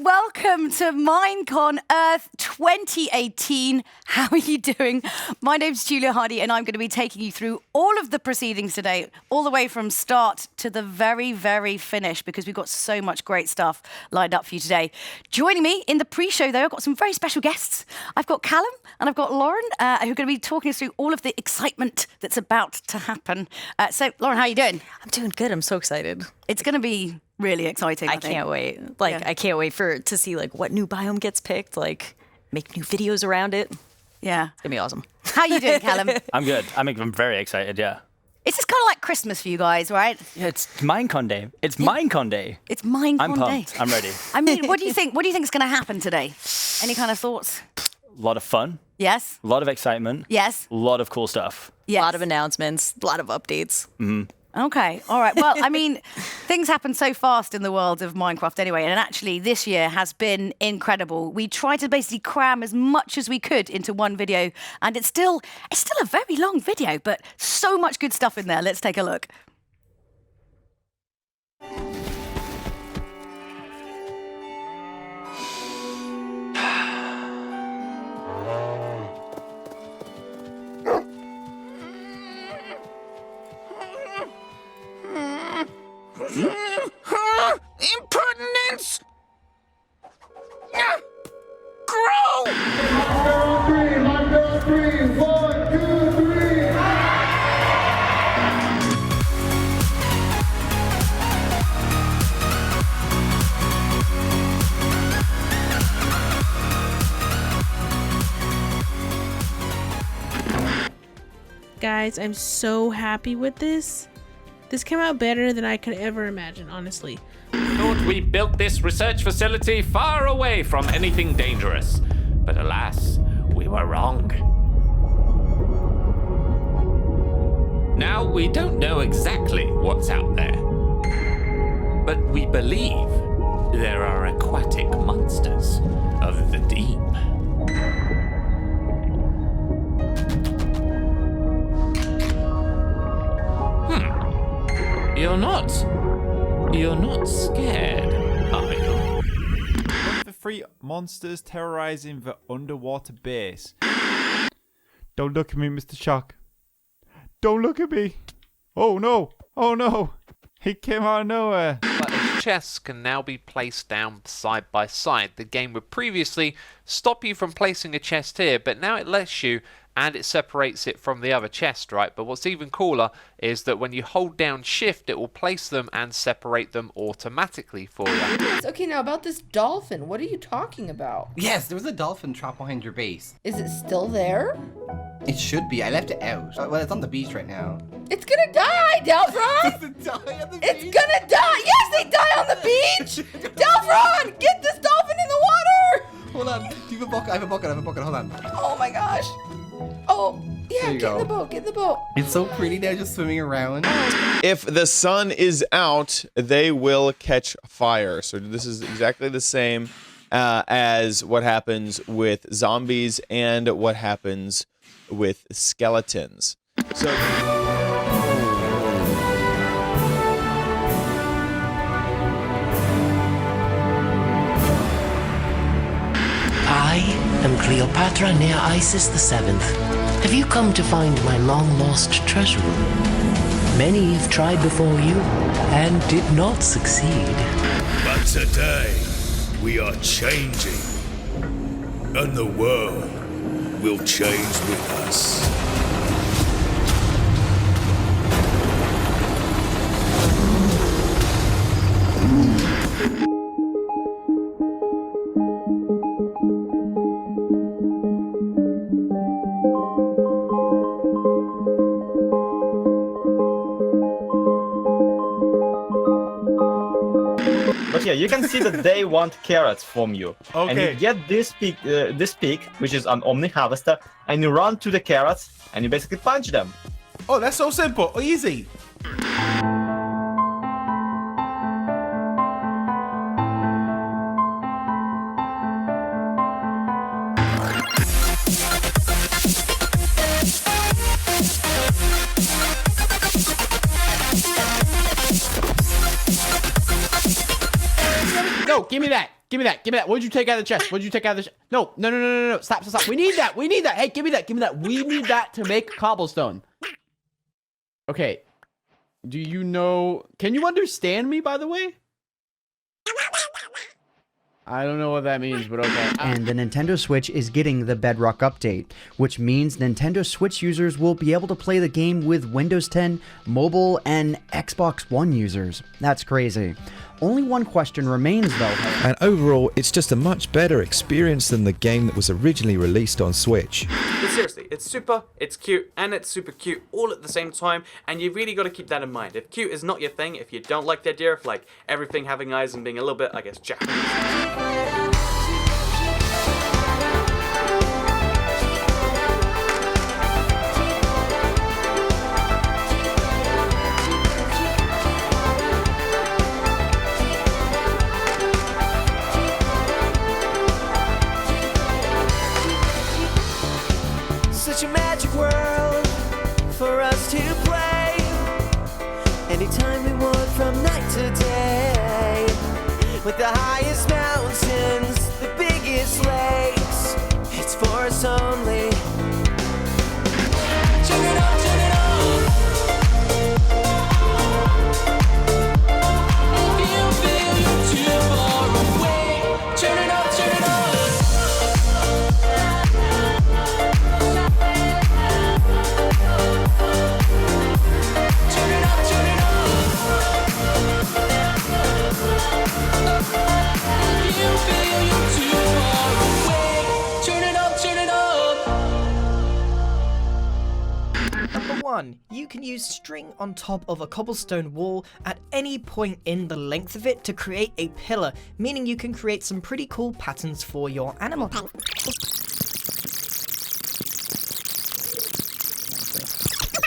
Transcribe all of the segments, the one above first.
welcome to MINECON Earth 2018. How are you doing? My name's Julia Hardy, and I'm going to be taking you through all of the proceedings today, all the way from start to the very, very finish, because we've got so much great stuff lined up for you today. Joining me in the pre-show, though, I've got some very special guests. I've got Callum and I've got Lauren, who are going to be talking us through all of the excitement that's about to happen. So, Lauren, how are you doing? I'm doing good. I'm so excited. It's going to be really exciting. I can't wait. I can't wait to see what new biome gets picked, make new videos around it. Yeah. It's gonna be awesome. How are you doing, Callum? I'm good. I'm very excited, yeah. It's just kind of like Christmas for you guys, right? Yeah, it's MINECON Day. It's MINECON Day. It's MINECON Day. I'm pumped. I'm ready. I mean, what do you think is going to happen today? Any kind of thoughts? A lot of fun. Yes. A lot of excitement. Yes. A lot of cool stuff. Yes. A lot of announcements, a lot of updates. Mm-hmm. Okay, all right. Well, I mean, things happen so fast in the world of Minecraft anyway, and actually this year has been incredible. We tried to basically cram as much as we could into one video, and it's still a very long video, but so much good stuff in there. Let's take a look. Impertinence! Grow! On three, 1, 2, 3. Guys, I'm so happy with this. This came out better than I could ever imagine, honestly. Thought we built this research facility far away from anything dangerous. But alas, we were wrong. Now, we don't know exactly what's out there. But we believe there are aquatic monsters of the deep. You're not scared, are you? The three monsters terrorizing the underwater base. Don't look at me, Mr. Shock. Don't look at me. Oh no. Oh no. He came out of nowhere. But as chests can now be placed down side by side. The game would previously stop you from placing a chest here, but now it lets you, and it separates it from the other chest, right? But what's even cooler is that when you hold down shift, it will place them and separate them automatically for you. Okay, now about this dolphin, what are you talking about? Yes, there was a dolphin trapped behind your base. Is it still there? It should be. I left it out. Well, it's on the beach right now. It's gonna die, Delphron! Does it die on the beach? It's gonna die! Yes, they die on the beach! Delphron, get this dolphin in the water! Hold on. Do you have a bucket? I have a bucket. Hold on. Oh my gosh. Oh, yeah, get in the boat. It's so pretty now just swimming around. If the sun is out, they will catch fire. So this is exactly the same as what happens with zombies and what happens with skeletons. So I am Cleopatra near Isis VII. Have you come to find my long-lost treasure room? Many have tried before you and did not succeed. But today, we are changing. And the world will change with us. But yeah, you can see that they want carrots from you. Okay. And you get this peak, which is an Omni Harvester, and you run to the carrots, and you basically punch them. Oh, that's so simple. Easy. Go, give me that. Give me that. Give me that. What did you take out of the chest? What did you take out of the chest? No. Stop. We need that. We need that. Hey, give me that. We need that to make cobblestone. Okay. Do you know... Can you understand me, by the way? I don't know what that means, but okay. And the Nintendo Switch is getting the Bedrock update, which means Nintendo Switch users will be able to play the game with Windows 10, mobile, and Xbox One users. That's crazy. Only one question remains though. And overall, it's just a much better experience than the game that was originally released on Switch. But seriously, it's super, it's cute, and it's super cute all at the same time, and you really got to keep that in mind. If cute is not your thing, if you don't like the idea of like everything having eyes and being a little bit, I guess, Japanese. Such a magic world for us to play anytime we want from night to day. With the highest mountains, the biggest lakes, it's for us only. Turn it on, turn it on. If you feel you're too far away, turn it on, turn it on. Number 1, you can use string on top of a cobblestone wall at any point in the length of it to create a pillar, meaning you can create some pretty cool patterns for your animal.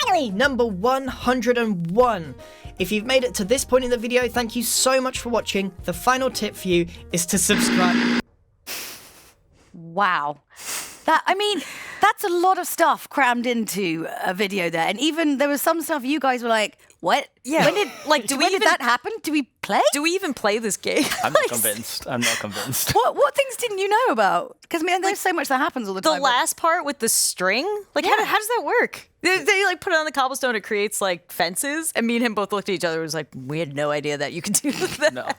Finally, number 101. If you've made it to this point in the video, thank you so much for watching. The final tip for you is to subscribe. Wow. That's a lot of stuff crammed into a video there. And even there was some stuff you guys were like, what? Yeah. When did that happen? Do we play? Do we even play this game? I'm not convinced. What things didn't you know about? Because there's so much that happens all the time. The last part with the string? Like, how does that work? They like put it on the cobblestone, it creates like fences, and me and him both looked at each other and was like, we had no idea that you could do that. No.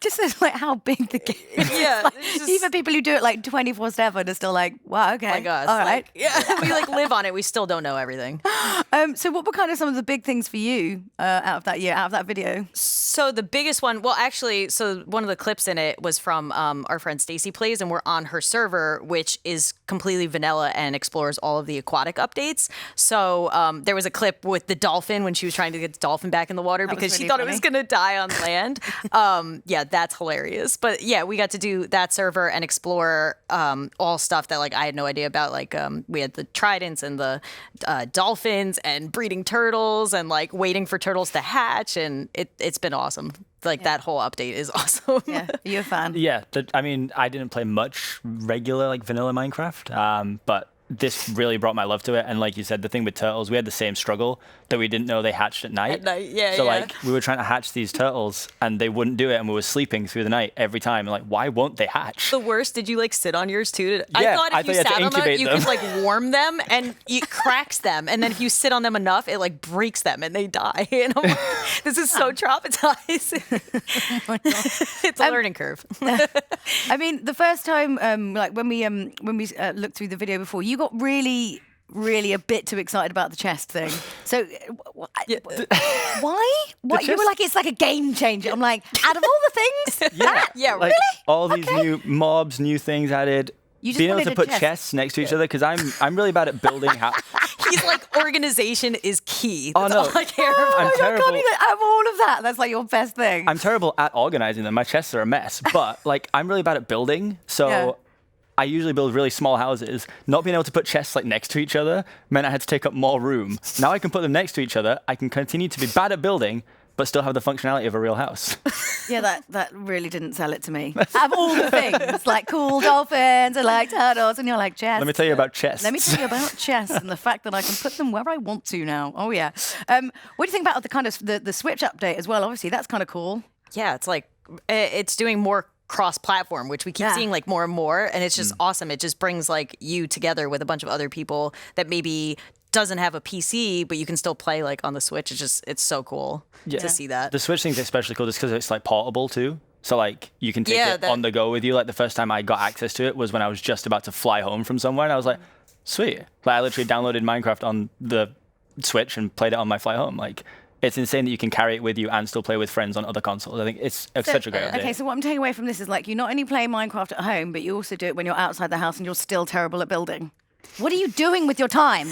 Just as like how big the game is. Yeah. Like, even people who do it like 24/7 are still like, wow, okay. Oh my gosh. All right. We like live on it. We still don't know everything. So what were kind of some of the big things for you out of that video? So the biggest one, well, actually, so one of the clips in it was from our friend Stacy Plays, and we're on her server, which is completely vanilla and explores all of the aquatic updates. So there was a clip with the dolphin when she was trying to get the dolphin back in the water because she thought it was going to die on land. Yeah, that's hilarious. But yeah, we got to do that server and explore all stuff that like I had no idea about. Like we had the tridents and the dolphins and breeding turtles and like waiting for turtles to hatch, and it's been awesome. Like that whole update is awesome. Yeah, you're a fan. Yeah, I didn't play much regular like vanilla Minecraft, but this really brought my love to it. And like you said, the thing with turtles, we had the same struggle that we didn't know they hatched at night. At night, yeah. So like we were trying to hatch these turtles and they wouldn't do it, and we were sleeping through the night every time. And like, why won't they hatch? The worst, did you like sit on yours too? Yeah, I thought if you had to sat on them, incubate you them. could like warm them and it cracks them. And then if you sit on them enough, it like breaks them and they die. And I'm like, this is so traumatizing. Oh It's a learning curve. I mean, the first time, like when we looked through the video before, you got really a bit too excited about the chest thing. So why? What you were like, it's like a game changer. I'm like, out of all the things, like, really? All these new mobs, new things added. You just being able wanted to a put chest. chests next to each other, because I'm really bad at building. He's like, organization is key. Oh, That's no. all I care about. I'm terrible. Out of all of that, that's like your best thing. I'm terrible at organizing them. My chests are a mess, but like I'm really bad at building. So Yeah. I usually build really small houses. Not being able to put chests like next to each other meant I had to take up more room. Now I can put them next to each other. I can continue to be bad at building, but still have the functionality of a real house. Yeah, that really didn't sell it to me. Out of all the things, like cool dolphins and like turtles, and you're like, chests. Let me tell you about chests. Let me tell you about chests and the fact that I can put them where I want to now. Oh yeah. What do you think about the kind of the Switch update as well? Obviously, that's kind of cool. Yeah, it's like, it's doing more cross-platform, which we keep seeing like more and more, and it's just awesome. It just brings like you together with a bunch of other people that maybe doesn't have a PC, but you can still play like on the Switch. It's so cool to see that. The Switch thing's especially cool just because it's like portable too. So like you can take it on the go with you. Like the first time I got access to it was when I was just about to fly home from somewhere, and I was like, sweet. Like I literally downloaded Minecraft on the Switch and played it on my flight home. Like it's insane that you can carry it with you and still play with friends on other consoles. I think it's such a great idea. Okay, so what I'm taking away from this is like you not only play Minecraft at home, but you also do it when you're outside the house and you're still terrible at building. What are you doing with your time,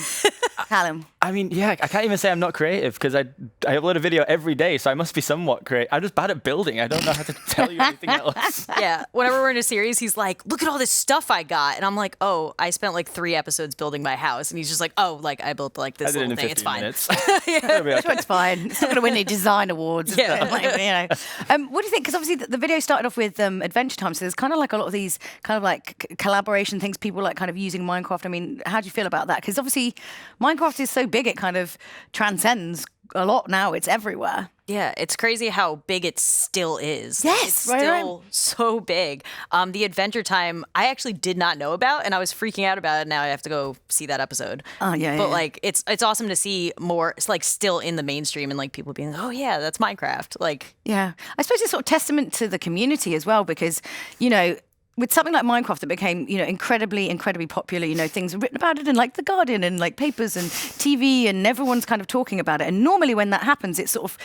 Callum? I mean, yeah, I can't even say I'm not creative because I upload a video every day, so I must be somewhat creative. I'm just bad at building. I don't know how to tell you anything else. Yeah, whenever we're in a series, he's like, look at all this stuff I got. And I'm like, oh, I spent like 3 episodes building my house. And he's just like, oh, like I built like this little thing. It's fine. Minutes. It's fine. It's not going to win any design awards. Yeah. But, what do you think? Because obviously the video started off with Adventure Time, so there's kind of like a lot of these kind of like collaboration things, people like kind of using Minecraft. I mean, how do you feel about that? Because obviously Minecraft is so big, it kind of transcends a lot now. It's everywhere. Yeah, it's crazy how big it still is. Yes, it's still so big. The Adventure Time, I actually did not know about, and I was freaking out about it. Now I have to go see that episode. Oh yeah, but like, it's awesome to see more. It's like still in the mainstream, and like people being, oh yeah, that's Minecraft. Like, yeah, I suppose it's sort of testament to the community as well, because with something like Minecraft that became, incredibly popular, things are written about it in like The Guardian and like papers and TV, and everyone's kind of talking about it. And normally when that happens, it's sort of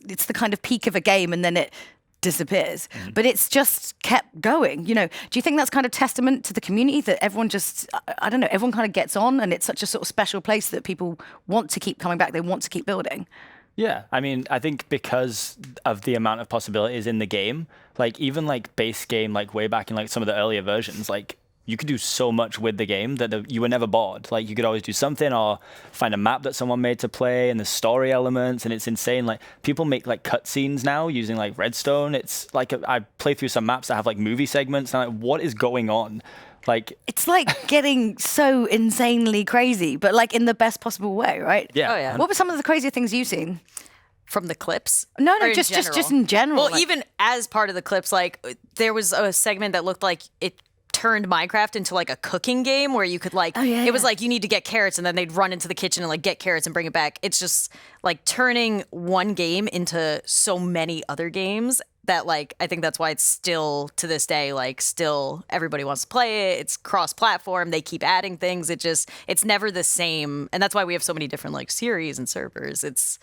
it's the kind of peak of a game and then it disappears. But it's just kept going. Do you think that's kind of testament to the community that everyone just, I don't know, everyone kind of gets on, and it's such a sort of special place that people want to keep coming back, they want to keep building? Yeah, I mean, I think because of the amount of possibilities in the game, like even like base game, like way back in like some of the earlier versions, like you could do so much with the game that you were never bored. Like you could always do something or find a map that someone made to play, and the story elements, and it's insane. Like people make like cutscenes now using like redstone. It's like I play through some maps that have like movie segments, and I'm like, what is going on? Like it's like getting so insanely crazy, but like in the best possible way, right? Yeah. Oh, yeah. What were some of the crazier things you've seen? From the clips? No, Or in just general? in general. Well, like- even as part of the clips, like there was a segment that looked like it turned Minecraft into like a cooking game where you could like, it was like you need to get carrots, and then they'd run into the kitchen and like get carrots and bring it back. It's just like turning one game into so many other games that like, I think that's why it's still to this day, like still everybody wants to play it. It's cross-platform. They keep adding things. It's never the same. And that's why we have so many different like series and servers. It's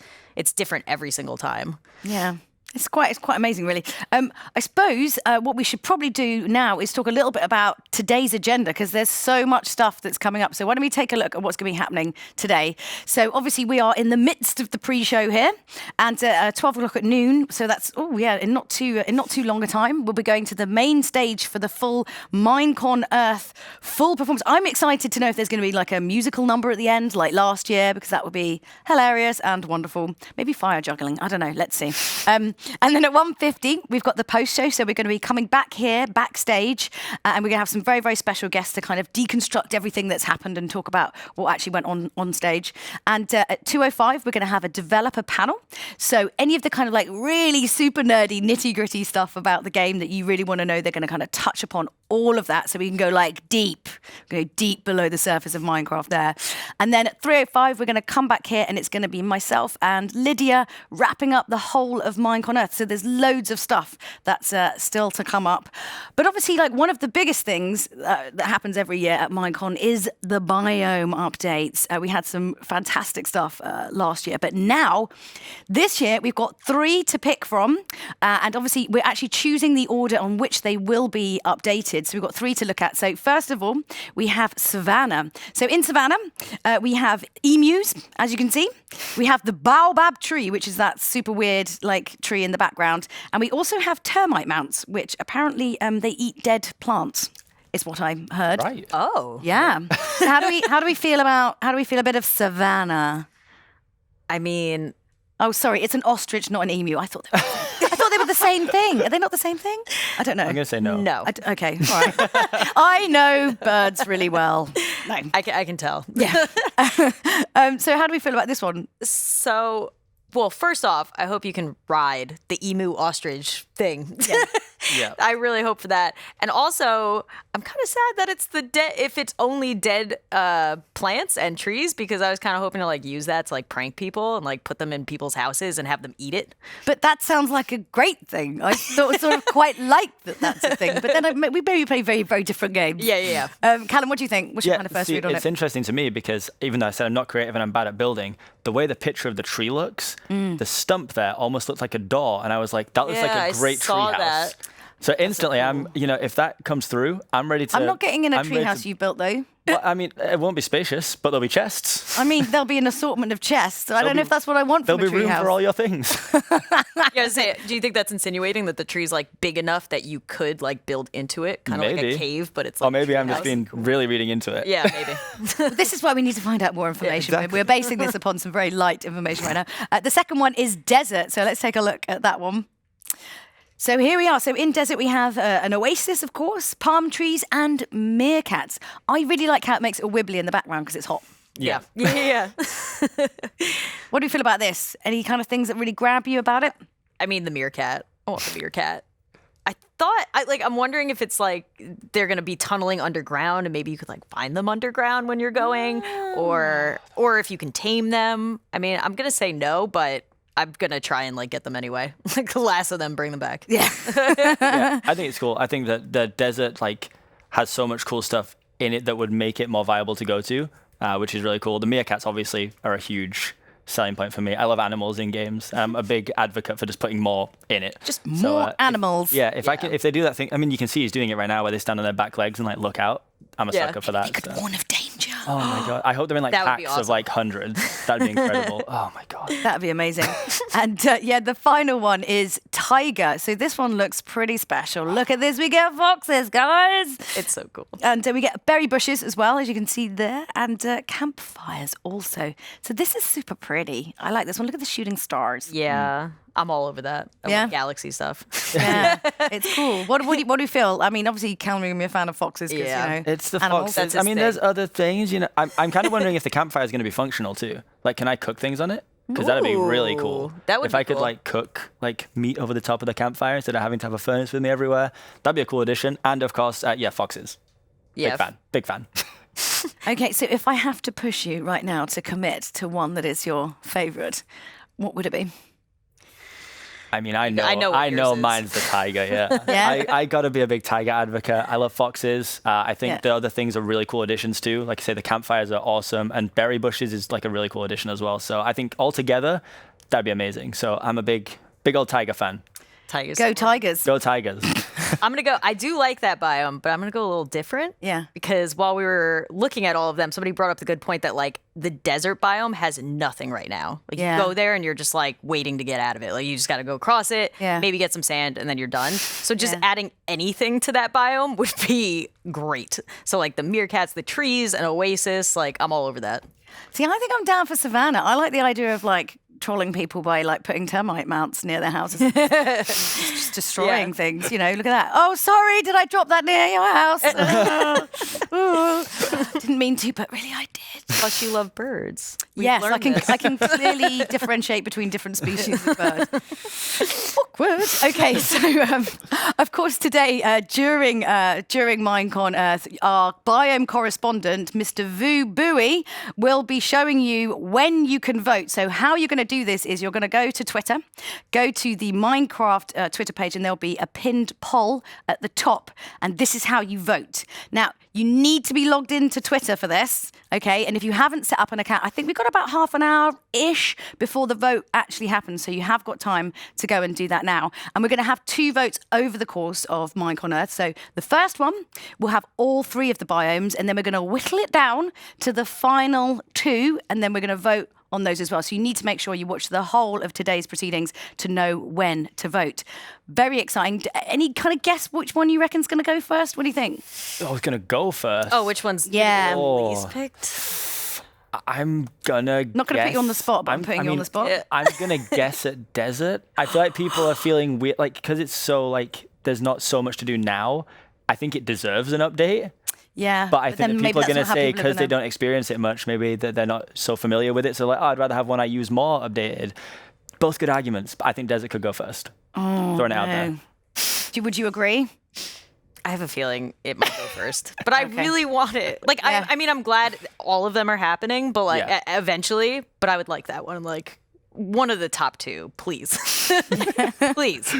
different every single time. Yeah. It's quite amazing, really. I suppose what we should probably do now is talk a little bit about today's agenda, because there's so much stuff that's coming up. So why don't we take a look at what's going to be happening today? So obviously we are in the midst of the pre-show here, and 12 o'clock at noon. So that's in not too long a time, we'll be going to the main stage for the full MINECON Earth full performance. I'm excited to know if there's going to be like a musical number at the end, like last year, because that would be hilarious and wonderful. Maybe fire juggling. I don't know. Let's see. And then at 1:50, we've got the post-show. So we're going to be coming back here, backstage, and we're going to have some very, very special guests to kind of deconstruct everything that's happened and talk about what actually went on stage. And at 2:05, we're going to have a developer panel. So any of the kind of like really super nerdy, nitty-gritty stuff about the game that you really want to know, they're going to kind of touch upon all of that. So we can go like deep below the surface of Minecraft there. And then at 3:05, we're going to come back here, and it's going to be myself and Lydia wrapping up the whole of MINECON Earth. So there's loads of stuff that's still to come up. But obviously, like one of the biggest things that happens every year at MINECON is the biome updates. We had some fantastic stuff last year, but now this year we've got 3 to pick from, and obviously we're actually choosing the order on which they will be updated. So we've got 3 to look at. So first of all, we have Savannah. So in Savannah, we have emus, as you can see. We have the baobab tree, which is that super weird like tree in the background, and we also have termite mounts, which apparently they eat dead plants, is what I heard. Right. Oh. Yeah. So how do we feel a bit of Savannah? I mean, oh, sorry, it's an ostrich, not an emu. I thought they were the same thing. Are they not the same thing? I don't know. I'm going to say no. No. Okay, all right. I know birds really well. No. I can tell. Yeah. So how do we feel about this one? So, well, first off, I hope you can ride the emu ostrich thing. Yeah. Yeah. I really hope for that. And also, I'm kind of sad that it's if it's only dead plants and trees, because I was kind of hoping to like use that to like prank people and like put them in people's houses and have them eat it. But that sounds like a great thing. I sort of quite like that's a thing. But then we maybe play very, very different games. Yeah. Callum, what do you think? What's your kind of first read on it's it? interesting to me because even though I said I'm not creative and I'm bad at building, the way the picture of the tree looks, the stump there almost looks like a door, and I was like, that looks like a great tree house. So instantly, I'm, if that comes through, I'm ready to. I'm not getting in a treehouse you built though. Well, I mean, it won't be spacious, but there'll be chests. I mean, there'll be an assortment of chests. I don't know if that's what I want from a treehouse. There'll be room for all your things. Do you think that's insinuating that the tree's like big enough that you could like build into it, kind of like a cave, but it's like. Or maybe I'm just being really reading into it. Yeah, maybe. This is why we need to find out more information. Yeah, exactly. We're basing this upon some very light information right now. The second one is desert. So let's take a look at that one. So here we are. So in desert, we have an oasis, of course, palm trees and meerkats. I really like how it makes it wibbly in the background because it's hot. Yeah. What do you feel about this? Any kind of things that really grab you about it? I mean, the meerkat. I want the meerkat. I'm wondering if it's like they're going to be tunneling underground and maybe you could like find them underground when you're going or if you can tame them. I mean, I'm going to say no, but I'm going to try and like get them anyway. Like lasso them, bring them back. Yeah. I think it's cool. I think that the desert like has so much cool stuff in it that would make it more viable to go to, which is really cool. The meerkats obviously are a huge selling point for me. I love animals in games. I'm a big advocate for just putting more in it. Just more animals. If they do that thing, I mean, you can see he's doing it right now where they stand on their back legs and like look out. I'm a sucker for that. They could warn of danger. Oh my god! I hope they're in like packs of like hundreds. That'd be incredible. Oh my god. That'd be amazing. And the final one is tiger. So this one looks pretty special. Look at this. We get foxes, guys. It's so cool. And we get berry bushes as well, as you can see there, and campfires also. So this is super pretty. I like this one. Look at the shooting stars. Yeah. I'm all over that. I love galaxy stuff. Yeah, it's cool. What do you feel? I mean, obviously, Callum, you're a fan of foxes. Yeah, it's the animals. foxes. I mean, there's other things. I'm kind of wondering if the campfire is going to be functional too. Like, can I cook things on it? Because that'd be really cool. That would if be I could cool. like cook like meat over the top of the campfire instead of having to have a furnace with me everywhere. That'd be a cool addition. And of course, foxes. Yeah, Big fan. Okay, so if I have to push you right now to commit to one that is your favourite, what would it be? I mean, I know mine's the tiger, yeah. I got to be a big tiger advocate. I love foxes. I think the other things are really cool additions too. Like I say, the campfires are awesome, and berry bushes is like a really cool addition as well. So I think altogether, that'd be amazing. So I'm a big old tiger fan. Tigers. Go Tigers. Go Tigers. I'm going to go. I do like that biome, but I'm going to go a little different. Yeah. Because while we were looking at all of them, somebody brought up the good point that like the desert biome has nothing right now. Like you go there and you're just like waiting to get out of it. Like you just got to go across it, maybe get some sand, and then you're done. So just adding anything to that biome would be great. So like the meerkats, the trees, an oasis, like I'm all over that. See, I think I'm down for Savannah. I like the idea of like trolling people by like putting termite mounts near their houses. Just destroying things, look at that. Oh, sorry, did I drop that near your house? Didn't mean to, but really I did. Plus you love birds. Yes, I can clearly differentiate between different species of birds. Awkward. Okay, so of course today during MINECON Earth, our biome correspondent, Mr. Vu Bowie, will be showing you when you can vote. So how you're going to do this is you're going to go to Twitter, go to the Minecraft Twitter page, and there'll be a pinned poll at the top, and this is how you vote. Now, you need to be logged into Twitter for this, okay? And if you haven't set up an account, I think we've got about half an hour-ish before the vote actually happens, so you have got time to go and do that now. And we're going to have 2 votes over the course of MINECON Earth. So the first one, we'll have all 3 of the biomes, and then we're going to whittle it down to the final 2, and then we're going to vote on those as well. So you need to make sure you watch the whole of today's proceedings to know when to vote. Very exciting. Any kind of guess which one you reckon's going to go first? What do you think? I was going to go first. Oh, which one's least picked? I'm gonna Not going to put you on the spot, but I'm putting you on the spot. I'm going to guess at desert. I feel like people are feeling weird, like, because it's so, like, there's not so much to do now. I think it deserves an update. Yeah. But I think that people are going to say, because they don't experience it much, maybe that they're not so familiar with it. So like, I'd rather have one I use more updated. Both good arguments, but I think desert could go first. Oh, Throwing it out there. Would you agree? I have a feeling it might go first, but I really want it. Like, I mean, I'm glad all of them are happening, but like eventually, but I would like that one. Like one of the top two, please. Please.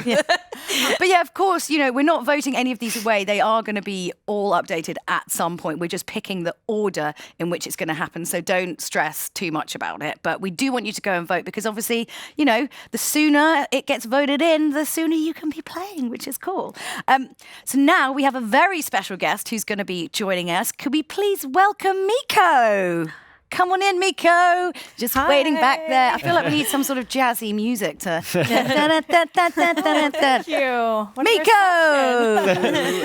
But yeah, of course, you know, we're not voting any of these away. They are going to be all updated at some point. We're just picking the order in which it's going to happen. So don't stress too much about it. But we do want you to go and vote because obviously, you know, the sooner it gets voted in, the sooner you can be playing, which is cool. So now we have a very special guest who's going to be joining us. Could we please welcome Mikko? Come on in, Mikko. Just waiting back there. I feel like we need some sort of jazzy music to. Thank you. Mikko!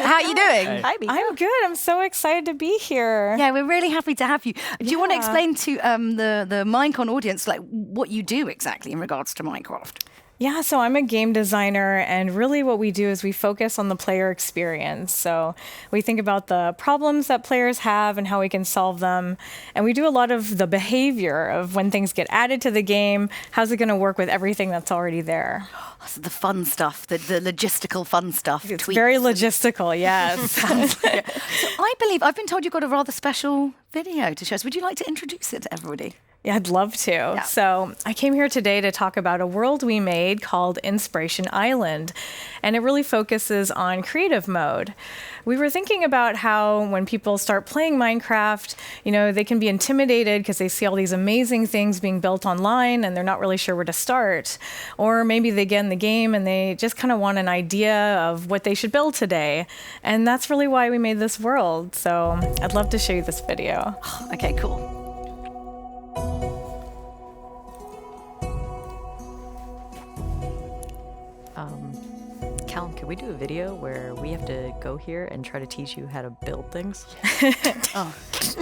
How are you doing? Hi, Mikko. I'm good. I'm so excited to be here. Yeah, we're really happy to have you. Do you want to explain to the MINECON audience like what you do exactly in regards to Minecraft? Yeah, so I'm a game designer, and really what we do is we focus on the player experience. So we think about the problems that players have and how we can solve them. And we do a lot of the behavior of when things get added to the game, how's it going to work with everything that's already there. So the fun stuff, the logistical fun stuff. It's very logistical, yes. So I believe, I've been told you've got a rather special video to show us. Would you like to introduce it to everybody? Yeah, I'd love to. Yeah. So I came here today to talk about a world we made called Inspiration Island, and it really focuses on creative mode. We were thinking about how when people start playing Minecraft, you know, they can be intimidated because they see all these amazing things being built online and they're not really sure where to start. Or maybe they get in the game and they just kind of want an idea of what they should build today. And that's really why we made this world. So I'd love to show you this video. Okay, cool. Callum, can we do a video where we have to go here and try to teach you how to build things?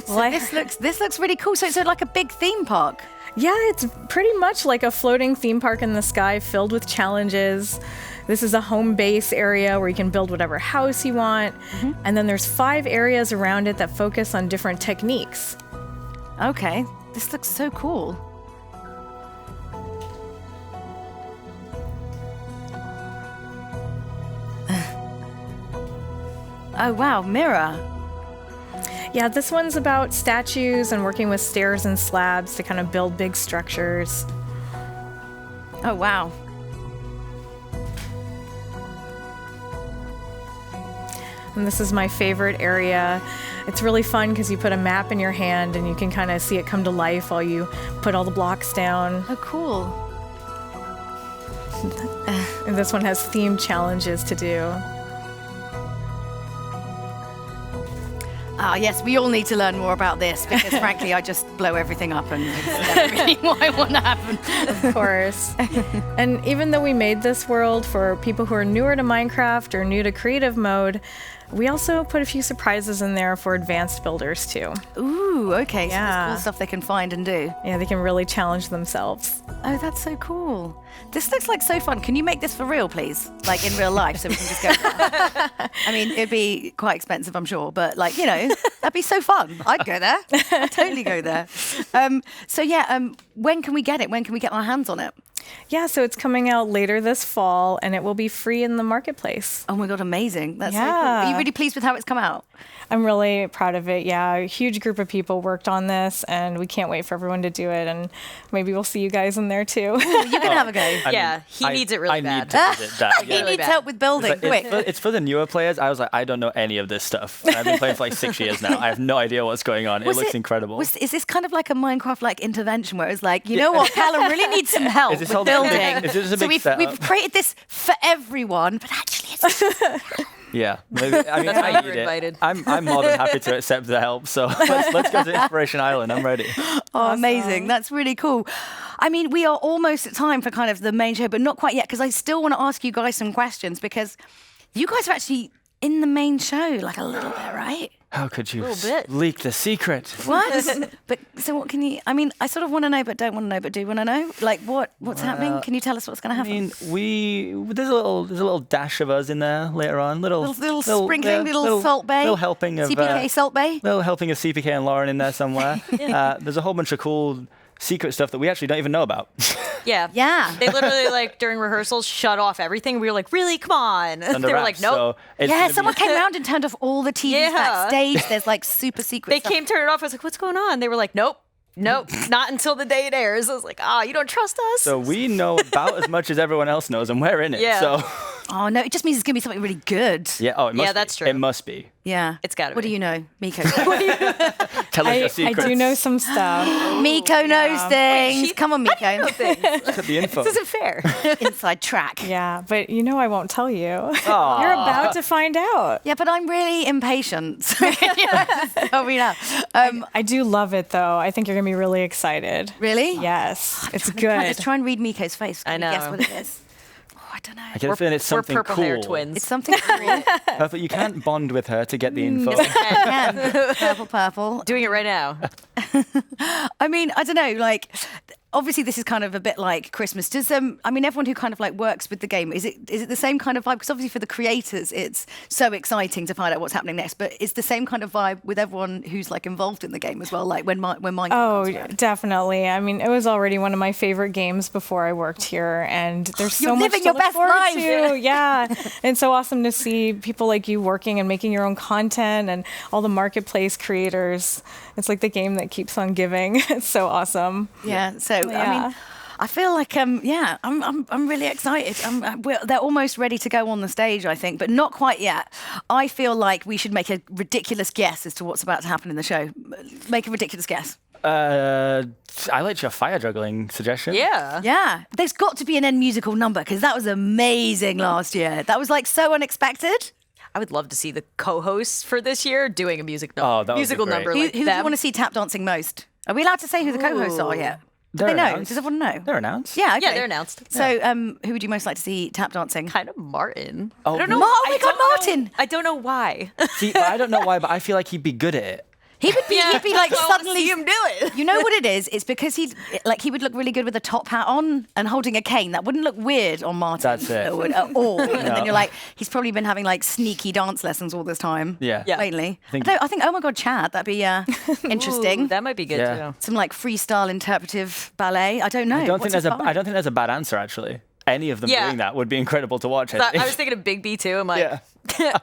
Well, this looks really cool. So it's like a big theme park. Yeah, it's pretty much like a floating theme park in the sky filled with challenges. This is a home base area where you can build whatever house you want. And then there's 5 areas around it that focus on different techniques. Okay, this looks so cool. Oh, wow, mirror. Yeah, this one's about statues and working with stairs and slabs to kind of build big structures. Oh, wow. And this is my favorite area. It's really fun because you put a map in your hand and you can kind of see it come to life while you put all the blocks down. Oh, cool. And this one has themed challenges to do. Ah, yes, we all need to learn more about this because, frankly, I just blow everything up and it's never really what I want to happen. Of course. And even though we made this world for people who are newer to Minecraft or new to creative mode, we also put a few surprises in there for advanced builders, too. Ooh, okay. Yeah. So there's cool stuff they can find and do. Yeah, they can really challenge themselves. Oh, that's so cool. This looks like so fun. Can you make this for real, please? Like in real life, so we can just go. I mean, it'd be quite expensive, I'm sure, but like, you know, that'd be so fun. I'd go there. I'd totally go there. So yeah, when can we get it? When can we get our hands on it? Yeah, so it's coming out later this fall, and it will be free in the marketplace. Oh my God, amazing. That's so cool. Are you really pleased with how it's come out? I'm really proud of it, yeah. A huge group of people worked on this, and we can't wait for everyone to do it, and maybe we'll see you guys in there, too. You can have a go. He needs it really bad. I need to visit that. He needs help with building. It's for the newer players. I was like, I don't know any of this stuff. I've been playing for like 6 years now. I have no idea what's going on. It looks incredible. Is this kind of like a Minecraft-like intervention where it's like, you know what, Callum really needs some help with building. So we've created this for everyone, but actually it's Yeah, maybe, I mean, I need it. I'm more than happy to accept the help. So let's go to Inspiration Island. I'm ready. Oh, amazing! That's really cool. I mean, we are almost at time for kind of the main show, but not quite yet because I still want to ask you guys some questions because you guys are actually in the main show, like a little bit, right? How could you leak the secret? What? But so what can you? I mean, I sort of want to know, but don't want to know, but do want to know. Like, what's happening? Can you tell us what's going to happen? I mean, there's a little dash of us in there later on. Little sprinkling, little Salt Bay, little helping of CPK Salt Bay, little helping of CPK and Lauren in there somewhere. There's a whole bunch of cool secret stuff that we actually don't even know about. Yeah. Yeah. They literally, like, during rehearsals, shut off everything. We were like, really? Come on. They Under were wraps, like, nope. so it's Yeah, gonna be- someone came around and turned off all the TVs Yeah. backstage. There's like super secret They stuff. came, turned it off. I was like, what's going on? They were like, nope, not until the day it airs. I was like, you don't trust us? So we know about as much as everyone else knows, and we're in it. Yeah. So Oh no, it just means it's gonna be something really good. yeah. Oh, it must. Yeah, be. that's true. It must be. Yeah. It's gotta What be. do you know, Mikko? Tell us your I secrets. do know some stuff. Mikko knows things. Come on, Mikko. Look at the info. This isn't fair. Inside track. Yeah, but I won't tell you. Aw. You're about to find out. Yeah, but I'm really impatient. Tell me now. I do love it though. I think you're gonna be really excited. Really? Yes, it's Let's good. try and read Mikko's face. I Can you Guess know. what it is. Oh, I don't know. I get a feeling it's something We're purple cool. hair twins. It's something cool. But you can't bond with her to get the info. Yeah. Purple. Doing it right now. I mean, I don't know, like, obviously this is kind of a bit like Christmas. Does I mean, everyone who kind of like works with the game, is it the same kind of vibe? Because obviously for the creators, it's so exciting to find out what's happening next. But it's the same kind of vibe with everyone who's like involved in the game as well. Like when Minecraft comes around. Definitely. I mean, it was already one of my favorite games before I worked here, and there's so You're much living to your look best forward life. to. Yeah, and so awesome to see people like you working and making your own content, and all the marketplace creators. It's like the game that keeps on giving. It's so awesome. Yeah. So I Yeah. mean, I feel like I'm really excited. They're almost ready to go on the stage, I think, but not quite yet. I feel like we should make a ridiculous guess as to what's about to happen in the show. Make a ridiculous guess. I liked your fire juggling suggestion. Yeah. Yeah. There's got to be an end musical number because that was amazing last year. That was like so unexpected. I would love to see the co-hosts for this year doing a musical Oh, that would be musical great. number Who like do you them. want to see tap dancing most? Are we allowed to say who the co-hosts are yet? Do They're they know? announced. Does everyone know? They're announced. Yeah, okay. Yeah, they're announced. So, who would you most like to see tap dancing? Kind of Martin. Oh, I don't know. Oh my I God, don't know- Martin! I don't know why. See, but I don't know why, but I feel like he'd be good at it. He would be. He'd be like I wanna suddenly. see him do it. You know what it is? It's because he would look really good with a top hat on and holding a cane. That wouldn't look weird on Martin. That's it. It would at all. And then you're like, he's probably been having like sneaky dance lessons all this time. Yeah. Lately. think- I think. Oh my God, Chad. That'd be interesting. Ooh, that might be good Yeah. too. Some like freestyle interpretive ballet. I don't know. I don't think What's there's his a. vibe? I don't think there's a bad answer actually. Any of them Yeah. doing that would be incredible to watch. I was thinking of Big B too. I'm like, Yeah.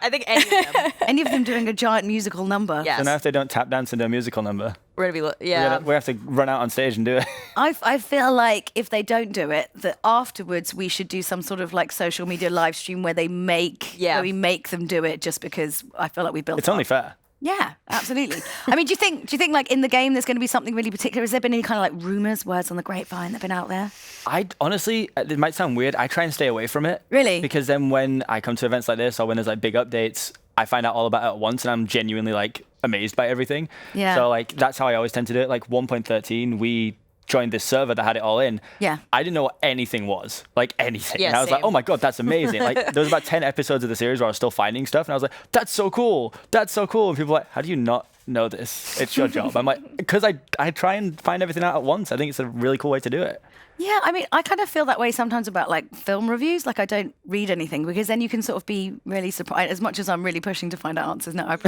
I think any of them. Any of them doing a giant musical number. Yes. So now if they don't tap dance into a musical number, We're gonna be. we're gonna- we have to run out on stage and do it. I feel like if they don't do it, that afterwards we should do some sort of like social media live stream where where we make them do it just because I feel like we built It's only fair. Yeah, absolutely. I mean, do you think like in the game there's going to be something really particular? Has there been any kind of like rumors, words on the grapevine that have been out there? I honestly, it might sound weird. I try and stay away from it. Really? Because then when I come to events like this or when there's like big updates, I find out all about it at once and I'm genuinely like amazed by everything. Yeah. So like that's how I always tend to do it. Like 1.13, we joined this server that had it all in. Yeah. I didn't know what anything was. Like anything. Yeah, and I was like, same. oh my God, that's amazing. Like there was about 10 episodes of the series where I was still finding stuff and I was like, that's so cool. That's so cool. And people were like, how do you not know this? It's your job. I'm like, because I try and find everything out at once. I think it's a really cool way to do it. Yeah, I mean, I kind of feel that way sometimes about like film reviews. Like I don't read anything because then you can sort of be really surprised. As much as I'm really pushing to find out answers now, I'm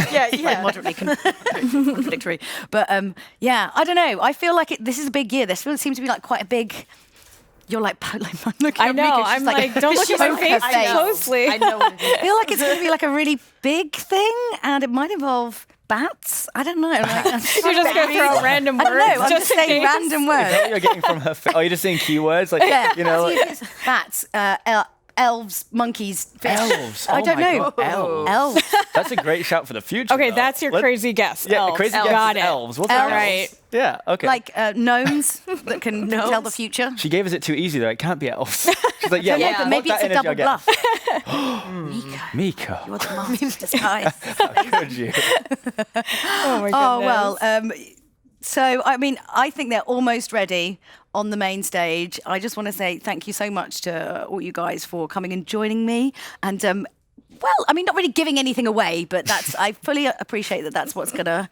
moderately contradictory. But yeah, I don't know. I feel like this is a big year. This seems to be like quite a big. You're like looking I at know. Mikko, she's I'm like, don't look at my face too closely. I know what it is. I feel like it's going to be like a really big thing, and it might involve bats. I don't know. Like, You're just gonna throw out random I don't know. words I'm just just in saying case. random Is that words. what you're getting from her? Oh, you're just saying keywords? Like, Yeah, you know, like, bats, elves, monkeys, fish. elves. I Oh don't my know. God, elves. Elves. That's a great shout for the future. Okay, though. that's your crazy guess. Yeah, Elves. crazy guess Got is it. elves. What's Elves. elves? Right. Yeah, okay. Like gnomes that can tell the future. She gave us it too easy though. It can't be elves. She's like, yeah, Yeah, what- but what maybe that it's a energy double I'll get. bluff. Miko. You're the master of disguise. How could you? Oh my goodness. Oh well. So I mean, I think they're almost ready on the main stage. I just want to say thank you so much to all you guys for coming and joining me. And well, I mean, not really giving anything away, but I fully appreciate that. That's what's gonna,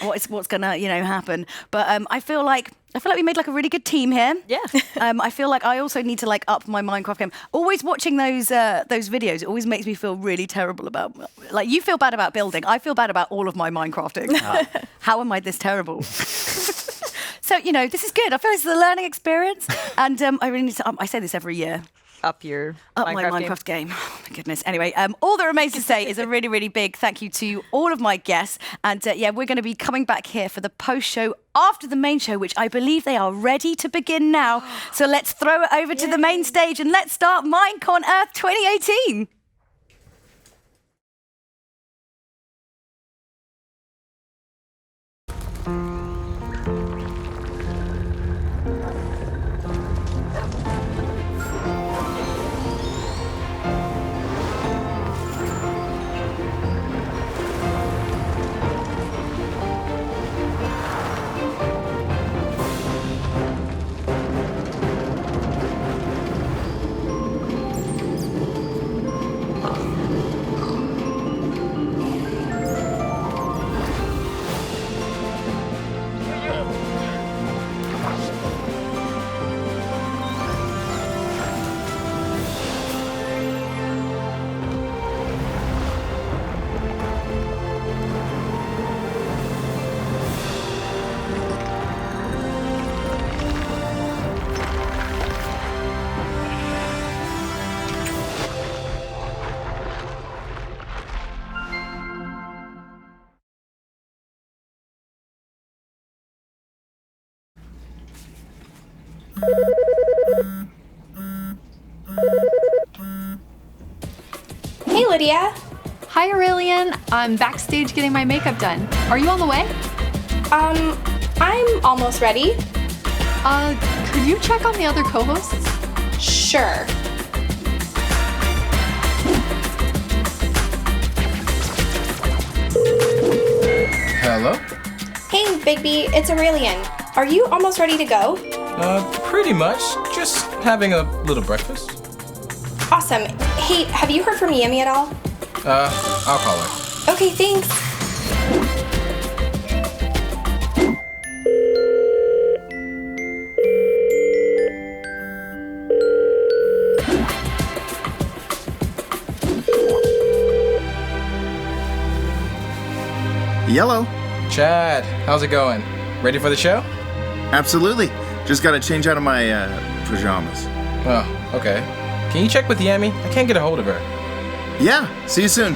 what's gonna, happen. But I feel like we made like a really good team here. Yeah. I feel like I also need to like up my Minecraft game. Always watching those videos, it always makes me feel really terrible about. Like you feel bad about building. I feel bad about all of my Minecrafting. How am I this terrible? So, this is good. I feel this is a learning experience. And I really need to, I say this every year. Up my Minecraft game. Oh, my goodness. Anyway, all that remains to say is a really, really big thank you to all of my guests. And we're going to be coming back here for the post-show after the main show, which I believe they are ready to begin now. So let's throw it over to the main stage and let's start MINECON Earth 2018. Hey Lydia. Hi Aurelian. I'm backstage getting my makeup done. Are you on the way? I'm almost ready. Could you check on the other co-hosts? Sure. Hello? Hey Big B, it's Aurelian. Are you almost ready to go? Pretty much. Just having a little breakfast. Awesome. Hey, have you heard from Yemi at all? I'll call her. Okay, thanks. Yellow. Chad, how's it going? Ready for the show? Absolutely. Just gotta change out of my pajamas. Oh, okay. Can you check with Yami? I can't get a hold of her. Yeah, see you soon.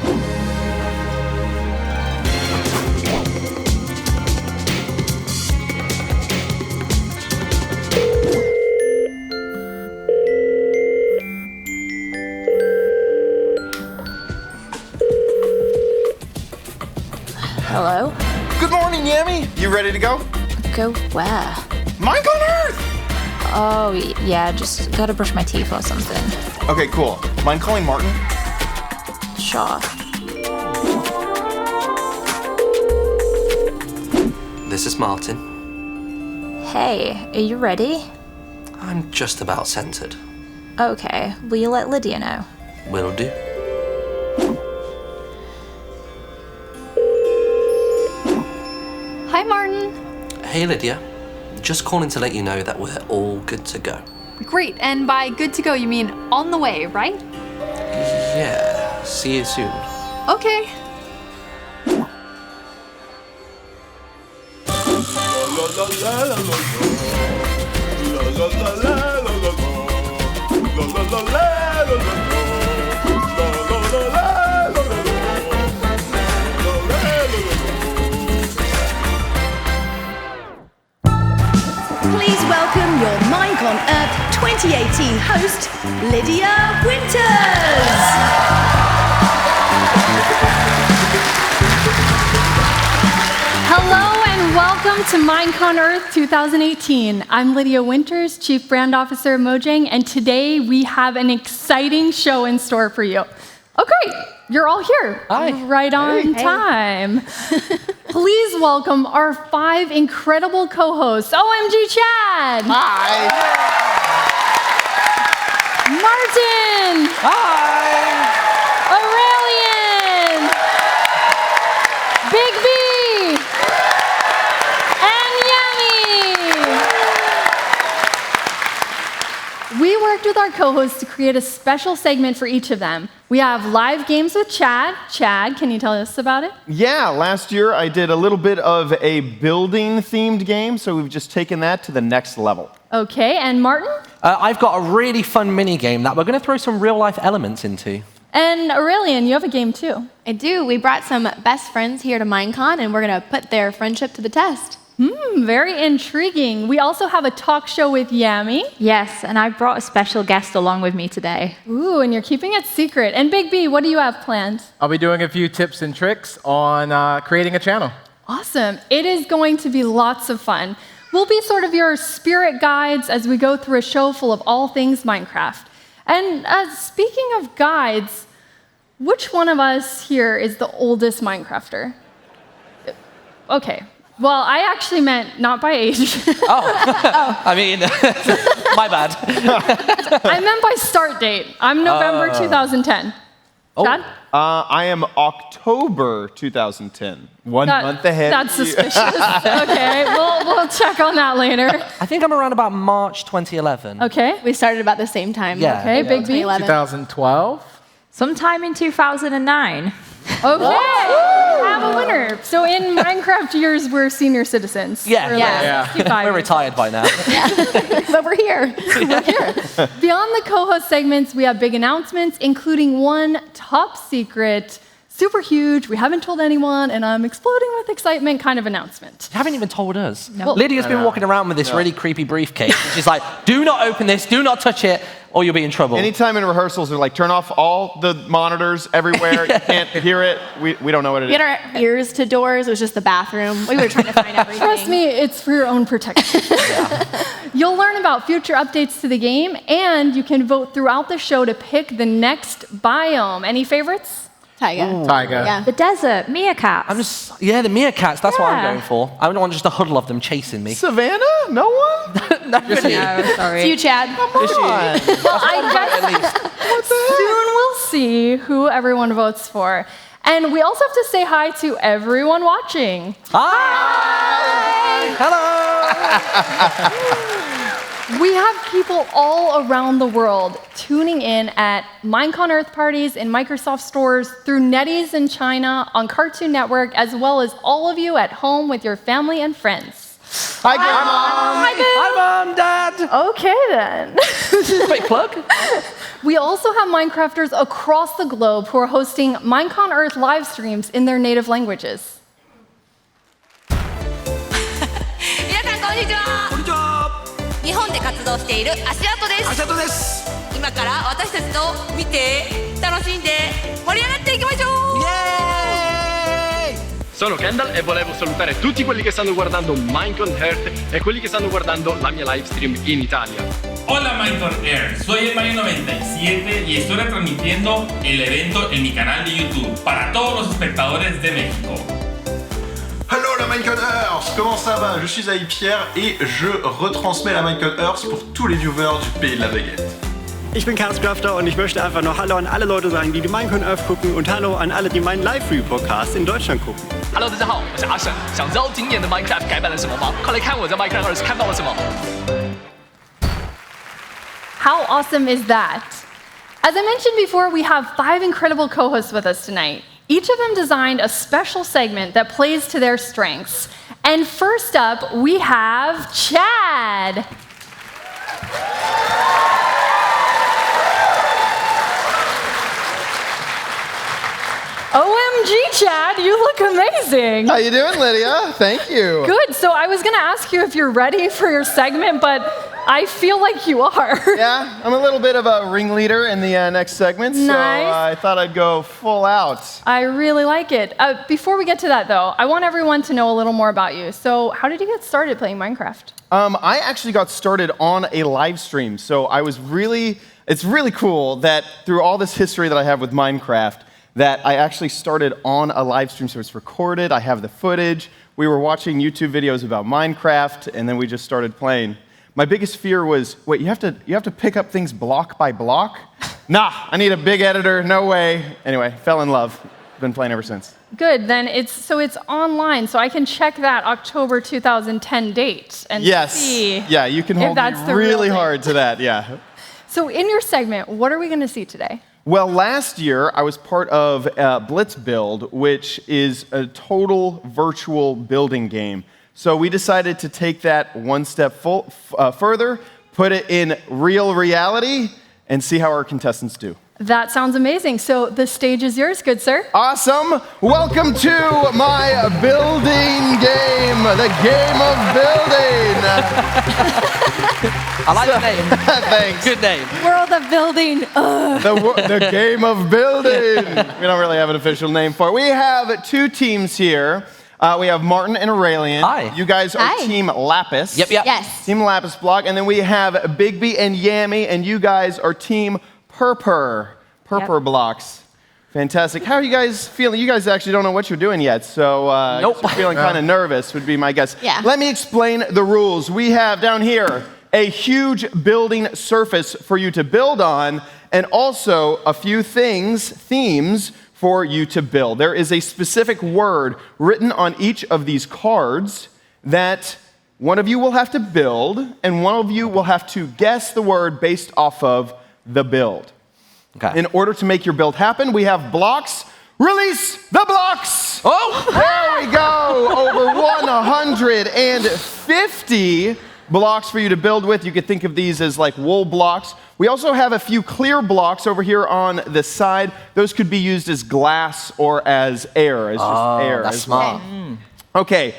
Hello? Good morning, Yami. You ready to go? Go where? MINECON Earth! Oh, yeah, just gotta brush my teeth or something. Okay, cool. Mind calling Martin? Sure. This is Martin. Hey, are you ready? I'm just about centered. Okay, will you let Lydia know? Will do. Hi Martin. Hey Lydia. Just calling to let you know that we're all good to go. Great, and by good to go you mean on the way, right? Yeah, see you soon. Okay. Please welcome your MINECON Earth 2018 host, Lydia Winters. Hello and welcome to MINECON Earth 2018. I'm Lydia Winters, Chief Brand Officer of Mojang, and today we have an exciting show in store for you. Oh great, you're all here. Hi. Right on time. Please welcome our 5 incredible co-hosts. OMG Chad. Hi. Martin. Hi. Aurelian. Big B. And Yami. We worked with our co-hosts to create a special segment for each of them. We have live games with Chad. Chad, can you tell us about it? Yeah, last year I did a little bit of a building-themed game, so we've just taken that to the next level. Okay, and Martin? I've got a really fun mini game that we're going to throw some real-life elements into. And Aurelian, you have a game too. I do. We brought some best friends here to MineCon, and we're going to put their friendship to the test. Very intriguing. We also have a talk show with Yami. Yes, and I brought a special guest along with me today. Ooh, and you're keeping it secret. And Big B, what do you have planned? I'll be doing a few tips and tricks on creating a channel. Awesome. It is going to be lots of fun. We'll be sort of your spirit guides as we go through a show full of all things Minecraft. And speaking of guides, which one of us here is the oldest Minecrafter? Okay. Well, I actually meant not by age. I mean, my bad. I meant by start date. I'm November 2010. Chad? I am October 2010. One month ahead. That's suspicious. Okay, we'll check on that later. I think I'm around about March 2011. Okay. We started about the same time. Yeah. Okay, Big B. 2012. Sometime in 2009. Okay, we have a winner. So in Minecraft years, we're senior citizens. Yeah, We're like 65 We're retired by now. But we're here. We're here. Beyond the co-host segments, we have big announcements, including one top secret, super huge, we haven't told anyone, and I'm exploding with excitement kind of announcement. You haven't even told us. No. Lydia's been walking around with this really creepy briefcase. She's like, do not open this, do not touch it, or you'll be in trouble. Anytime in rehearsals, they're like, turn off all the monitors everywhere. You can't hear it. We don't know what it We is. had our ears to doors. It was just the bathroom. We were trying to find everything. Trust me, it's for your own protection. You'll learn about future updates to the game, and you can vote throughout the show to pick the next biome. Any favorites? Taiga. Taiga. Yeah. The desert, meerkats. The meerkats, that's what I'm going for. I don't want just a huddle of them chasing me. Savannah? No one? No, sorry. It's you, Chad. Well, I guess soon we'll see who everyone votes for. And we also have to say hi to everyone watching. Hi! Hello! We have people all around the world tuning in at MineCon Earth parties in Microsoft stores, through NetEase in China, on Cartoon Network, as well as all of you at home with your family and friends. Hi, Grandma. Hi, Mom, Dad. Okay, then. Quick plug. We also have Minecrafters across the globe who are hosting MineCon Earth live streams in their native languages. 皆さんこんにちは。こんにちは。日本で活動している足跡です。足跡です。今から私たちと見て楽しんで盛り上がっていきましょう。イエーイ！ Sono Kendall e volevo salutare tutti quelli che stanno guardando MINECON Earth e quelli che stanno guardando la mia livestream in Italia. Hola MINECON Earth, soy el Mario 97 y estoy retransmitiendo el evento en mi canal de YouTube para todos los espectadores de México. Hello la MINECON Earth, comment ça va? Je suis Pierre et je retransmets la MINECON Earth pour tous les viewers du pays de la baguette. Ich bin Chaoscrafter und ich möchte einfach nur Hallo an alle Leute sagen, die MineCon Earth gucken und Hallo an alle, die meinen Live-Review-Podcast in Deutschland gucken. Hello， 大家好，我是阿沈。想知道今年的 Minecraft 改版了什么吗？快来看我在 MineCon Earth 看到了什么。 How awesome is that? As I mentioned before, we have 5 incredible co-hosts with us tonight. Each of them designed a special segment that plays to their strengths. And first up, we have Chad. OMG, Chad, you look amazing. How you doing, Lydia? Thank you. Good. So I was going to ask you if you're ready for your segment, but I feel like you are. Yeah, I'm a little bit of a ringleader in the next segment, so I thought I'd go full out. I really like it. Before we get to that, though, I want everyone to know a little more about you. So how did you get started playing Minecraft? I actually got started on a live stream, so it's really cool that through all this history that I have with Minecraft, that I actually started on a live stream, so it's recorded, I have the footage. We were watching YouTube videos about Minecraft, and then we just started playing. My biggest fear was, wait, you have to pick up things block by block? Nah, I need a big editor, no way. Anyway, fell in love. Been playing ever since. Good, then it's online, so I can check that October 2010 date and see Yeah, you can if hold that's me the really real hard to that, yeah. So in your segment, what are we going to see today? Well, last year I was part of Blitz Build, which is a total virtual building game. So we decided to take that one step further, put it in real reality, and see how our contestants do. That sounds amazing. So the stage is yours, good sir. Awesome. Welcome to my building game, the game of building. I like the name. Thanks. Good name. World of building. The game of building. We don't really have an official name for it. We have two teams here. We have Martin and Aurelian. Hi. You guys are Team Lapis. Yep. Yes. Team Lapis Block. And then we have Bigby and Yammy, and you guys are Team Purpur Blocks. Fantastic. How are you guys feeling? You guys actually don't know what you're doing yet, so nope. You're feeling kind of nervous would be my guess. Yeah. Let me explain the rules. We have down here a huge building surface for you to build on, and also a few themes for you to build. There is a specific word written on each of these cards that one of you will have to build, and one of you will have to guess the word based off of the build. Okay. In order to make your build happen, we have blocks. Release the blocks! Oh! There we go! Over 150 blocks for you to build with. You could think of these as like wool blocks. We also have a few clear blocks over here on the side. Those could be used as glass or as air, as just air. That's as smart. well. Okay,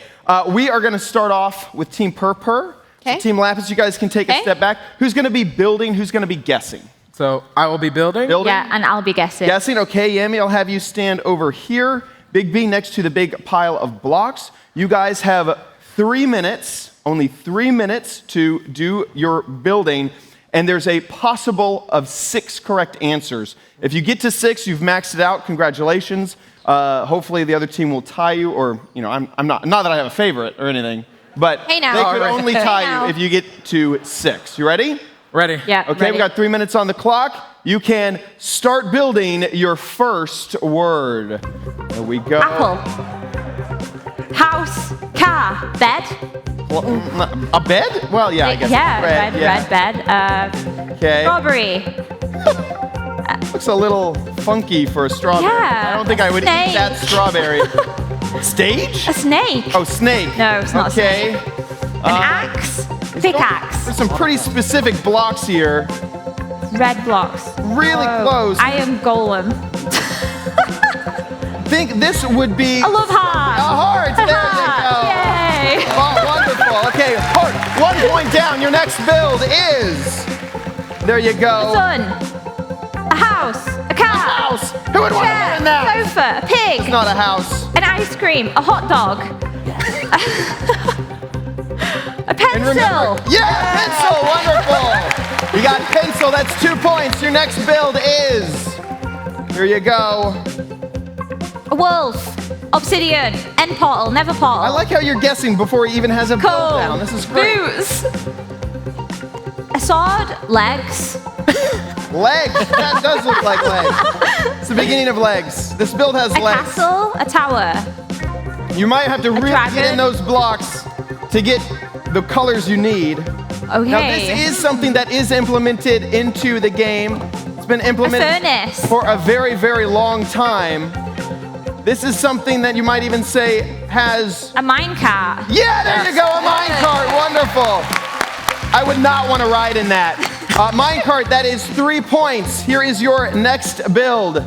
we are going to start off with Team Purpur. So Team Lapis, you guys can take a step back. Who's going to be building? Who's going to be guessing? So I will be building? Yeah, and I'll be guessing. Guessing, okay, Yami, I'll have you stand over here. Big B next to the big pile of blocks. You guys have 3 minutes, only 3 minutes to do your building, and there's a possible of 6 correct answers. If you get to 6, you've maxed it out, congratulations. Hopefully the other team will tie you, or, you know, I'm not that I have a favorite or anything, but Hey now. they could only tie Hey now. you if you get to 6. You ready? Ready. Yeah. Okay, ready. we got 3 minutes on the clock. You can start building your first word. There we go. Apple. House. Car. Bed. Well, a bed? Well, yeah, I guess. Yeah, red bed. Okay. Strawberry. Looks a little funky for a strawberry. Yeah. I don't think I would Snake. eat that strawberry. Stage? A snake. Oh, snake. No, it's not a okay. An axe. Pickaxe. There's some pretty specific blocks here. Red blocks. Really close. Iron golem. Think this would be A love heart. a heart. There you go. Yay. Oh, wonderful. Okay, heart. 1 point down. Your next build is. There you A go. sun. A house. A car. House. Who would want to Chair. learn that? Sofa. A pig. It's not a house. An ice cream. A hot dog. A pencil. Yeah, pencil. Wonderful. You got pencil. That's 2 points. Your next build is. Here you go. A wolf. Obsidian. End portal. Never portal. I like how you're guessing before he even has a build Coal. down. This is great. Boots. A sword. Legs. Legs. That does look like legs. It's the beginning of legs. This build has A legs. castle. A tower. You might have to really get in dragon. those blocks to get the colors you need. Okay. Now, this is something that is implemented into the game. It's been implemented furnace. for a very, very long time. This is something that you might even say has... A minecart. Yeah, there you go, a minecart. Wonderful. I would not want to ride in that. Minecart, that is 3 points. Here is your next build.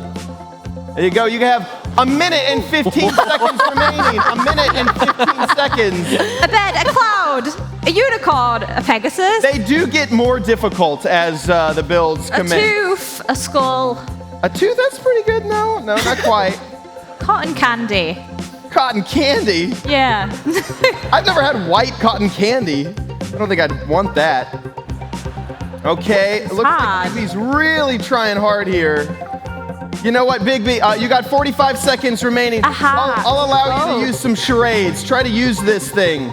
There you go. You have 1 minute and 15 seconds remaining. 1 minute and 15 seconds. A bed. A cloud. A unicorn. A pegasus. They do get more difficult as the builds A come in. tooth. A skull. A tooth? That's pretty good. No, not quite. Cotton candy. Cotton candy? Yeah. I've never had white cotton candy. I don't think I'd want that. Okay, it looks like Big B's really trying hard here. You know what, Big B? You got 45 seconds remaining. I'll allow you to use some charades. Try to use this thing.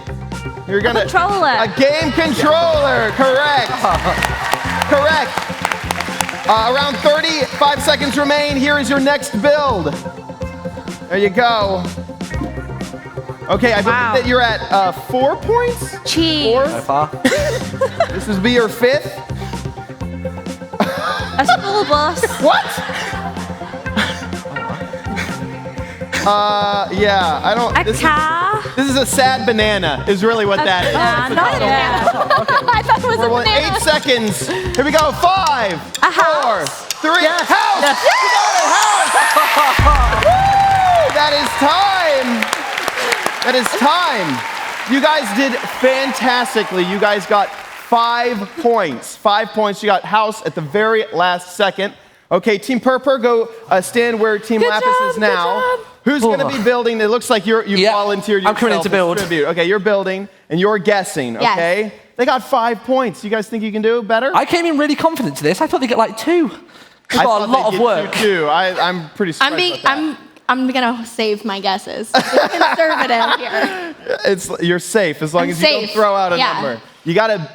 You're gonna controller. A game controller. Correct. Correct. Around 35 seconds remain. Here is your next build. There you go. Okay, I believe that you're at 4 points. Cheese. 4? This will be your 5th. A school bus. What? Yeah, I don't. A car. This is a sad banana, is really what that is. Not a banana. I thought it was a We're banana. 8 seconds. Here we go. 5, 4, 3. Yes. House. Yes. You got it, house. Woo! That is time. That is time. You guys did fantastically. You guys got 5 points. 5 points. You got house at the very last second. Okay, Team Purpur, go stand where Team Lapis is now. Who's going to be building? It looks like you volunteered yourself. I'm coming in to build. Tribute. Okay, you're building, and you're guessing, Yes. okay? They got 5 points. You guys think you can do better? I came in really confident to this. I thought they'd get like 2. It's I got a thought lot they'd of get work. 2. I'm pretty surprised about that. I'm gonna save my guesses. Be conservative here. You're safe as long I'm as you don't safe. throw out a Yeah. number. You got to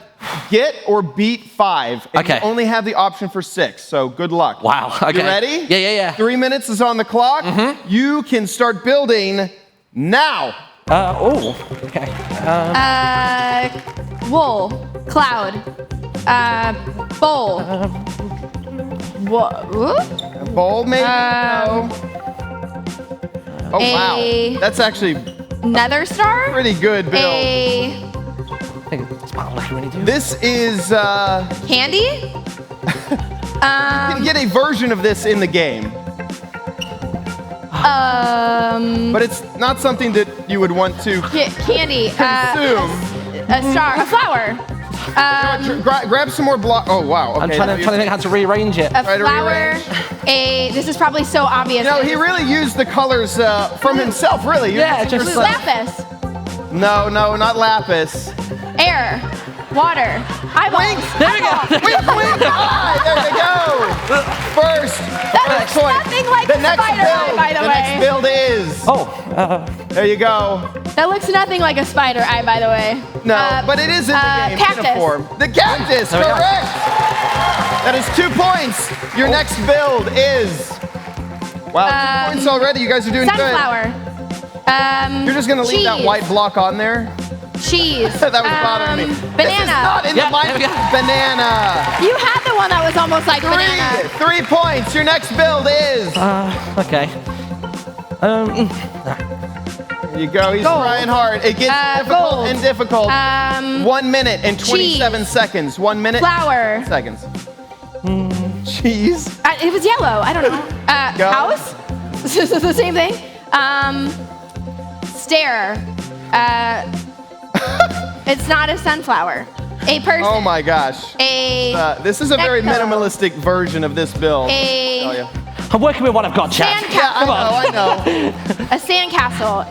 get or beat 5. And Okay. you only have the option for 6, so good luck. Wow. Okay. You ready? Yeah. 3 minutes is on the clock. You can start building now. Okay. Wool. Cloud. Bowl. A bowl, maybe? No. Oh, wow. That's actually Nether star. pretty good, Bill. This is... Candy. you can get a version of this in the game. But it's not something that you would want to Candy. consume. A star. A flower. Grab some more block. Oh, wow. Okay. I'm trying to think how to rearrange it. A flower. This is probably so obvious. No, he really used the colors from himself, really. Yeah, just Lapis. No, not lapis. Air. Water. Eyeballs. There we go. Wink, eye. There you go. First. That looks nothing like the the next spider build. eye, by the way. Next build is. There you go. That looks nothing like a spider eye, by the way. No, but it is in the game cactus. in a form. The cactus, There we go. correct. That is 2 points. Your next build is. Wow, 2 points already. You guys are doing Sunflower. You're just gonna leave that cheese. white block on there. Cheese. That was bothering me. This is Banana. not in the banana. You had the one that was almost like banana. 3 points. Your next build is. Okay. There you go. He's Gold. trying hard. It gets difficult gold. and difficult. 1 minute and 27 cheese. seconds. 1 minute. Flower. Seconds. Cheese. It was yellow. I don't know. Go. House. This is the same thing. Stare. It's not a sunflower. A person. Oh my gosh. This is a very minimalistic version of this build. I'm working with what I've got, Chad. Sandcastle. I know. A sandcastle.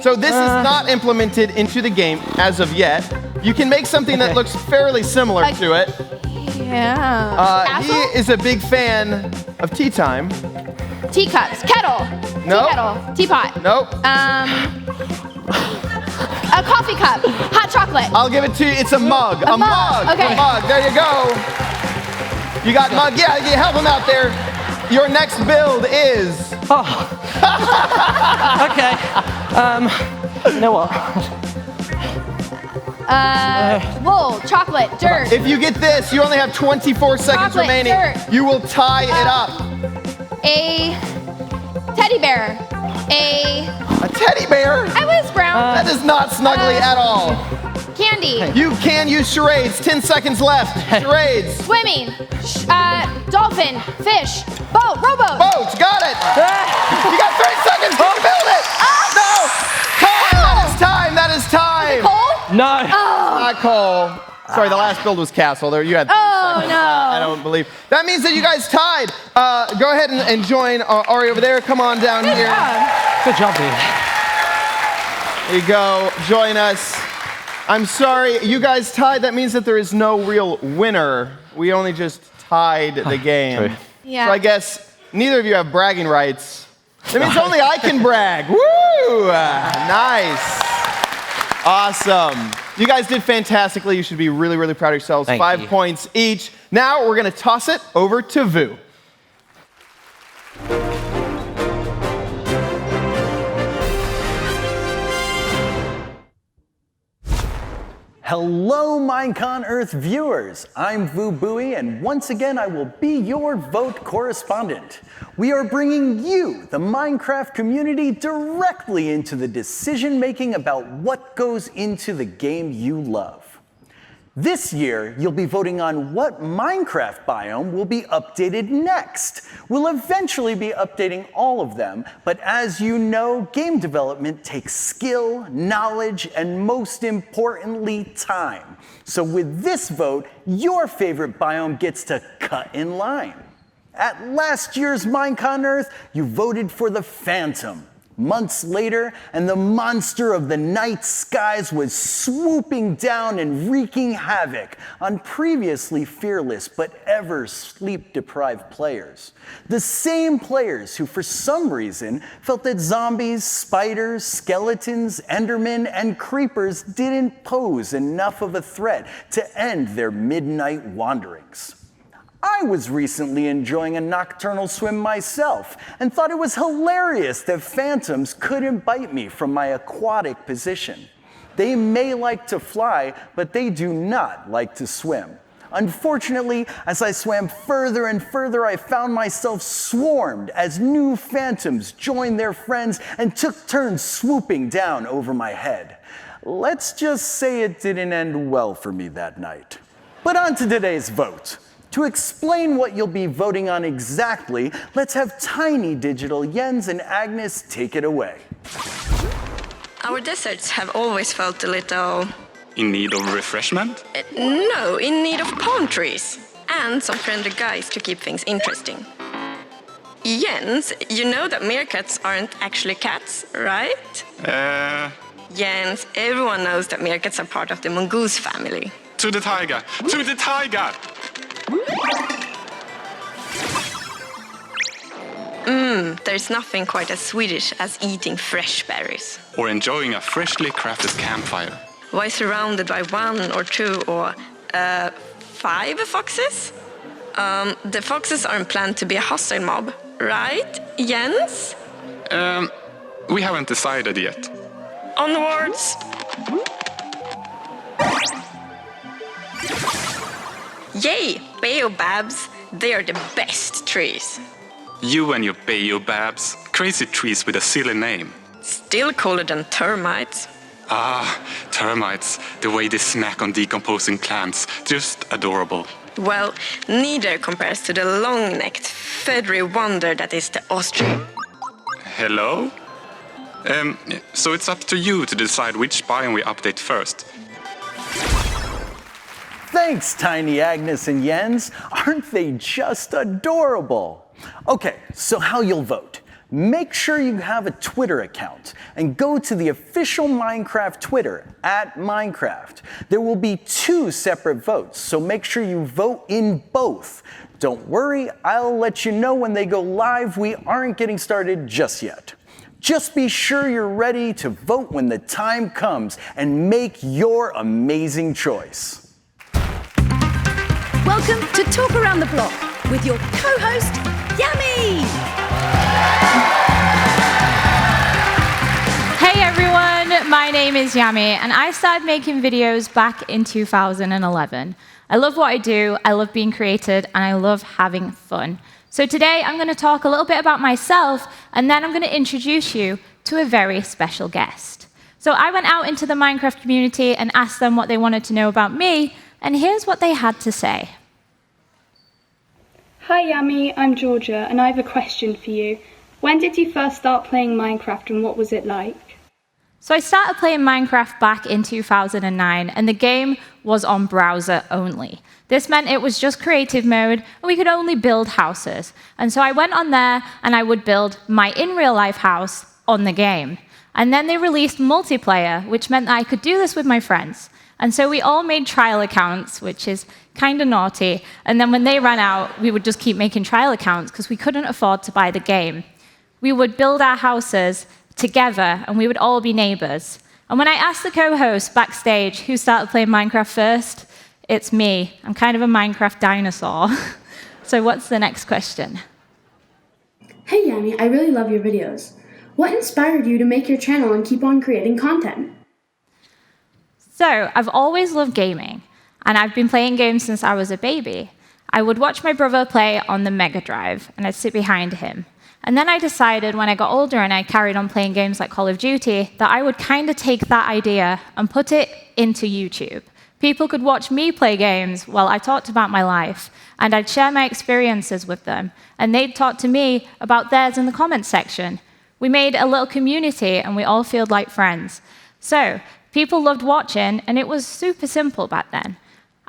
So this is not implemented into the game as of yet. You can make something that looks fairly similar to it. Yeah. He is a big fan of tea time. Teacups. Kettle. Nope. Tea kettle. Teapot. Nope. A coffee cup. Hot chocolate. I'll give it to you. It's a mug. A mug. Okay. A mug. There you go. You got mug. Yeah, you help him out there. Your next build is. Okay. You know what? Wool. Chocolate. Dirt. If you get this, you only have 24 seconds Chocolate, remaining. dirt. You will tie it up. A teddy bear. A teddy bear? I was brown. That is not snuggly at all. Candy. You can use charades. 10 seconds left. Charades. Swimming. Dolphin. Fish. Boat. Rowboat. Boat. Got it. You got 30 seconds. Can you build it? No. Time. That is time. Coal? No. Not coal. Sorry, the last build was castle. There, you had 30 seconds. No. I don't believe. That means that you guys tied. Go ahead and join Ari over there. Come on down here. Good job, dude. There you go. Join us. I'm sorry, you guys tied. That means that there is no real winner. We only just tied the game. True. Yeah. So I guess neither of you have bragging rights. That means only I can brag. Woo! Nice. Awesome. You guys did fantastically. You should be really, really proud of yourselves. Thank 5 you. points each. Now we're going to toss it over to Vu. Hello, MINECON Earth viewers. I'm Vu Bui, and once again, I will be your vote correspondent. We are bringing you, the Minecraft community, directly into the decision-making about what goes into the game you love. This year, you'll be voting on what Minecraft biome will be updated next. We'll eventually be updating all of them, but as you know, game development takes skill, knowledge, and most importantly, time. So with this vote, your favorite biome gets to cut in line. At last year's MINECON Earth, you voted for the Phantom. Months later, and the monster of the night skies was swooping down and wreaking havoc on previously fearless but ever sleep-deprived players. The same players who, for some reason, felt that zombies, spiders, skeletons, endermen, and creepers didn't pose enough of a threat to end their midnight wanderings. I was recently enjoying a nocturnal swim myself and thought it was hilarious that phantoms couldn't bite me from my aquatic position. They may like to fly, but they do not like to swim. Unfortunately, as I swam further and further, I found myself swarmed as new phantoms joined their friends and took turns swooping down over my head. Let's just say it didn't end well for me that night. But on to today's vote. To explain what you'll be voting on exactly, let's have Tiny Digital Jens and Agnes take it away. Our deserts have always felt a little... In need of refreshment? No, in need of palm trees. And some friendly guys to keep things interesting. Jens, you know that meerkats aren't actually cats, right? Jens, everyone knows that meerkats are part of the mongoose family. To the tiger! To the tiger! There's nothing quite as Swedish as eating fresh berries. Or enjoying a freshly crafted campfire. Why surrounded by 1 or 2 or 5 foxes? The foxes aren't planned to be a hostile mob, right, Jens? We haven't decided yet. Onwards! Yay, baobabs! They are the best trees. You and your baobabs, crazy trees with a silly name. Still cooler than termites. Ah, termites, the way they snack on decomposing plants, just adorable. Well, neither compares to the long-necked, feathery wonder that is the ostrich. Hello? So it's up to you to decide which biome we update first. Thanks, Tiny Agnes and Jens. Aren't they just adorable? Okay, so how you'll vote. Make sure you have a Twitter account and go to the official Minecraft Twitter, @Minecraft. There will be 2 separate votes, so make sure you vote in both. Don't worry, I'll let you know when they go live. We aren't getting started just yet. Just be sure you're ready to vote when the time comes and make your amazing choice. Welcome to Talk Around the Block with your co-host, Yami! Hey everyone, my name is Yami, and I started making videos back in 2011. I love what I do, I love being creative, and I love having fun. So today I'm going to talk a little bit about myself, and then I'm going to introduce you to a very special guest. So I went out into the Minecraft community and asked them what they wanted to know about me, and here's what they had to say. Hi Yami, I'm Georgia, and I have a question for you. When did you first start playing Minecraft and what was it like? So I started playing Minecraft back in 2009, and the game was on browser only. This meant it was just creative mode, and we could only build houses. And so I went on there, and I would build my in-real-life house on the game. And then they released multiplayer, which meant that I could do this with my friends. And so we all made trial accounts, which is kind of naughty. And then when they ran out, we would just keep making trial accounts because we couldn't afford to buy the game. We would build our houses together, and we would all be neighbors. And when I asked the co-host backstage who started playing Minecraft first, it's me. I'm kind of a Minecraft dinosaur. So what's the next question? Hey Yami, I really love your videos. What inspired you to make your channel and keep on creating content? So I've always loved gaming, and I've been playing games since I was a baby. I would watch my brother play on the Mega Drive, and I'd sit behind him. And then I decided when I got older and I carried on playing games like Call of Duty that I would kind of take that idea and put it into YouTube. People could watch me play games while I talked about my life, and I'd share my experiences with them, and they'd talk to me about theirs in the comments section. We made a little community, and we all felt like friends. So people loved watching, and it was super simple back then.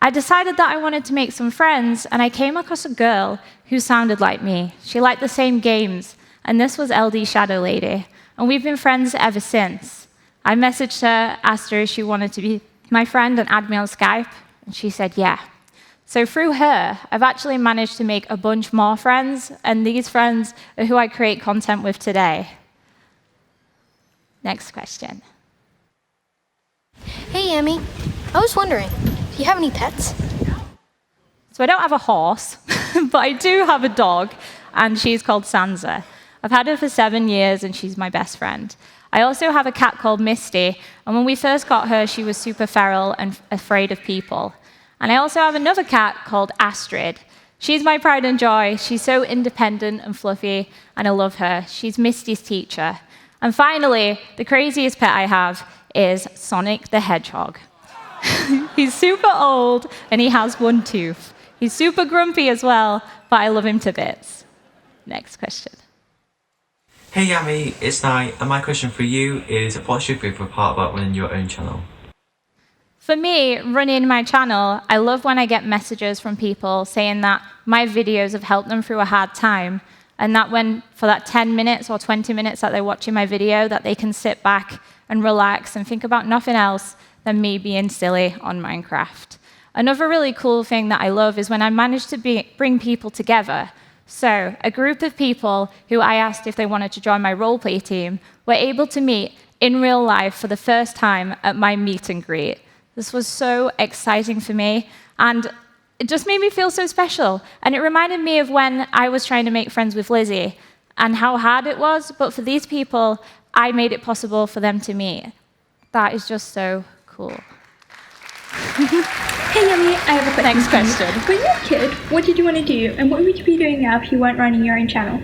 I decided that I wanted to make some friends, and I came across a girl who sounded like me. She liked the same games, and this was LD Shadow Lady, and we've been friends ever since. I messaged her, asked her if she wanted to be my friend and add me on Skype, and she said yeah. So through her, I've actually managed to make a bunch more friends, and these friends are who I create content with today. Next question. Hey, Amy. I was wondering, do you have any pets? So I don't have a horse, but I do have a dog, and she's called Sansa. I've had her for 7 years, and she's my best friend. I also have a cat called Misty, and when we first got her, she was super feral and afraid of people. And I also have another cat called Astrid. She's my pride and joy. She's so independent and fluffy, and I love her. She's Misty's teacher. And finally, the craziest pet I have is Sonic the Hedgehog. He's super old, and he has one tooth. He's super grumpy as well, but I love him to bits. Next question. Hey Yami, it's Nai, and my question for you is, what's your favorite part about running your own channel? For me, running my channel, I love when I get messages from people saying that my videos have helped them through a hard time, and that when, for that 10 minutes or 20 minutes that they're watching my video, that they can sit back and relax and think about nothing else than me being silly on Minecraft. Another really cool thing that I love is when I manage to bring people together. So a group of people who I asked if they wanted to join my roleplay team were able to meet in real life for the first time at my meet and greet. This was so exciting for me, and it just made me feel so special. And it reminded me of when I was trying to make friends with Lizzie and how hard it was, but for these people, I made it possible for them to meet. That is just so cool. Hey Yummy, I have a question. Next question. When you were a kid, what did you want to do, and what would you be doing now if you weren't running your own channel?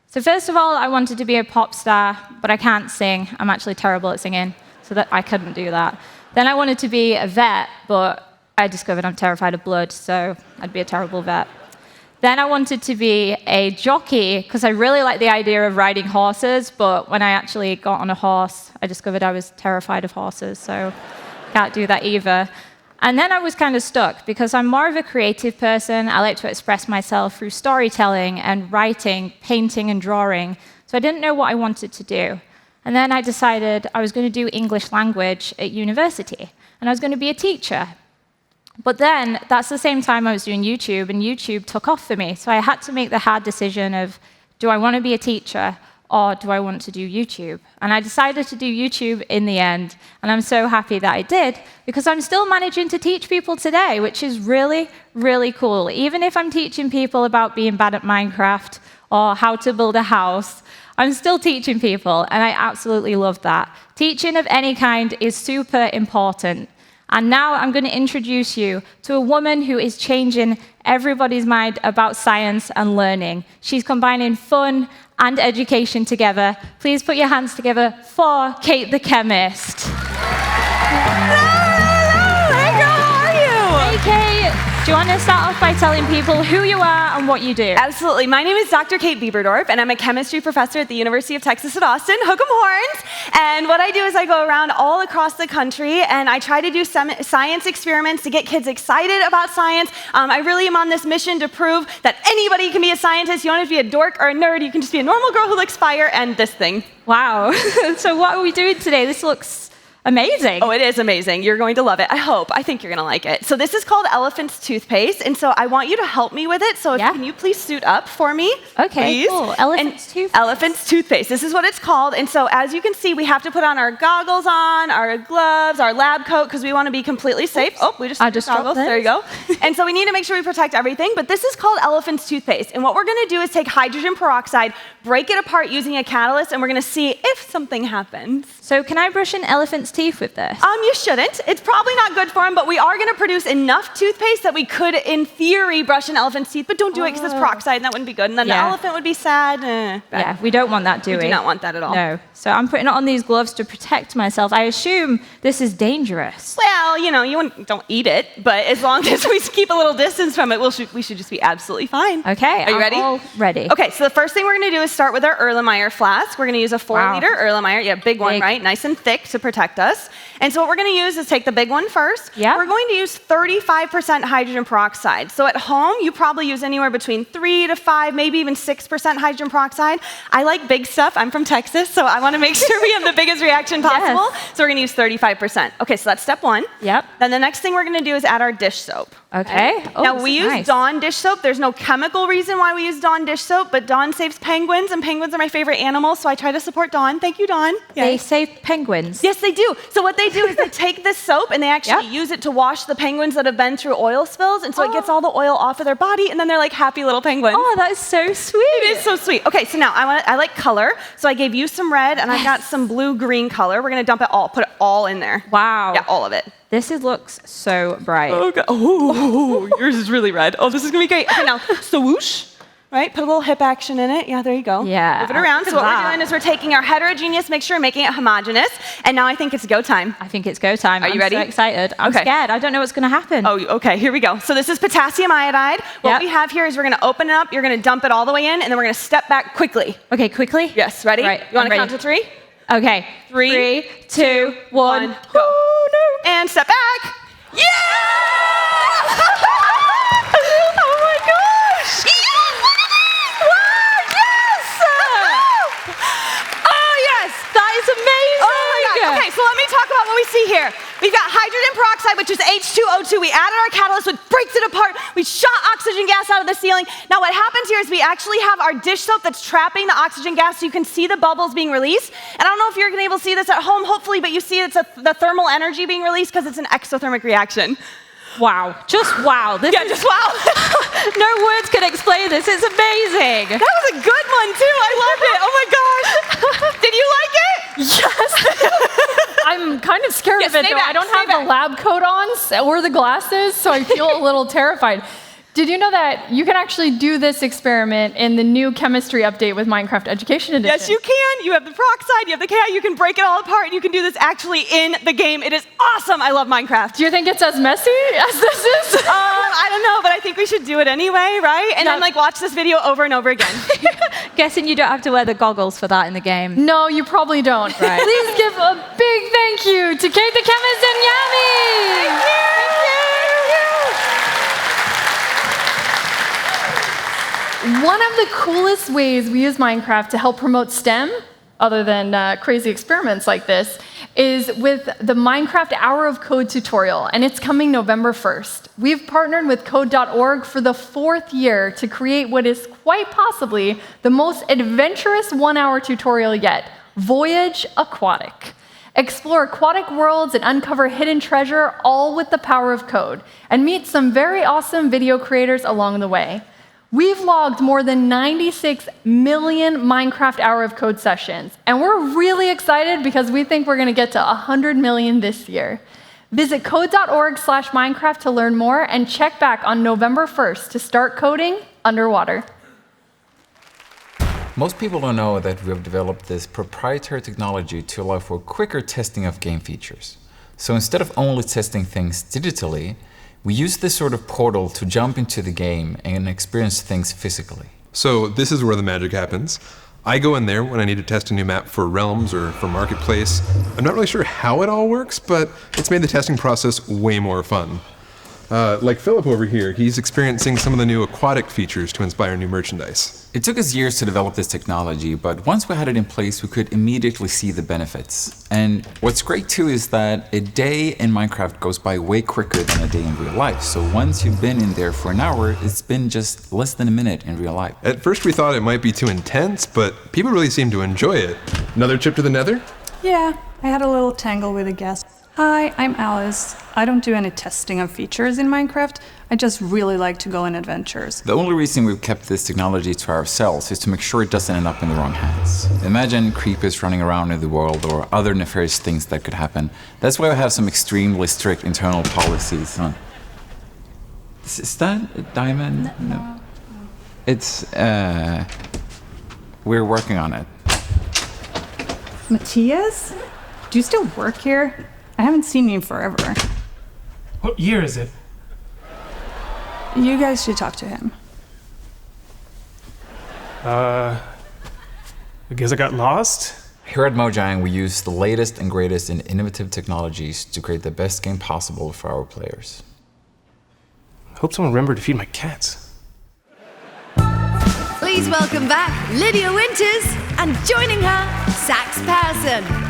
So first of all, I wanted to be a pop star, but I can't sing. I'm actually terrible at singing, so that I couldn't do that. Then I wanted to be a vet, but I discovered I'm terrified of blood, so I'd be a terrible vet. Then I wanted to be a jockey, because I really like the idea of riding horses, but when I actually got on a horse, I discovered I was terrified of horses, so can't do that either. And then I was kind of stuck, because I'm more of a creative person. I like to express myself through storytelling and writing, painting and drawing, so I didn't know what I wanted to do. And then I decided I was going to do English language at university, and I was going to be a teacher. But then, that's the same time I was doing YouTube, and YouTube took off for me. So I had to make the hard decision of, do I want to be a teacher, or do I want to do YouTube? And I decided to do YouTube in the end, and I'm so happy that I did, because I'm still managing to teach people today, which is really, really cool. Even if I'm teaching people about being bad at Minecraft, or how to build a house, I'm still teaching people, and I absolutely love that. Teaching of any kind is super important. And now I'm going to introduce you to a woman who is changing everybody's mind about science and learning. She's combining fun and education together. Please put your hands together for Kate the Chemist. Hey, Kate. Do you want to start off by telling people who you are and what you do? Absolutely. My name is Dr. Kate Bieberdorf, and I'm a chemistry professor at the University of Texas at Austin. Hook 'em horns. And what I do is I go around all across the country, and I try to do some science experiments to get kids excited about science. I really am on this mission to prove that anybody can be a scientist. You don't have to be a dork or a nerd. You can just be a normal girl who likes fire and this thing. Wow. So what are we doing today? This looks amazing. Oh, it is amazing. You're going to love it. I hope. I think you're going to like it. So this is called Elephant's Toothpaste, and so I want you to help me with it. So can you please suit up for me? Okay, please? cool. Elephant's Toothpaste. Elephant's Toothpaste. This is what it's called. And so as you can see, we have to put on our goggles on, our gloves, our lab coat, because we want to be completely safe. Oops. Oh, we just took the goggles. There you go. And so we need to make sure we protect everything. But this is called Elephant's Toothpaste. And what we're going to do is take hydrogen peroxide, break it apart using a catalyst, and we're going to see if something happens. So can I brush an elephant's teeth with this? You shouldn't. It's probably not good for them, but we are going to produce enough toothpaste that we could, in theory, brush an elephant's teeth, but don't do it because it's peroxide and that wouldn't be good. And then the elephant would be sad. Yeah, we don't want that, do we? We do not want that at all. No. So I'm putting it on these gloves to protect myself. I assume this is dangerous. Well, don't eat it, but as long as we keep a little distance from it, we should just be absolutely fine. Okay, are you ready? All ready. Okay, so the first thing we're going to do is start with our Erlenmeyer flask. We're going to use a 4-liter Erlenmeyer. Yeah, big one, right? Nice and thick to protect us. And so what we're going to use is take the big one first. Yeah. We're going to use 35% hydrogen peroxide. So at home, you probably use anywhere between 3 to 5, maybe even 6% hydrogen peroxide. I like big stuff. I'm from Texas, so I want to make sure we have the biggest reaction possible. Yes. So we're going to use 35%. Okay, so that's step one. Yep. Then the next thing we're going to do is add our dish soap. Okay. Oh, now, we use Dawn dish soap. There's no chemical reason why we use Dawn dish soap, but Dawn saves penguins, and penguins are my favorite animal, so I try to support Dawn. Thank you, Dawn. They save penguins? Yes, they do. So what they do is they take this soap, and they actually use it to wash the penguins that have been through oil spills, and so it gets all the oil off of their body, and then they're like happy little penguins. Oh, that is so sweet. It is so sweet. Okay, so now I like color, so I gave you some red, and I've got some blue-green color. We're going to dump it all, put it all in there. Wow. Yeah, all of it. This looks so bright. Oh, God. Oh, yours is really red. Oh, this is going to be great. Okay, now, swoosh. Right, put a little hip action in it. Yeah, there you go. Yeah. Move it around. So what we're doing is we're taking our heterogeneous mixture and making it homogeneous. And now I think it's go time. I think it's go time. Are you ready? I'm so excited. I'm scared. I don't know what's going to happen. Oh, okay. Here we go. So this is potassium iodide. What we have here is we're going to open it up. You're going to dump it all the way in, and then we're going to step back quickly. Okay, quickly? Yes. Ready? Right, you want to count to 3? Okay. 3, 2, 1. Go. Oh, no. And step back. Yeah! Oh my gosh! Yes! Wow, yes! Oh yes! That is amazing! Oh my God! Okay, so let me talk about what we see here. We've got hydrogen peroxide, which is H2O2. We added our catalyst, which breaks it apart. We shot oxygen gas out of the ceiling. Now what happens here is we actually have our dish soap that's trapping the oxygen gas, so you can see the bubbles being released. And I don't know if you're going to be able to see this at home, hopefully, but you see it's the thermal energy being released because it's an exothermic reaction. Wow. Just wow. Just wow. No words can explain this. It's amazing. That was a good one, too. I loved it. Oh, my gosh. Did you like it? Yes. I'm kind of scared of it, though. I don't have the lab coat on or the glasses, so I feel a little terrified. Did you know that you can actually do this experiment in the new chemistry update with Minecraft Education Edition? Yes, you can. You have the peroxide, you have the K, you can break it all apart, and you can do this actually in the game. It is awesome. I love Minecraft. Do you think it's as messy as this is? I don't know, but I think we should do it anyway, right? And then watch this video over and over again. Guessing you don't have to wear the goggles for that in the game. No, you probably don't. Right. Please give a big thank you to Kate the Chemist and Yami. Thank you. One of the coolest ways we use Minecraft to help promote STEM, other than crazy experiments like this, is with the Minecraft Hour of Code tutorial, and it's coming November 1st. We've partnered with Code.org for the 4th year to create what is quite possibly the most adventurous 1-hour tutorial yet, Voyage Aquatic. Explore aquatic worlds and uncover hidden treasure, all with the power of code, and meet some very awesome video creators along the way. We've logged more than 96 million Minecraft Hour of Code sessions, and we're really excited because we think we're going to get to 100 million this year. Visit code.org/Minecraft to learn more and check back on November 1st to start coding underwater. Most people don't know that we have developed this proprietary technology to allow for quicker testing of game features. So instead of only testing things digitally, we use this sort of portal to jump into the game and experience things physically. So this is where the magic happens. I go in there when I need to test a new map for Realms or for Marketplace. I'm not really sure how it all works, but it's made the testing process way more fun. Like Philip over here, he's experiencing some of the new aquatic features to inspire new merchandise. It took us years to develop this technology, but once we had it in place, we could immediately see the benefits. And what's great too is that a day in Minecraft goes by way quicker than a day in real life. So once you've been in there for an hour, it's been just less than a minute in real life. At first we thought it might be too intense, but people really seem to enjoy it. Another trip to the Nether? Yeah, I had a little tangle with a guest. Hi, I'm Alice. I don't do any testing of features in Minecraft. I just really like to go on adventures. The only reason we've kept this technology to ourselves is to make sure it doesn't end up in the wrong hands. Imagine creepers running around in the world or other nefarious things that could happen. That's why we have some extremely strict internal policies. Is that a diamond? No. It's, we're working on it. Matthias? Do you still work here? I haven't seen you forever. What year is it? You guys should talk to him. I guess I got lost. Here at Mojang, we use the latest and greatest in innovative technologies to create the best game possible for our players. Hope someone remembered to feed my cats. Please welcome back Lydia Winters and joining her, Sax Persson.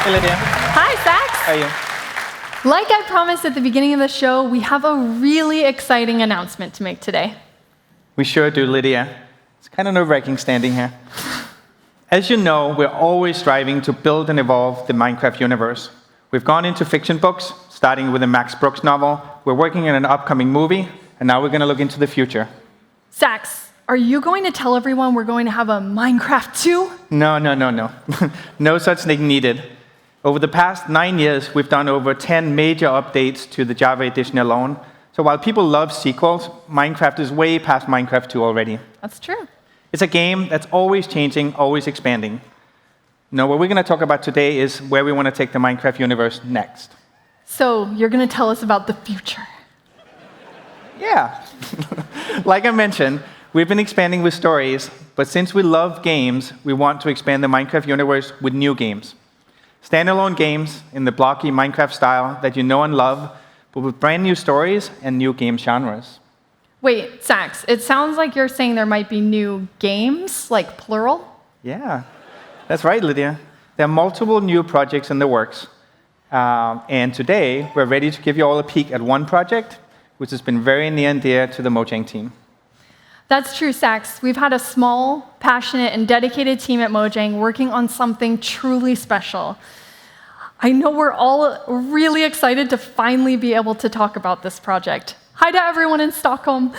Hey Lydia. Hi, Sax. How are you? Like I promised at the beginning of the show, we have a really exciting announcement to make today. We sure do, Lydia. It's kind of nerve-wracking standing here. As you know, we're always striving to build and evolve the Minecraft universe. We've gone into fiction books, starting with a Max Brooks novel. We're working on an upcoming movie, and now we're going to look into the future. Sax, are you going to tell everyone we're going to have a Minecraft 2? No. No such thing needed. Over the past 9 years, we've done over 10 major updates to the Java edition alone. So while people love sequels, Minecraft is way past Minecraft 2 already. That's true. It's a game that's always changing, always expanding. Now, what we're going to talk about today is where we want to take the Minecraft universe next. So you're going to tell us about the future. Yeah. Like I mentioned, we've been expanding with stories, but since we love games, we want to expand the Minecraft universe with new games. Standalone games in the blocky Minecraft style that you know and love, but with brand new stories and new game genres. Wait, Sax, it sounds like you're saying there might be new games, like plural? Yeah, that's right, Lydia. There are multiple new projects in the works. And today, we're ready to give you all a peek at one project, which has been very near and dear to the Mojang team. That's true, Sax. We've had a small, passionate, and dedicated team at Mojang working on something truly special. I know we're all really excited to finally be able to talk about this project. Hi to everyone in Stockholm.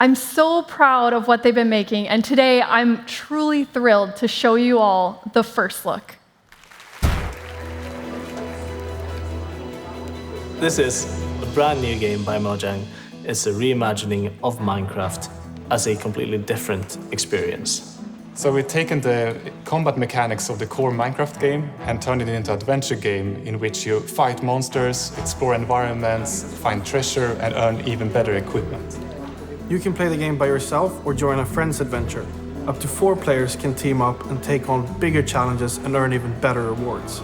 I'm so proud of what they've been making, and today I'm truly thrilled to show you all the first look. This is a brand new game by Mojang. It's a reimagining of Minecraft as a completely different experience. So we've taken the combat mechanics of the core Minecraft game and turned it into an adventure game in which you fight monsters, explore environments, find treasure, and earn even better equipment. You can play the game by yourself or join a friend's adventure. Up to 4 players can team up and take on bigger challenges and earn even better rewards.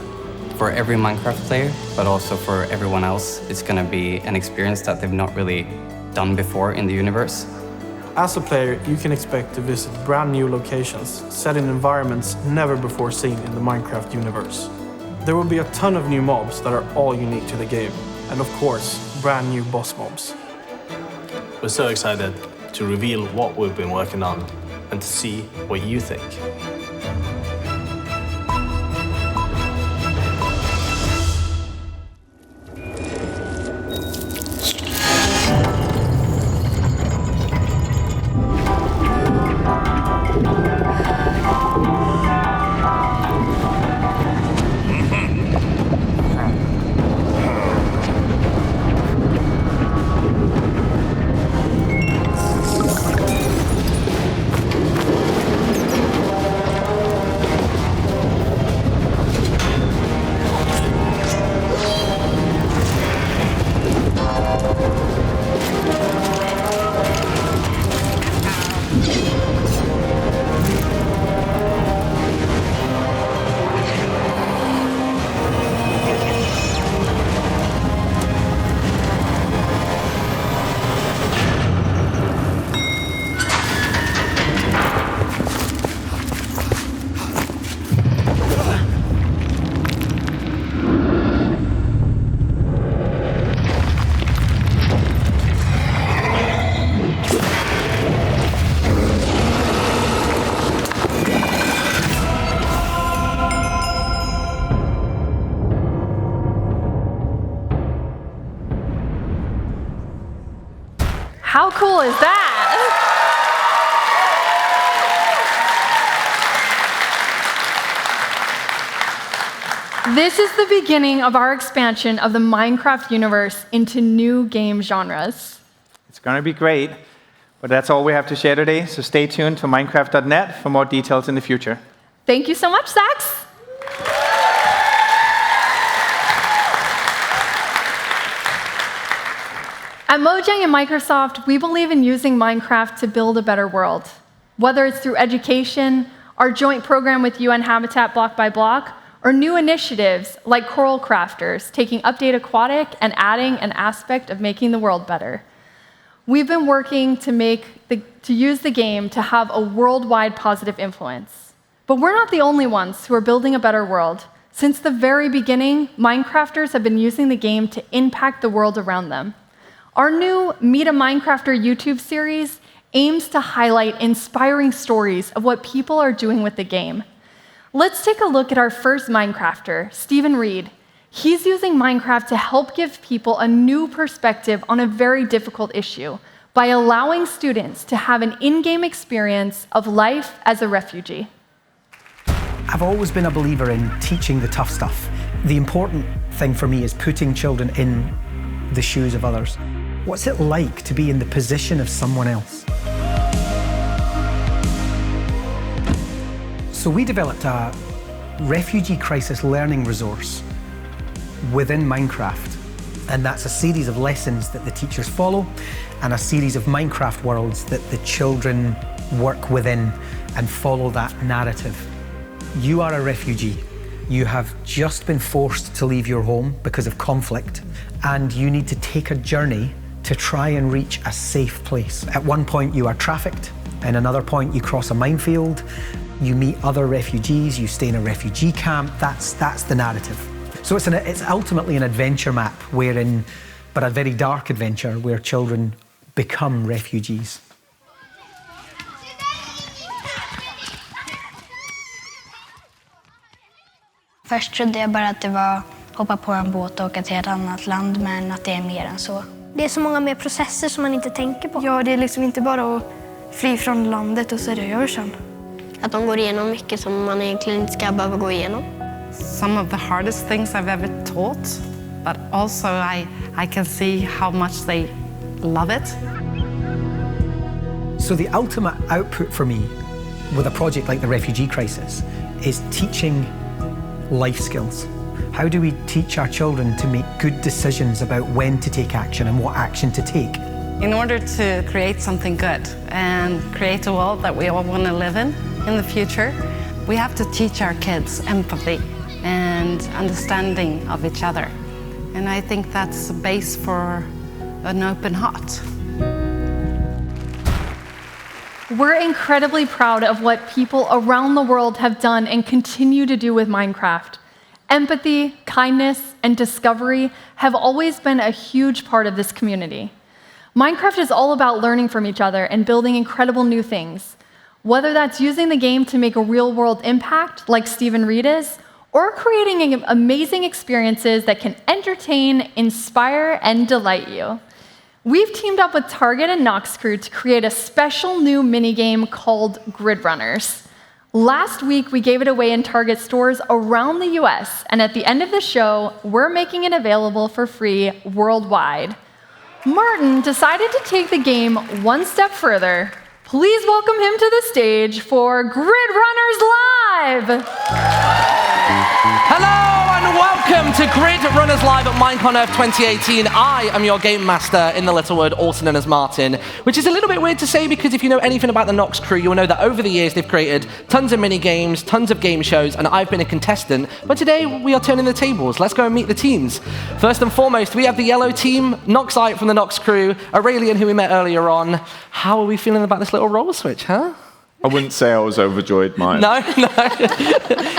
For every Minecraft player, but also for everyone else, it's going to be an experience that they've not really done before in the universe. As a player, you can expect to visit brand new locations, set in environments never before seen in the Minecraft universe. There will be a ton of new mobs that are all unique to the game, and of course, brand new boss mobs. We're so excited to reveal what we've been working on and to see what you think. How cool is that? This is the beginning of our expansion of the Minecraft universe into new game genres. It's going to be great, but that's all we have to share today, so stay tuned to Minecraft.net for more details in the future. Thank you so much, Sax. At Mojang and Microsoft, we believe in using Minecraft to build a better world. Whether it's through education, our joint program with UN Habitat Block by Block, or new initiatives like Coral Crafters, taking Update Aquatic and adding an aspect of making the world better. We've been working to use the game to have a worldwide positive influence. But we're not the only ones who are building a better world. Since the very beginning, Minecrafters have been using the game to impact the world around them. Our new Meet a Minecrafter YouTube series aims to highlight inspiring stories of what people are doing with the game. Let's take a look at our first Minecrafter, Stephen Reed. He's using Minecraft to help give people a new perspective on a very difficult issue by allowing students to have an in-game experience of life as a refugee. I've always been a believer in teaching the tough stuff. The important thing for me is putting children in the shoes of others. What's it like to be in the position of someone else? So we developed a refugee crisis learning resource within Minecraft, and that's a series of lessons that the teachers follow and a series of Minecraft worlds that the children work within and follow that narrative. You are a refugee. You have just been forced to leave your home because of conflict, and you need to take a journey to try and reach a safe place. At one point you are trafficked, and another point you cross a minefield, you meet other refugees, you stay in a refugee camp. That's the narrative. So it's ultimately an adventure map but a very dark adventure where children become refugees. Först trodde jag bara att det var hoppa på en båt och åka till ett annat land, men att det är mer än så. Det är så många mer processer som man inte tänker på. Ja, det är liksom inte bara att fly från landet och så är det över sen. Att de går igenom mycket som man egentligen inte ska behöva gå igenom. Some of the hardest things I've ever taught, but also I can see how much they love it. So the ultimate output for me with a project like the Refugee Crisis is teaching life skills. How do we teach our children to make good decisions about when to take action and what action to take? In order to create something good and create a world that we all want to live in the future, we have to teach our kids empathy and understanding of each other. And I think that's a base for an open heart. We're incredibly proud of what people around the world have done and continue to do with Minecraft. Empathy, kindness, and discovery have always been a huge part of this community. Minecraft is all about learning from each other and building incredible new things. Whether that's using the game to make a real-world impact, like Stephen Reed is, or creating amazing experiences that can entertain, inspire, and delight you. We've teamed up with Target and Noxcrew to create a special new minigame called Grid Runners. Last week, we gave it away in Target stores around the US, and at the end of the show, we're making it available for free worldwide. Martin decided to take the game one step further. Please welcome him to the stage for Grid Runners Live! Hello and welcome to Grid Runners Live at MINECON Earth 2018. I am your game master in the Littlewood, also known as Martin, which is a little bit weird to say because if you know anything about the Nox crew, you will know that over the years they've created tons of mini games, tons of game shows, and I've been a contestant. But today we are turning the tables. Let's go and meet the teams. First and foremost, we have the yellow team, Noxite from the Nox crew, Aurelian, who we met earlier on. How are we feeling about this little roll switch, huh? I wouldn't say I was overjoyed, mine. No.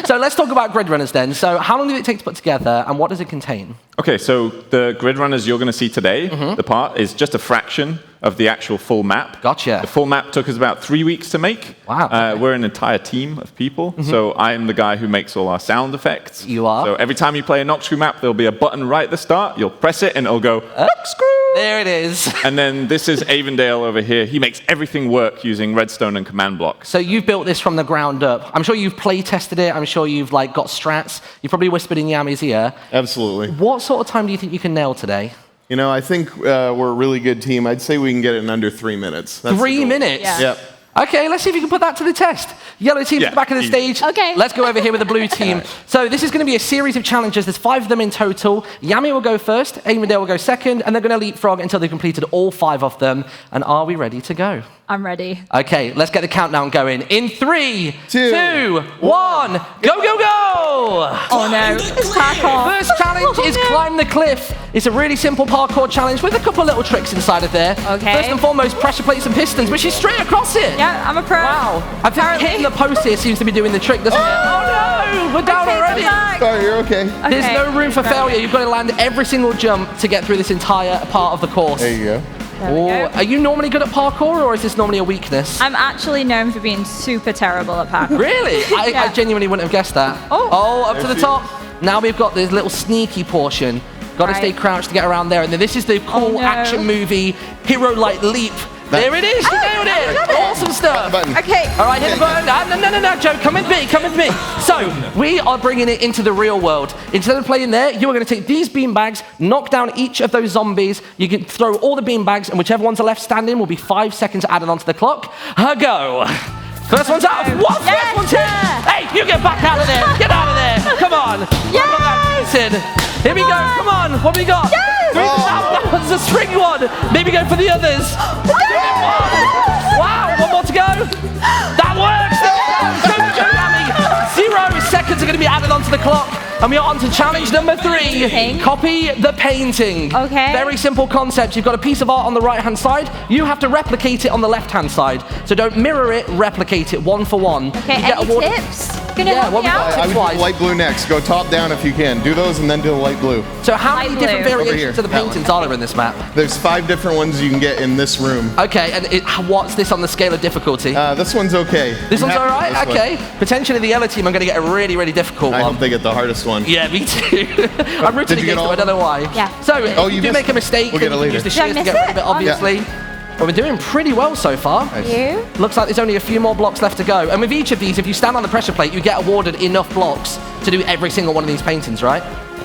So let's talk about Grid Runners then. So how long did it take to put together, and what does it contain? Okay, so the Grid Runners you're going to see today, the part, is just a fraction of the actual full map. Gotcha. The full map took us about 3 weeks to make. Wow. Okay. We're an entire team of people, so I'm the guy who makes all our sound effects. You are? So every time you play a Noxcrew map, there'll be a button right at the start. You'll press it, and it'll go, Noxcrew! There it is. And then this is Avondale over here. He makes everything work using redstone and command block. So you've built this from the ground up. I'm sure you've play tested it. I'm sure you've got strats. You've probably whispered in Yami's ear. Absolutely. What sort of time do you think you can nail today? You know, I think we're a really good team. I'd say we can get it in under 3 minutes. That's 3 minutes? Yeah. Yep. Okay, let's see if you can put that to the test. Yellow team at the back of the stage. Okay. Let's go over here with the blue team. So this is going to be a series of challenges. There's 5 of them in total. Yami will go first, Avondale will go second, and they're going to leapfrog until they've completed all 5 of them. And are we ready to go? I'm ready. Okay, let's get the countdown going. In 3, 2, 1, go, go, go! Oh no, it's parkour. First challenge is climb the cliff. It's a really simple parkour challenge with a couple little tricks inside of there. Okay. First and foremost, pressure plates and pistons, which is straight across it. Yeah, I'm a pro. Wow. I think hitting the post here seems to be doing the trick, doesn't it? Oh no, we're down already. Sorry, you're okay. There's no room for failure. You've got to land every single jump to get through this entire part of the course. There you go. Are you normally good at parkour, or is this normally a weakness? I'm actually known for being super terrible at parkour. Really? I genuinely wouldn't have guessed that. Oh, up to the top. Now we've got this little sneaky portion. Got to stay crouched to get around there. And then this is the cool action movie hero-like leap. There it is. You nailed it. Awesome stuff. Okay. All right, hit the button. No, Joe, come with me. Come with me. So we are bringing it into the real world. Instead of playing there, you are going to take these beanbags, knock down each of those zombies. You can throw all the beanbags, and whichever one's left standing will be 5 seconds added onto the clock. Go. First one's out. What? Yes, First one's hit. Hey, you get back out of there. Get out of there. Come on. Yes. Here we go. Come on. What have we got? Yes. That was a string one. Maybe go for the others. Wow. One more to go. That works. Go, Yami. 0 seconds are going to be added onto the clock. And we are on to challenge number 3. Copy the painting. Okay. Very simple concept. You've got a piece of art on the right-hand side. You have to replicate it on the left-hand side. So don't mirror it, replicate it 1 for 1. Okay, any tips? What I would do light blue next. Go top down if you can. Do those and then do the light blue. So how many different variations of the paintings are there in this map? There's 5 different ones you can get in this room. Okay, and what's this on the scale of difficulty? This one's okay. This one's all right? Okay. Potentially the yellow team are going to get a really, really difficult one. I hope they get the hardest one. Yeah, me too. I'm rooting against them. I don't know why. Yeah. So if you do make a mistake, we'll get it later. use the shears to get rid of it, obviously. Yeah. Well, we're doing pretty well so far. You? Looks like there's only a few more blocks left to go. And with each of these, if you stand on the pressure plate, you get awarded enough blocks to do every single one of these paintings, right?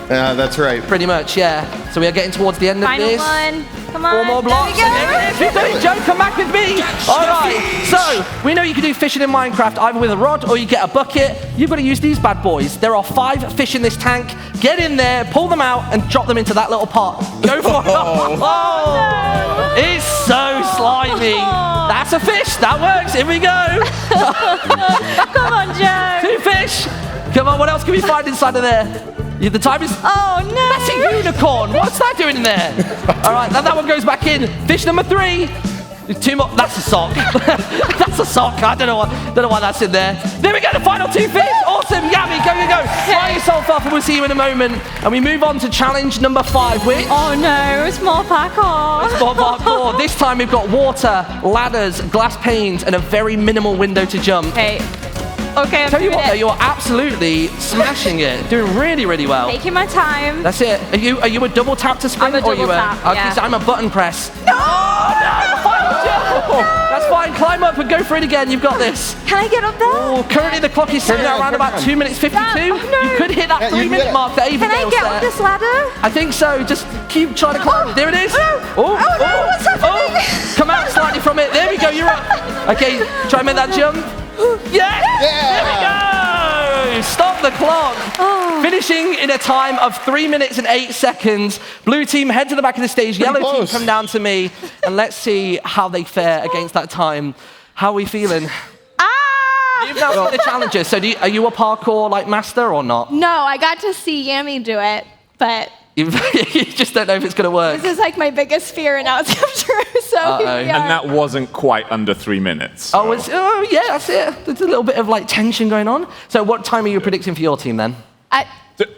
That's right. Pretty much, yeah. So we are getting towards the end of this. Final one. Come on. 4 more blocks. There it is. We've done it, Joe. Come back with me. All right. So we know you can do fishing in Minecraft either with a rod or you get a bucket. You've got to use these bad boys. There are 5 fish in this tank. Get in there, pull them out, and drop them into that little pot. Go for it. Oh, it's so slimy. That's a fish. That works. Here we go. Come on, Joe. 2 fish. Come on. What else can we find inside of there? The time is... Oh, no. That's a unicorn. What's that doing in there? All right, now that one goes back in. Fish number 3. 2 more. That's a sock. That's a sock. I don't know why that's in there. There we go, the final 2 fish. Awesome. Yami, go. Fly yourself up and we'll see you in a moment. And we move on to challenge number 5, which... Oh, no. It's more parkour. It's more parkour. This time we've got water, ladders, glass panes, and a very minimal window to jump. Okay, Tell you what, though, you're absolutely smashing it. Doing really, really well. Taking my time. That's it. Are you a double tap to sprint? I'm a double tap, Okay, yeah. so I'm a button press. No! Final jump! That's fine. Climb up and go for it again. You've got this. Can I get up there? Oh, currently the clock is sitting at around about 2 minutes 52. Oh, no. You could hit that 3-minute mark that Avondale Can I get up this ladder? I think so. Just keep trying to climb. There it is. Oh, no, what's happening? Come out slightly from it. There we go. You're up. Okay, try and make that jump. Yes! There we go! Stop the clock. Finishing in a time of 3 minutes and 8 seconds. Blue team, head to the back of the stage. Yellow team, come down to me. And let's see how they fare against that time. How are we feeling? You've now seen the challenges. So are you a parkour master or not? No, I got to see Yami do it, but... You just don't know if it's going to work. This is my biggest fear, and now it's come true. So here we are. And that wasn't quite under 3 minutes. So. Oh, yeah, that's it. There's a little bit of tension going on. So what time are you predicting for your team then?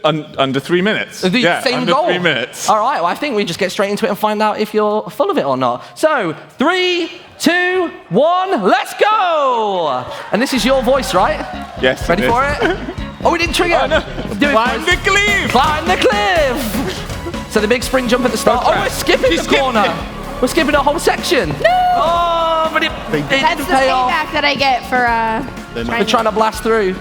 Under 3 minutes. The same under goal. 3 minutes. All right, well, I think we just get straight into it and find out if you're full of it or not. So 3, 2, 1, let's go! And this is your voice, right? Yes. Ready for it? Oh, we didn't trigger. Oh, no. Do Climb the cliff! Climb the cliff! So the big sprint jump at the start. Oh, we're skipping the corner. We're skipping a whole section. No! Oh, but it That's didn't the pay off. payback that I get for We're trying to blast through.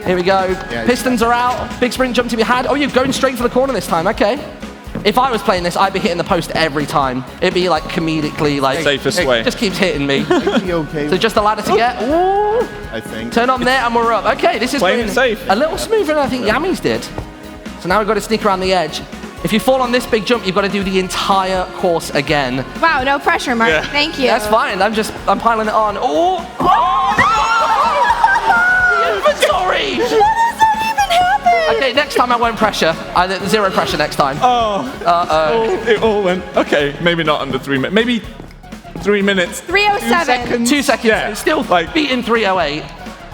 Here we go. Pistons are out. Big sprint jump to be had. Oh, you're going straight for the corner this time. Okay. If I was playing this, I'd be hitting the post every time. It'd be like comedically like safest it way. Just keeps hitting me. Okay. So just a ladder to get. Ooh. I think. Turn on there and we're up. Okay, this is Playing it safe. a little smoother than I think Yammy's did. So now we've got to sneak around the edge. If you fall on this big jump, you've got to do the entire course again. Wow, no pressure, Mark. Thank you. That's fine. I'm piling it on. Oh! The inventory! What does that even happen? Okay, next time I won't pressure. Zero pressure next time. Oh. It all went. Okay, maybe not under 3 minutes. Maybe 3 minutes. 3:07. 2 seconds. Yeah. Still beating 3:08.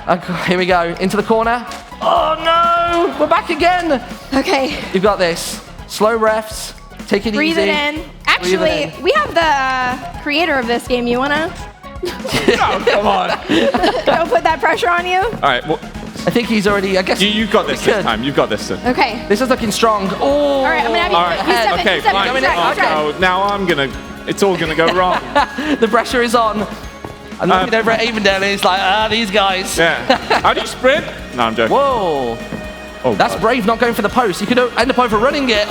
Okay, here we go. Into the corner. Oh no! We're back again. Okay. You've got this. Slow refs. Take it Breathe easy. it in. Actually, we have the creator of this game. You wanna? Oh, come on. Don't put that pressure on you. All right. Well, I think he's already. I guess you've got this time. You've got this. Okay. This is looking strong. Oh. All right, I'm gonna have you. All right. You step in, Okay. you step in, Fine. you step in, you step in. Oh, now I'm gonna. It's all gonna go wrong. The pressure is on. I'm looking over at Avondale and he's like, these guys. Yeah. How do you sprint? No, I'm joking. Whoa. Oh, that's God. brave not going for the post. You could end up overrunning it.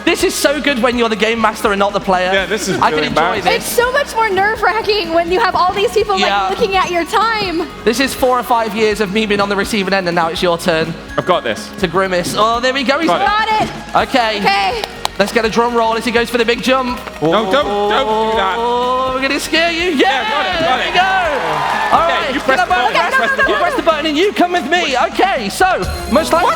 This is so good when you're the game master and not the player. Yeah, this is I really can enjoy embarrassing. It's this. so much more nerve-wracking when you have all these people like looking at your time. This is 4 or 5 years of me being on the receiving end and now it's your turn. I've got this. To grimace. Oh, there we go. He's Got it. Okay. Okay. Let's get a drum roll as he goes for the big jump. No, don't do that. Oh, we're going to scare you. Yeah, got it. There we go. All right, you press the button. You press the button and you come with me. Okay, so, much like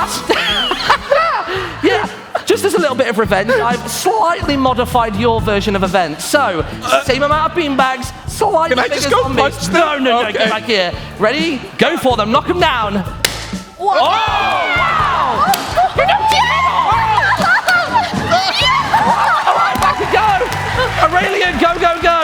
yeah, just as a little bit of revenge, I've slightly modified your version of events. So, same amount of beanbags, slightly Can I bigger just go zombies. punch them? No, Okay. get back here. Ready? Go for them. Knock them down. Whoa. Oh, wow. All right, back we go. Aurelian, go, go, go.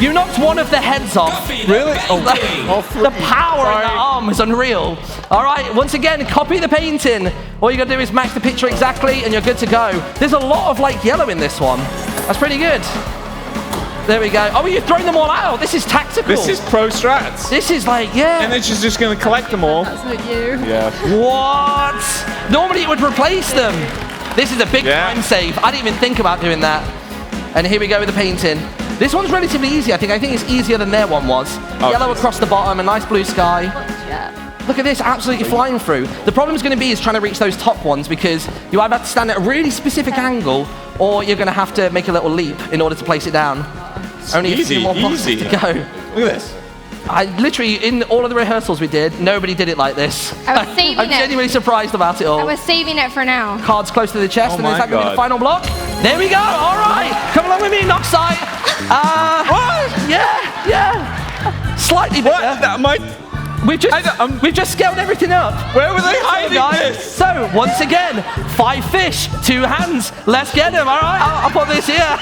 You knocked one of the heads off. Really? The power in that arm is unreal. All right, once again, copy the painting. All you got to do is match the picture exactly and you're good to go. There's a lot of like yellow in this one. That's pretty good. There we go. Oh, you've thrown them all out. This is tactical. This is pro strats. This is like, yeah. And then she's just going to collect them all. That's not you. Yeah. What? Normally it would replace them. This is a big time save. I didn't even think about doing that. And here we go with the painting. This one's relatively easy, I think. I think it's easier than their one was. Yellow across the bottom, a nice blue sky. Look at this, absolutely flying through. The problem's going to be is trying to reach those top ones because you either have to stand at a really specific angle or you're going to have to make a little leap in order to place it down. Only a few more blocks to go. Look at this. I literally, in all of the rehearsals we did, nobody did it like this. I was saving I'm genuinely surprised about it all. I was saving it for now. Cards close to the chest, and is that going to be the final block? There we go. All right, come along with me, Noxite. Yeah. Slightly bigger. We've just scaled everything up. Where were they hiding this? So once again, 5 fish, 2 hands. Let's get them. All right, I'll put this here.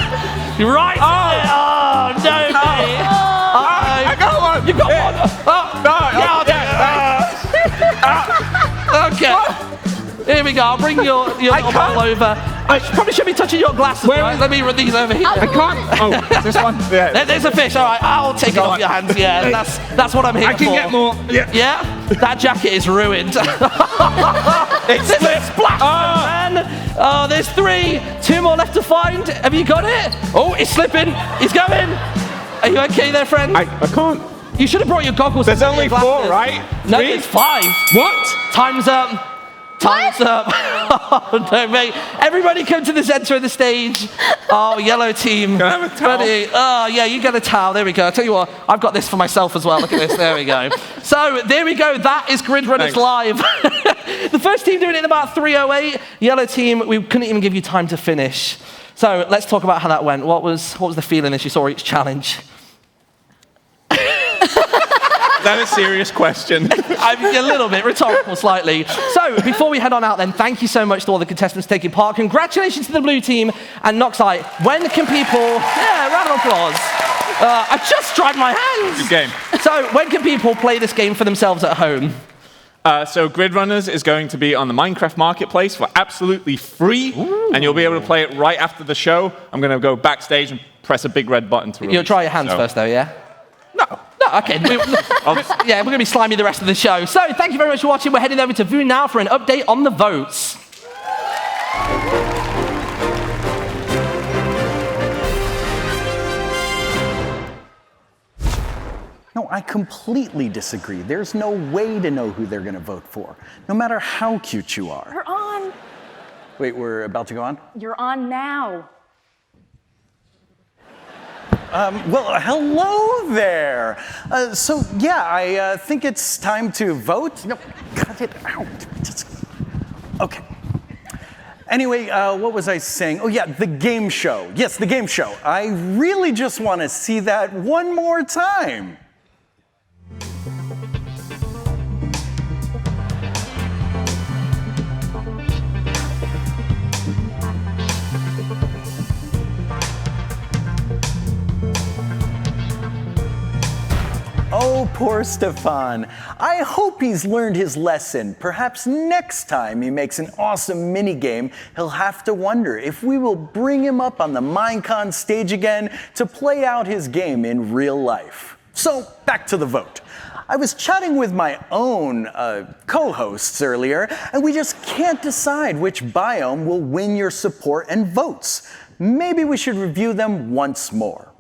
Right. Oh no, mate. I got one. You got one. No. Okay. Here we go. I'll bring your little ball over. I probably should be touching your glasses. Right? Let me run these over here. I can't. Oh, this one? Yeah. There's a fish. All right, I'll take it off your hands. Yeah, that's what I'm here for. I can get more. Yeah? That jacket is ruined. It's a splash, man. Oh, there's 3. 2 more left to find. Have you got it? Oh, it's slipping. He's going. Are you okay there, friend? I can't. You should have brought your goggles. There's only 4, right? No, 3? it's 5. What? Time's up. Time's up. Oh, no, mate. Everybody come to the center of the stage. Oh, yellow team. Can I have a towel? Ready? Oh, yeah, you get a towel. There we go. I'll tell you what, I've got this for myself as well. Look at this. There we go. So, there we go. That is Grid Runners Live. The first team doing it in about 3:08. Yellow team, we couldn't even give you time to finish. So, let's talk about how that went. What was the feeling as you saw each challenge? Is that a serious question? I'm a little bit rhetorical, slightly. So, before we head on out then, thank you so much to all the contestants taking part. Congratulations to the blue team and Noxite. When can people... Yeah, round of applause. I just tried my hands. Good game. So, when can people play this game for themselves at home? So Grid Runners is going to be on the Minecraft Marketplace for absolutely free, and you'll be able to play it right after the show. I'm going to go backstage and press a big red button to release. You'll try your hands first, though, yeah? No, okay. We're going to be slimy the rest of the show. So, thank you very much for watching. We're heading over to Vu now for an update on the votes. No, I completely disagree. There's no way to know who they're going to vote for, no matter how cute you are. We're on. Wait, we're about to go on? You're on now. Well, hello there. So, yeah, I think it's time to vote. No, cut it out. Okay. Anyway, what was I saying? Oh, yeah, the game show. Yes, the game show. I really just want to see that one more time. Oh, poor Stefan. I hope he's learned his lesson. Perhaps next time he makes an awesome minigame, he'll have to wonder if we will bring him up on the MINECON stage again to play out his game in real life. So, back to the vote. I was chatting with my own co-hosts earlier, and we just can't decide which biome will win your support and votes. Maybe we should review them once more.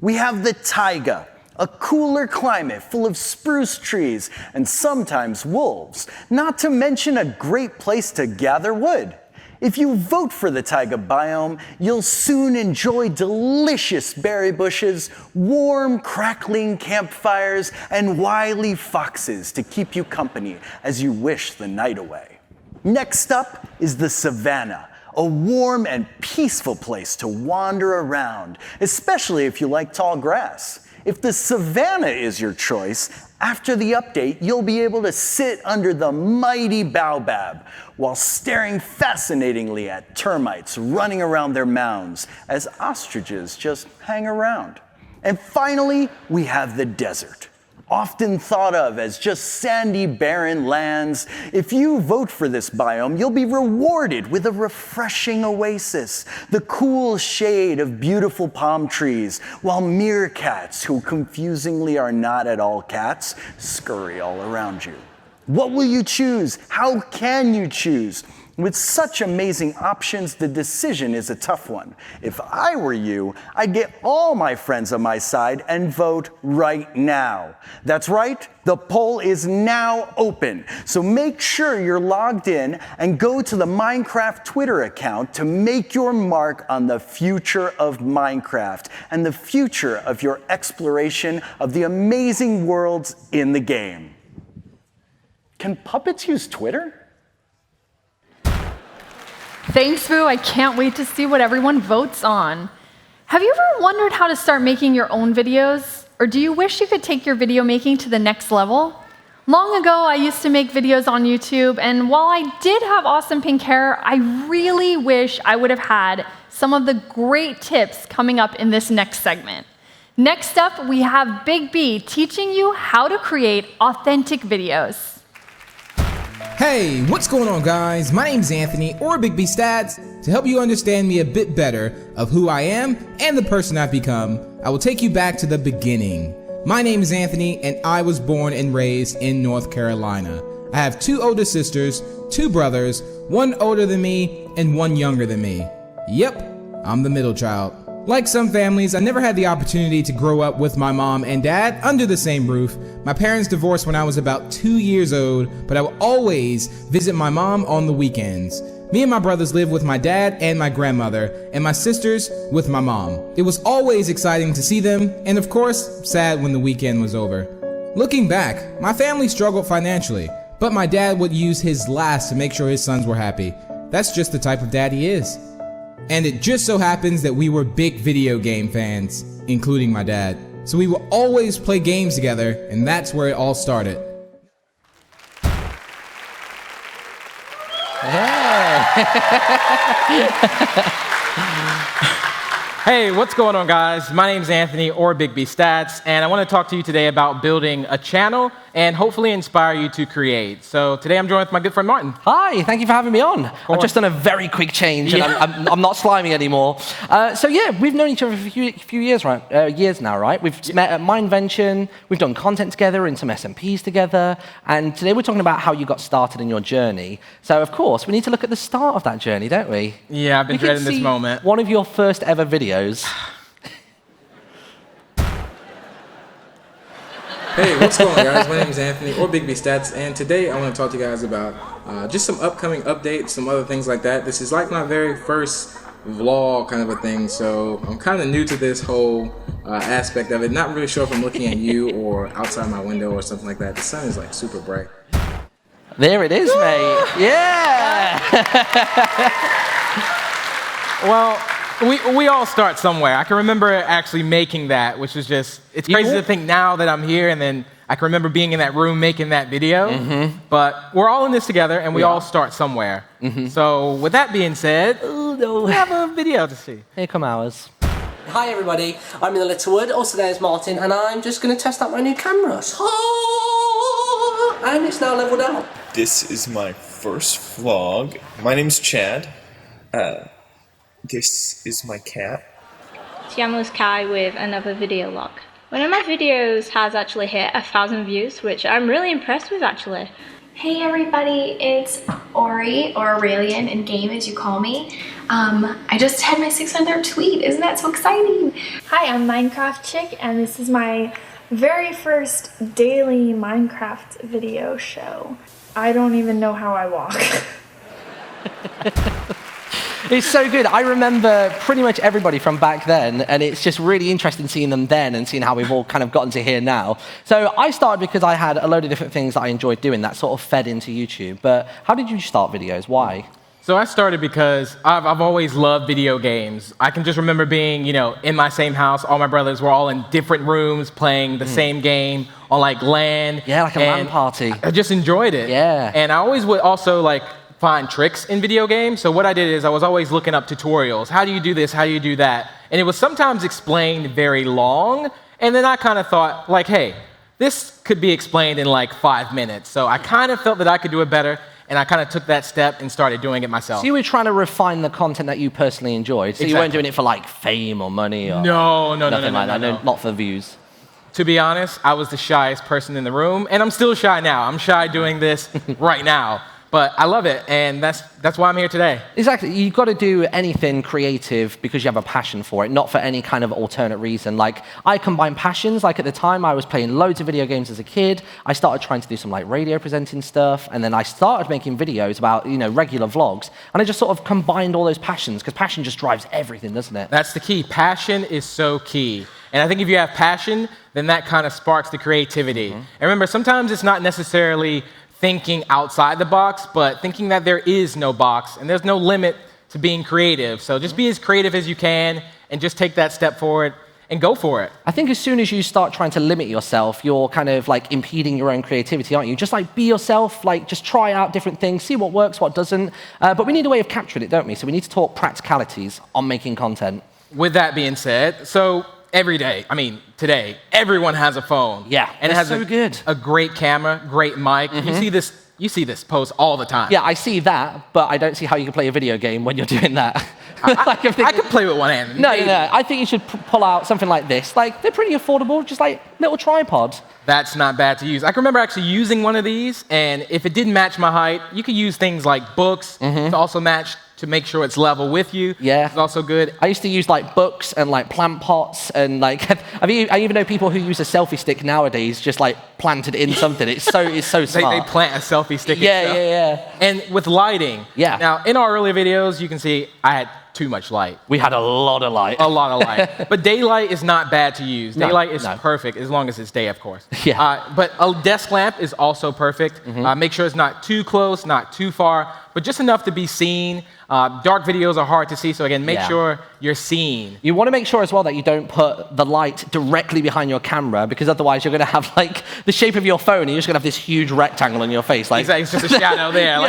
We have the taiga, a cooler climate full of spruce trees and sometimes wolves, not to mention a great place to gather wood. If you vote for the taiga biome, you'll soon enjoy delicious berry bushes, warm, crackling campfires, and wily foxes to keep you company as you wish the night away. Next up is the Savannah, a warm and peaceful place to wander around, especially if you like tall grass. If the Savannah is your choice, after the update, you'll be able to sit under the mighty baobab while staring fascinatingly at termites running around their mounds as ostriches just hang around. And finally, we have the desert. Often thought of as just sandy, barren lands, if you vote for this biome, you'll be rewarded with a refreshing oasis, the cool shade of beautiful palm trees, while meerkats, who confusingly are not at all cats, scurry all around you. What will you choose? How can you choose? With such amazing options, the decision is a tough one. If I were you, I'd get all my friends on my side and vote right now. That's right, the poll is now open. So make sure you're logged in and go to the Minecraft Twitter account to make your mark on the future of Minecraft and the future of your exploration of the amazing worlds in the game. Can puppets use Twitter? Thanks, Vu. I can't wait to see what everyone votes on. Have you ever wondered how to start making your own videos? Or do you wish you could take your video making to the next level? Long ago, I used to make videos on YouTube, and while I did have awesome pink hair, I really wish I would have had some of the great tips coming up in this next segment. Next up, we have Big B teaching you how to create authentic videos. Hey, what's going on, guys? My name's Anthony, or Big B Stats. To help you understand me a bit better of who I am and the person I've become, I will take you back to the beginning. My name is Anthony, and I was born and raised in North Carolina. I have 2 older sisters, 2 brothers, 1 older than me, and 1 younger than me. Yep, I'm the middle child. Like some families, I never had the opportunity to grow up with my mom and dad under the same roof. My parents divorced when I was about 2 years old, but I would always visit my mom on the weekends. Me and my brothers lived with my dad and my grandmother, and my sisters with my mom. It was always exciting to see them, and of course, sad when the weekend was over. Looking back, my family struggled financially, but my dad would use his last to make sure his sons were happy. That's just the type of dad he is. And it just so happens that we were big video game fans, including my dad. So we would always play games together, and that's where it all started. Hey, what's going on, guys? My name's Anthony, or Big B Stats, and I want to talk to you today about building a channel and hopefully inspire you to create. So today I'm joined with my good friend Martin. Hi, thank you for having me on. I've just done a very quick change, and I'm not slimy anymore. So yeah, we've known each other for a few years, years now, right? We've met at MineVention, we've done content together and some SMPs together, and today we're talking about how you got started in your journey. So of course, we need to look at the start of that journey, don't we? Yeah, I've been dreading this moment. One of your first ever videos. Hey, what's going on, guys? My name is Anthony, or Big B Stats, and today I want to talk to you guys about just some upcoming updates, some other things like that. This is like my very first vlog kind of a thing, so I'm kind of new to this whole aspect of it. Not really sure if I'm looking at you or outside my window or something like that. The sun is like super bright. There it is, mate. Yeah! Well, we all start somewhere. I can remember actually making that, which was just, it's crazy to think now that I'm here and then I can remember being in that room making that video. But we're all in this together and we all start somewhere. So with that being said, we have a video to see. Here come ours. Hi everybody, I'm in the Littlewood, also known as Martin, and I'm just going to test out my new cameras. And it's now leveled out. This is my first vlog. My name's Chad. This is my cat. Tiamo's Kai with another video log. One of my videos has actually hit 1,000 views, which I'm really impressed with actually. Hey everybody, it's Ori, or Aurelian in game as you call me. I just had my 600th tweet, isn't that so exciting? Hi, I'm Minecraft Chick, and this is my very first daily Minecraft video show. I don't even know how I walk. It's so good. I remember pretty much everybody from back then, and it's just really interesting seeing them then and seeing how we've all kind of gotten to here now. So I started because I had a load of different things that I enjoyed doing that sort of fed into YouTube. But how did you start videos? Why? So I started because I've always loved video games. I can just remember being, in my same house. All my brothers were all in different rooms playing the same game on like LAN. Yeah, like a LAN party. I just enjoyed it. Yeah. And I always would also find tricks in video games. So what I did is I was always looking up tutorials. How do you do this? How do you do that? And it was sometimes explained very long. And then I kind of thought, hey, this could be explained in 5 minutes. So I kind of felt that I could do it better. And I kind of took that step and started doing it myself. So you were trying to refine the content that you personally enjoyed. So you weren't doing it for fame or money or nothing like that. No, not for views. To be honest, I was the shyest person in the room. And I'm still shy now. I'm shy doing this right now. But I love it, and that's why I'm here today. Exactly. You've got to do anything creative because you have a passion for it, not for any kind of alternate reason. I combine passions. At the time, I was playing loads of video games as a kid. I started trying to do some radio presenting stuff, and then I started making videos about regular vlogs, and I just sort of combined all those passions because passion just drives everything, doesn't it? That's the key. Passion is so key. And I think if you have passion, then that kind of sparks the creativity. And remember, sometimes it's not necessarily thinking outside the box, but thinking that there is no box and there's no limit to being creative. So just be as creative as you can and just take that step forward and go for it. I think as soon as you start trying to limit yourself, you're kind of impeding your own creativity, aren't you? Just be yourself, just try out different things, see what works, what doesn't. But we need a way of capturing it, don't we? So we need to talk practicalities on making content. With that being said, every day, today, everyone has a phone. Yeah, and it has a great camera, great mic. You see this post all the time. Yeah, I see that, but I don't see how you can play a video game when you're doing that. I can play with one hand. No. I think you should pull out something like this. They're pretty affordable, just little tripods. That's not bad to use. I can remember actually using one of these, and if it didn't match my height, you could use things like books to also match, to make sure it's level with you. Yeah. It's also good. I used to use books and plant pots and I even know people who use a selfie stick nowadays just planted in something. It's so smart. They plant a selfie stick. Yeah. And with lighting. Yeah. Now in our earlier videos, you can see I had too much light. We had a lot of light. A lot of light. But daylight is not bad to use. Daylight is perfect as long as it's day, of course. Yeah. But a desk lamp is also perfect. Make sure it's not too close, not too far, but just enough to be seen. Dark videos are hard to see, so again, make sure you're seen. You want to make sure as well that you don't put the light directly behind your camera, because otherwise you're going to have the shape of your phone, and you're just going to have this huge rectangle on your face. Exactly, it's just a shadow there.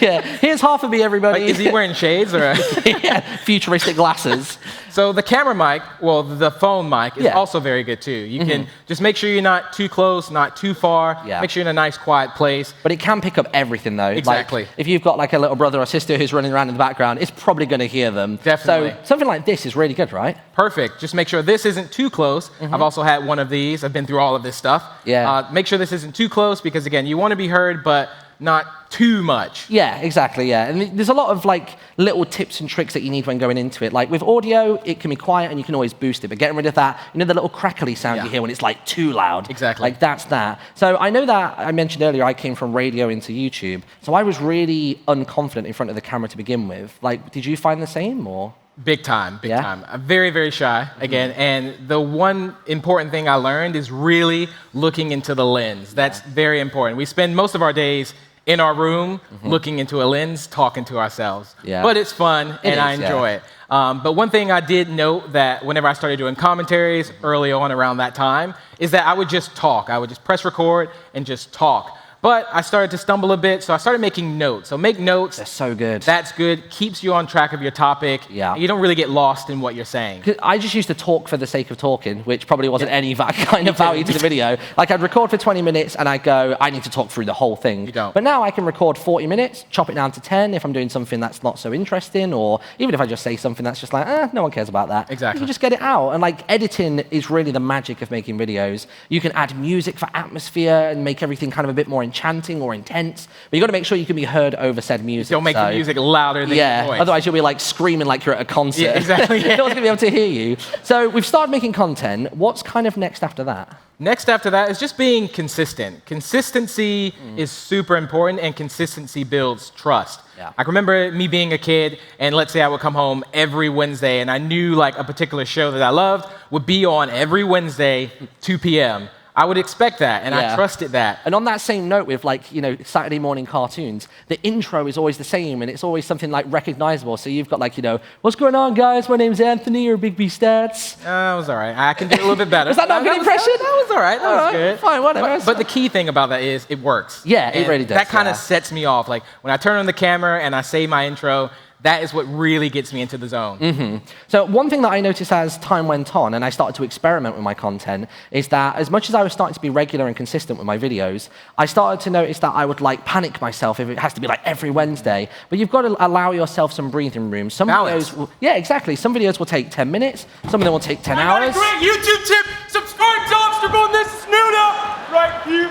Yeah. Here's half of me, everybody. Is he wearing shades or? Yeah, futuristic glasses. So the camera mic, well, the phone mic is also very good too. You can just make sure you're not too close, not too far. Yeah. Make sure you're in a nice, quiet place. But it can pick up everything though. Exactly. Like, if you've got like a little brother or sister who's running around in the background, it's probably going to hear them. Definitely. So something like this is really good, right? Perfect. Just make sure this isn't too close. I've also had one of these. I've been through all of this stuff. Yeah. Make sure this isn't too close because, again, you want to be heard, but not too much. Yeah, exactly, yeah. And there's a lot of like little tips and tricks that you need when going into it. Like with audio, it can be quiet and you can always boost it, but getting rid of that, you know, the little crackly sound you hear when it's like too loud. Exactly. Like that's that. So I know that I mentioned earlier I came from radio into YouTube, so I was really unconfident in front of the camera to begin with. Like, did you find the same or? Big time, big time. I'm very, very shy, again, and the one important thing I learned is really looking into the lens. That's very important. We spend most of our days in our room looking into a lens, talking to ourselves. Yeah. But it's fun, and I enjoy it. But one thing I did note that whenever I started doing commentaries early on around that time is that I would just talk. I would just press record and just talk. But I started to stumble a bit, so I started making notes. So make notes. That's so good. That's good. Keeps you on track of your topic. Yeah. You don't really get lost in what you're saying. I just used to talk for the sake of talking, which probably wasn't any kind of value to the video. Like I'd record for 20 minutes and I'd go, I need to talk through the whole thing. You don't. But now I can record 40 minutes, chop it down to 10 if I'm doing something that's not so interesting, or even if I just say something that's just like, no one cares about that. Exactly. You can just get it out. And like editing is really the magic of making videos. You can add music for atmosphere and make everything kind of a bit more enchanting or intense, but you got to make sure you can be heard over said music. Don't make the music louder than your voice. Otherwise you'll be like screaming like you're at a concert. Yeah, exactly. No one's going to be able to hear you. So we've started making content. What's kind of next after that? Next after that is just being consistent. Consistency is super important, and consistency builds trust. Yeah. I can remember me being a kid, and let's say I would come home every Wednesday, and I knew like a particular show that I loved would be on every Wednesday, 2 p.m. I would expect that, and I trusted that. And on that same note with like, you know, Saturday morning cartoons, the intro is always the same, and it's always something like recognizable. So you've got like, you know, what's going on, guys? My name's Anthony, or Big B Stats. That was all right. I can do it a little bit better. Was that not a good impression? That was all right. That was good. Fine, whatever. But the key thing about that is it works. Yeah, it really does. That kind of sets me off. Like when I turn on the camera and I say my intro, that is what really gets me into the zone. So one thing that I noticed as time went on and I started to experiment with my content is that as much as I was starting to be regular and consistent with my videos, I started to notice that I would like panic myself if it has to be like every Wednesday. But you've got to allow yourself some breathing room. Some videos will, exactly. Some videos will take 10 minutes. Some of them will take 10 hours. I got a great YouTube tip. Subscribe to Obstacle. This is Nuda right here.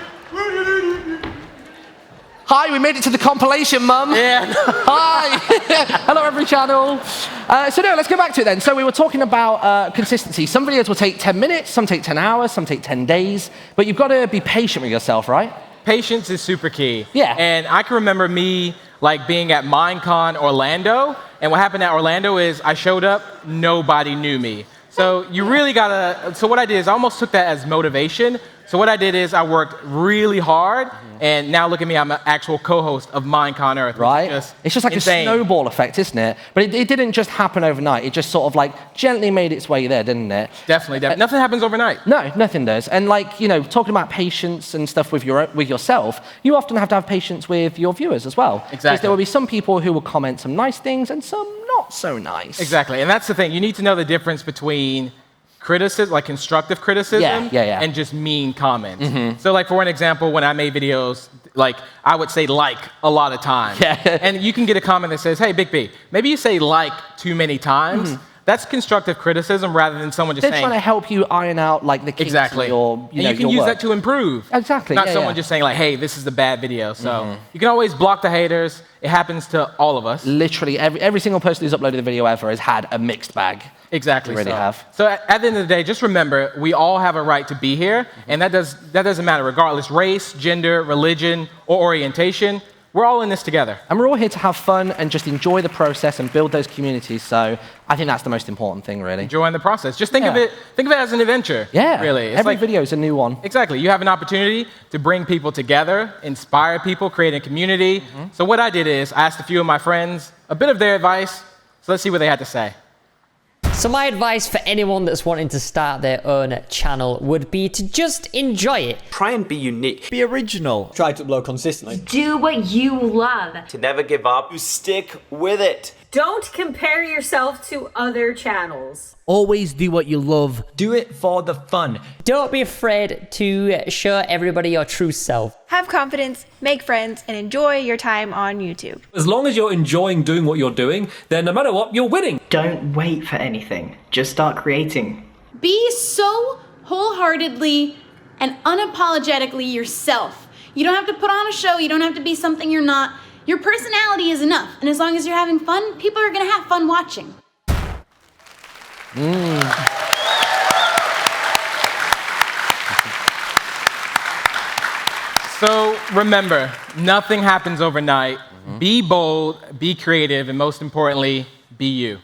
Hi, we made it to the compilation, Mum. Yeah. Hi. Hello, every channel. So no, let's go back to it then. So we were talking about consistency. Some videos will take 10 minutes, some take 10 hours, some take 10 days. But you've got to be patient with yourself, right? Patience is super key. Yeah. And I can remember me like being at MINECON Orlando, and what happened at Orlando is I showed up, nobody knew me. So you really gotta, so what I did is I almost took that as motivation. So what I did is I worked really hard, and now look at me, I'm an actual co-host of MINECON Earth. Right? It's just like insane. a snowball effect, isn't it? But it didn't just happen overnight. It just sort of like gently made its way there, didn't it? Definitely. Nothing happens overnight. No, nothing does. And like, you know, talking about patience and stuff with yourself, you often have to have patience with your viewers as well. Exactly. Because there will be some people who will comment some nice things and some not so nice. Exactly. And that's the thing. You need to know the difference between criticism, like constructive criticism, and just mean comments. So like for an example, when I made videos, like I would say like a lot of times. And you can get a comment that says, hey, Big B, maybe you say like too many times. That's constructive criticism rather than someone just saying... They're trying to help you iron out like the kinks in your, and you can use that to improve. Exactly. Not someone just saying like, hey, this is a bad video. So you can always block the haters. It happens to all of us. Literally every single person who's uploaded a video ever has had a mixed bag. Exactly. They really have. So at the end of the day, just remember, we all have a right to be here, and that doesn't matter regardless race, gender, religion, or orientation. We're all in this together. And we're all here to have fun and just enjoy the process and build those communities. So I think that's the most important thing, really. Enjoying the process. Just think of it as an adventure. Yeah. Really. It's Every video is a new one. Exactly. You have an opportunity to bring people together, inspire people, create a community. So what I did is I asked a few of my friends a bit of their advice. So let's see what they had to say. So my advice for anyone that's wanting to start their own channel would be to just enjoy it. Try and be unique. Be original. Try to upload consistently. Do what you love. To never give up. To stick with it. Don't compare yourself to other channels. Always do what you love. Do it for the fun. Don't be afraid to show everybody your true self. Have confidence, make friends, and enjoy your time on YouTube. As long as you're enjoying doing what you're doing, then no matter what, you're winning. Don't wait for anything. Just start creating. Be so wholeheartedly and unapologetically yourself. You don't have to put on a show, you don't have to be something you're not. Your personality is enough, and as long as you're having fun, people are gonna have fun watching. So remember, nothing happens overnight. Be bold, be creative, and most importantly, be you.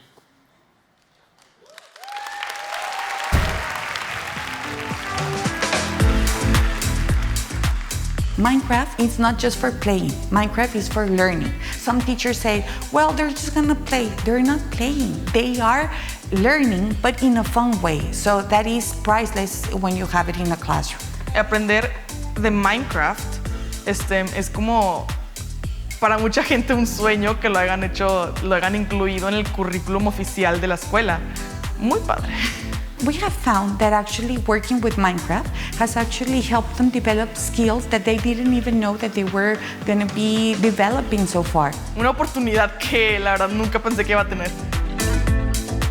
Minecraft is not just for playing. Minecraft is for learning. Some teachers say, well, they're just gonna play. They're not playing. They are learning, but in a fun way. So that is priceless when you have it in a classroom. Aprender de Minecraft es como para mucha gente un sueño que lo hayan incluido en el currículum oficial de la escuela. Muy padre. We have found that actually working with Minecraft has actually helped them develop skills that they didn't even know that they were going to be developing so far. Una oportunidad que la verdad nunca pensé que iba a tener.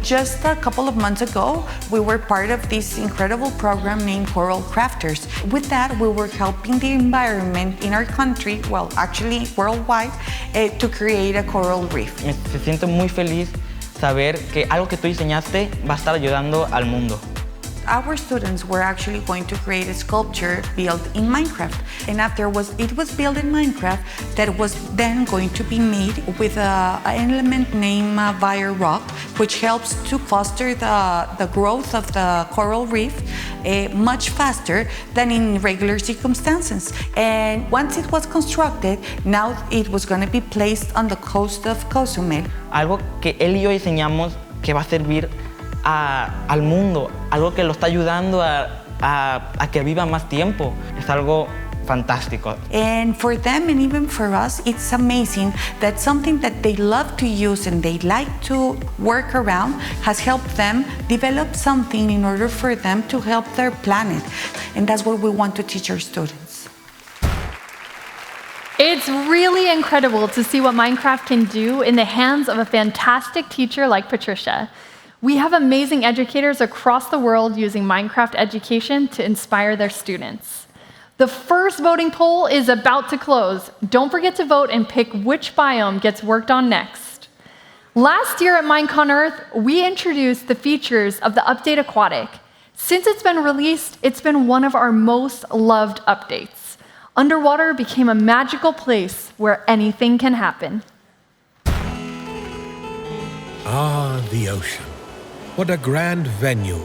Just a couple of months ago, we were part of this incredible program named Coral Crafters. With that, we were helping the environment in our country, well, actually worldwide, to create a coral reef. Se siente muy feliz saber que algo que tú diseñaste va a estar ayudando al mundo. Our students were actually going to create a sculpture built in Minecraft. And after it was built in Minecraft, that was then going to be made with an element named Vire Rock, which helps to foster the growth of the coral reef much faster than in regular circumstances. And once it was constructed, now it was going to be placed on the coast of Cozumel. Algo que él y yo diseñamos que va a servir al mundo, algo que lo está ayudando a que viva más tiempo. Es algo fantástico. And for them and even for us, it's amazing that something that they love to use and they like to work around has helped them develop something in order for them to help their planet. And that's what we want to teach our students. It's really incredible to see what Minecraft can do in the hands of a fantastic teacher like Patricia. We have amazing educators across the world using Minecraft education to inspire their students. The first voting poll is about to close. Don't forget to vote and pick which biome gets worked on next. Last year at MINECON Earth, we introduced the features of the Update Aquatic. Since it's been released, it's been one of our most loved updates. Underwater became a magical place where anything can happen. Ah, the ocean. What a grand venue.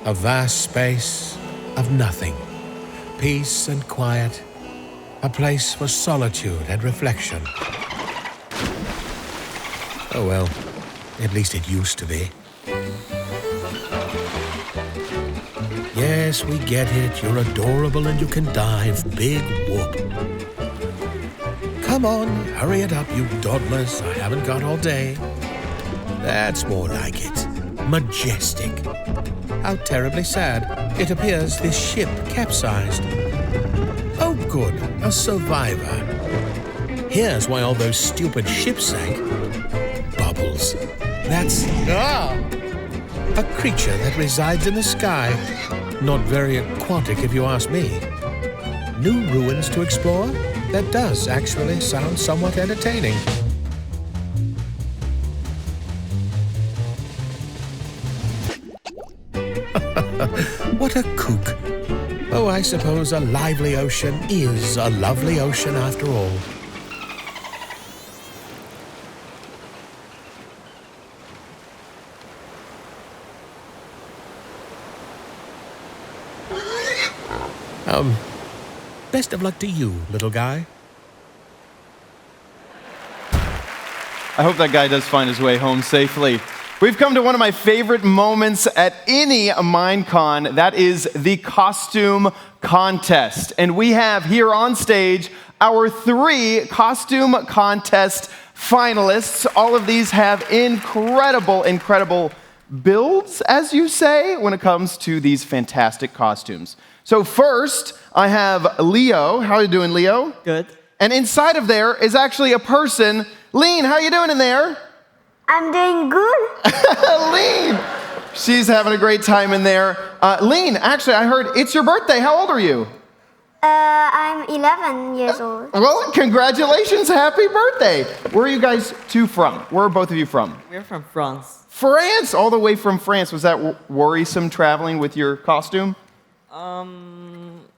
A vast space of nothing. Peace and quiet. A place for solitude and reflection. Oh well, at least it used to be. Yes, we get it. You're adorable and you can dive. Big whoop. Come on, hurry it up, you dawdlers. I haven't got all day. That's more like it. Majestic. How terribly sad. It appears this ship capsized. Oh good, a survivor. Here's why all those stupid ships sank. Bubbles. That's a creature that resides in the sky. Not very aquatic if you ask me. New ruins to explore? That does actually sound somewhat entertaining. What a kook. Oh, I suppose a lively ocean is a lovely ocean after all. Best of luck to you, little guy. I hope that guy does find his way home safely. We've come to one of my favorite moments at any MineCon. That is the costume contest. And we have here on stage our 3 costume contest finalists. All of these have incredible builds, as you say, when it comes to these fantastic costumes. So first, I have Leo. How are you doing, Leo? Good. And inside of there is actually a person. Lean, how are you doing in there? I'm doing good. Lean! She's having a great time in there. Lean, actually, I heard it's your birthday. How old are you? I'm 11 years old. Well, congratulations. Happy birthday. Where are you guys two from? Where are both of you from? We're from France. France? All the way from France. Was that worrisome traveling with your costume?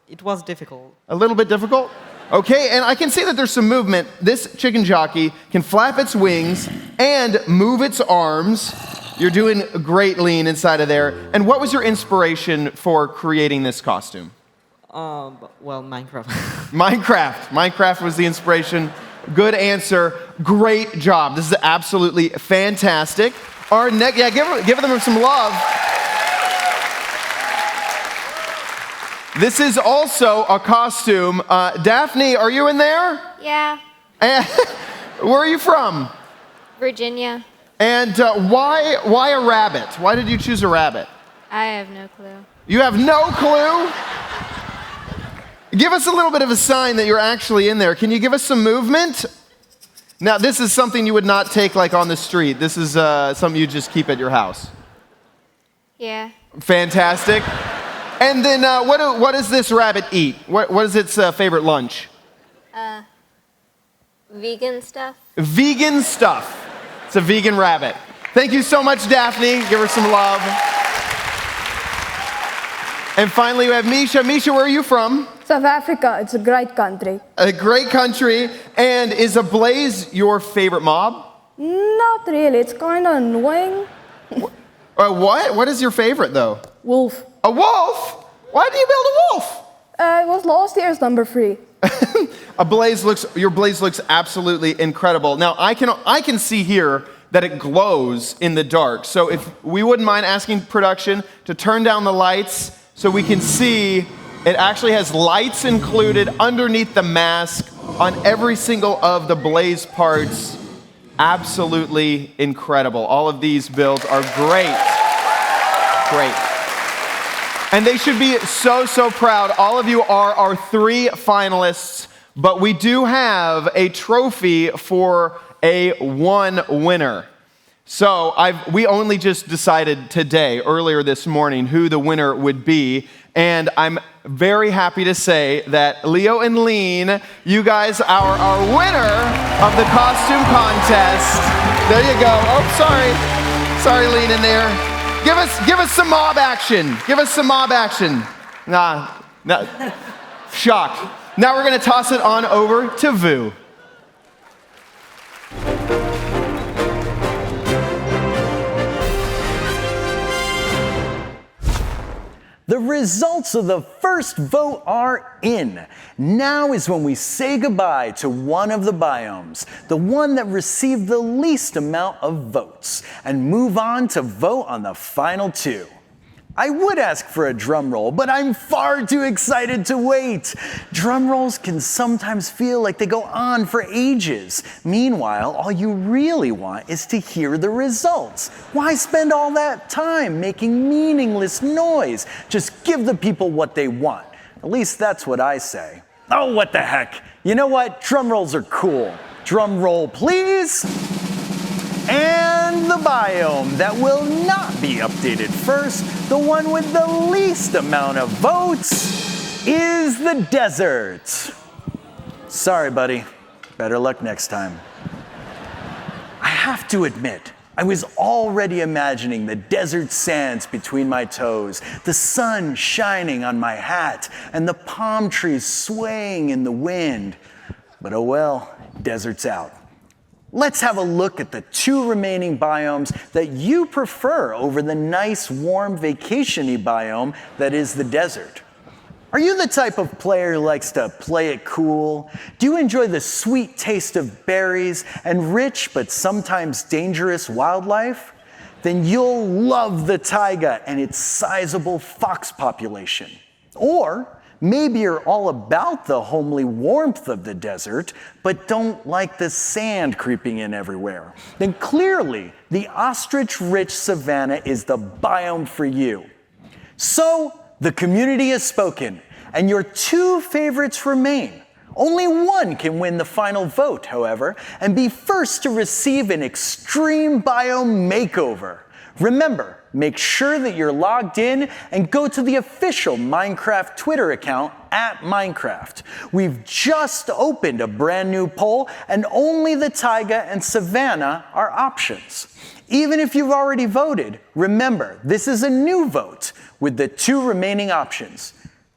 It was difficult. A little bit difficult? Okay, and I can see that there's some movement. This chicken jockey can flap its wings and move its arms. You're doing great, Lean, inside of there. And what was your inspiration for creating this costume? Well, Minecraft. Minecraft was the inspiration. Good answer. Great job. This is absolutely fantastic. Our next, give them some love. This is also a costume. Daphne, are you in there? Yeah. Where are you from? Virginia. And why a rabbit? Why did you choose a rabbit? I have no clue. You have no clue? Give us a little bit of a sign that you're actually in there. Can you give us some movement? Now, this is something you would not take like on the street. This is something you just keep at your house. Yeah. Fantastic. And then what does this rabbit eat? What is its favorite lunch? Vegan stuff. Vegan stuff. It's a vegan rabbit. Thank you so much, Daphne. Give her some love. And finally, we have Misha. Misha, where are you from? South Africa. It's a great country. A great country. And is a blaze your favorite mob? Not really. It's kind of annoying. What? What is your favorite, though? Wolf. A wolf? Why did you build a wolf? It was last year's number 3. Your blaze looks absolutely incredible. Now, I can see here that it glows in the dark. So if we wouldn't mind asking production to turn down the lights so we can see it actually has lights included underneath the mask on every single of the blaze parts. Absolutely incredible. All of these builds are great. Great. And they should be so proud. All of you are our 3 finalists, but we do have a trophy for a 1 winner. So we only just decided today, earlier this morning, who the winner would be. And I'm very happy to say that Leo and Lean, you guys are our winner of the costume contest. There you go. Oh, sorry, Lean in there. Give us some mob action. Give us some mob action. Nah, shock. Now we're gonna toss it on over to Vu. The results of the first vote are in. Now is when we say goodbye to one of the biomes, the one that received the least amount of votes, and move on to vote on the final 2. I would ask for a drum roll, but I'm far too excited to wait. Drum rolls can sometimes feel like they go on for ages. Meanwhile, all you really want is to hear the results. Why spend all that time making meaningless noise? Just give the people what they want. At least that's what I say. Oh, what the heck. You know what? Drum rolls are cool. Drum roll, please. And the biome that will not be updated first, the one with the least amount of votes, is the desert. Sorry, buddy. Better luck next time. I have to admit, I was already imagining the desert sands between my toes, the sun shining on my hat, and the palm trees swaying in the wind. But oh well, desert's out. Let's have a look at the 2 remaining biomes that you prefer over the nice, warm, vacation-y biome that is the desert. Are you the type of player who likes to play it cool? Do you enjoy the sweet taste of berries and rich but sometimes dangerous wildlife? Then you'll love the taiga and its sizable fox population. Or Maybe you're all about the homely warmth of the desert, but don't like the sand creeping in everywhere. Then clearly, the ostrich-rich savanna is the biome for you. So, the community has spoken, and your two favorites remain. Only one can win the final vote, however, and be first to receive an extreme biome makeover. Remember, make sure that you're logged in and go to the official Minecraft Twitter account @Minecraft. We've just opened a brand new poll, and only the taiga and savanna are options. Even if you've already voted, remember, this is a new vote with the two remaining options.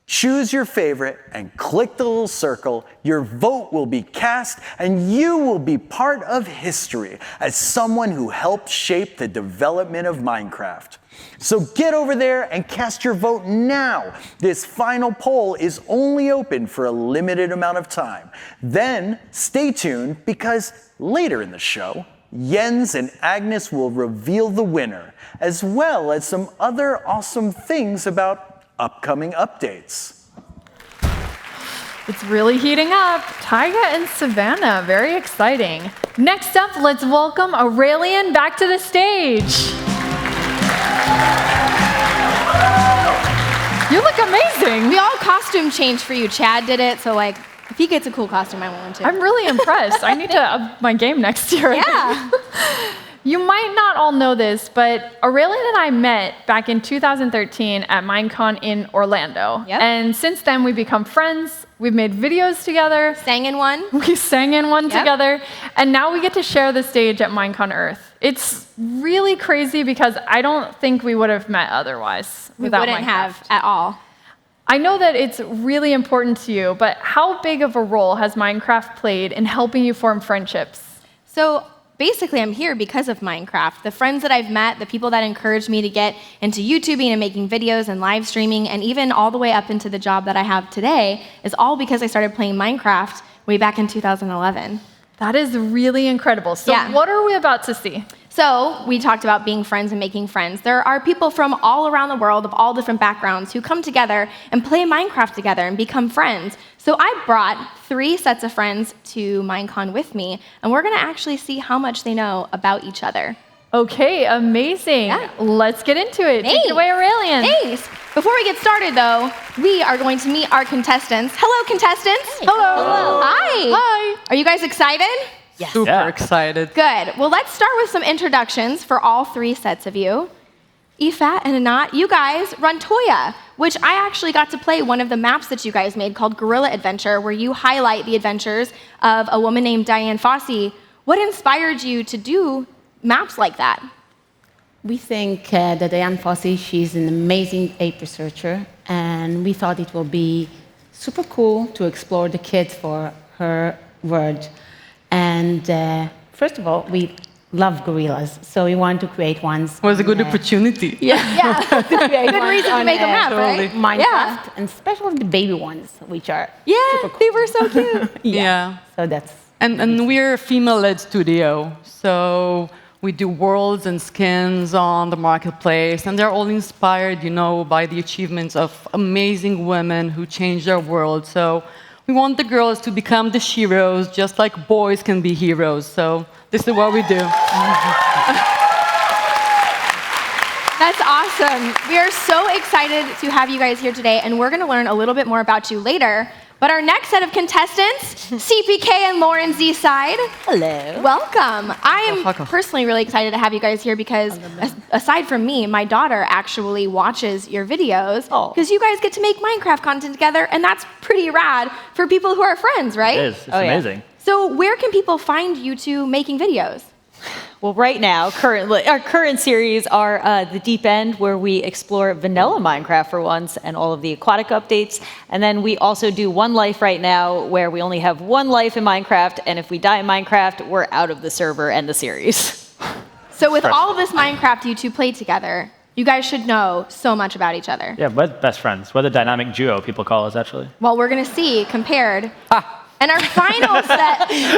Choose your favorite and click the little circle. Your vote will be cast and you will be part of history as someone who helped shape the development of Minecraft. So get over there and cast your vote now. This final poll is only open for a limited amount of time. Then stay tuned because later in the show, Jens and Agnes will reveal the winner, as well as some other awesome things about upcoming updates. It's really heating up. Taiga and Savannah, very exciting. Next up, let's welcome Aurelian back to the stage. You look amazing. We all costume changed for you. Chad did it, so like, if he gets a cool costume, I want one too. I'm really impressed. I need to up my game next year. Yeah. You might not all know this, but Aurelian and I met back in 2013 at MINECON in Orlando. Yep. And since then, we've become friends. We've made videos together. Sang in one. We sang in one together. And now we get to share the stage at MINECON Earth. It's really crazy because I don't think we would have met otherwise without We wouldn't Minecraft. have at all. I know that it's really important to you, but how big of a role has Minecraft played in helping you form friendships? So basically, I'm here because of Minecraft. The friends that I've met, the people that encouraged me to get into YouTubing and making videos and live streaming, and even all the way up into the job that I have today, is all because I started playing Minecraft way back in 2011. That is really incredible. So what are we about to see? So we talked about being friends and making friends. There are people from all around the world of all different backgrounds who come together and play Minecraft together and become friends. So I brought 3 sets of friends to Minecon with me, and we're gonna actually see how much they know about each other. Okay, amazing. Yeah. Let's get into it. Take it away, Aurelian. Thanks. Before we get started, though, we are going to meet our contestants. Hello, contestants. Hello. Hi. Hi. Are you guys excited? Yes. Super excited. Good. Well, let's start with some introductions for all 3 sets of you. Ifat and Anat, you guys run Toya, which I actually got to play one of the maps that you guys made called Gorilla Adventure, where you highlight the adventures of a woman named Diane Fossey. What inspired you to do maps like that? We think that Diane Fossey, she's an amazing ape researcher, and we thought it will be super cool to explore the kids for her world. And first of all, we love gorillas, so we want to create ones. It was a good opportunity. Yeah. Good reason to make a map, right? Minecraft, and especially the baby ones, which are super cool. They were so cute. Yeah. So that's... And we're a female-led studio, so we do worlds and skins on the marketplace, and they're all inspired, by the achievements of amazing women who changed our world. So we want the girls to become the heroes, just like boys can be heroes. So this is what we do. That's awesome. We are so excited to have you guys here today, and we're going to learn a little bit more about you later. But our next set of contestants, CPK and Lauren Z-Side. Hello. Welcome. I am personally really excited to have you guys here because aside from me, my daughter actually watches your videos because you guys get to make Minecraft content together, and that's pretty rad for people who are friends, right? It is. It's amazing. So where can people find you two making videos? Well, right now, our current series are The Deep End, where we explore vanilla Minecraft for once and all of the aquatic updates. And then we also do One Life right now, where we only have 1 life in Minecraft, and if we die in Minecraft, we're out of the server and the series. So with all of this Minecraft you two play together, you guys should know so much about each other. Yeah, we're best friends. We're the dynamic duo, people call us, actually. Well, we're going to see compared And our final set, he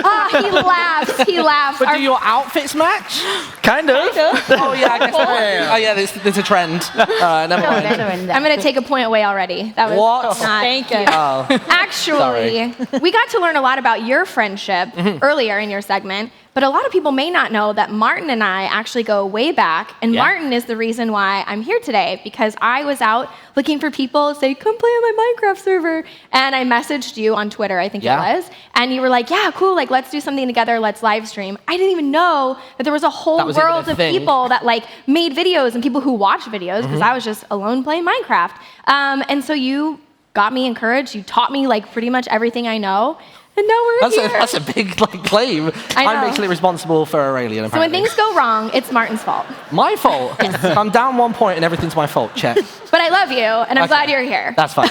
laughs. But do your outfits match? Kind of. Oh, yeah, I guess. Oh, yeah, there's a trend. Never mind. I'm going to take a point away already. That was What? not Thank good. you. Oh. Actually, we got to learn a lot about your friendship earlier in your segment, but a lot of people may not know that Martin and I actually go way back, and Martin is the reason why I'm here today, because I was out looking for people to say, come play on my Minecraft server, and I messaged you on Twitter, I think it was, and you were like, yeah, cool, like, let's do something together, let's live stream. I didn't even know that there was a whole world of people that, like, made videos and people who watch videos, because I was just alone playing Minecraft. And so you got me encouraged, you taught me, like, pretty much everything I know, and now we're here. That's a big claim. I know. I'm actually responsible for Aurelian, So when apparently. things go wrong, it's Martin's fault. My fault? I'm down 1 point and everything's my fault. Check. But I love you, and I'm glad you're here. That's fine.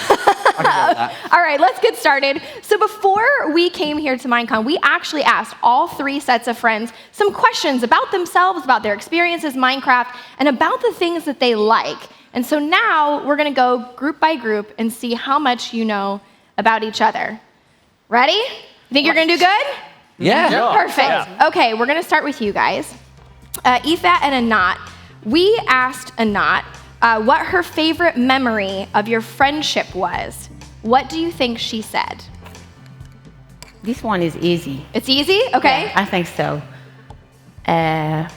All right, let's get started. So before we came here to Minecon, we actually asked all 3 sets of friends some questions about themselves, about their experiences in Minecraft, and about the things that they like. And so now we're going to go group by group and see how much you know about each other. Ready? You think you're going to do good? Yeah. Perfect. Yeah. Okay, we're going to start with you guys. Ifat and Anat. We asked Anat what her favorite memory of your friendship was. What do you think she said? This one is easy. It's easy? Okay. Yeah, I think so.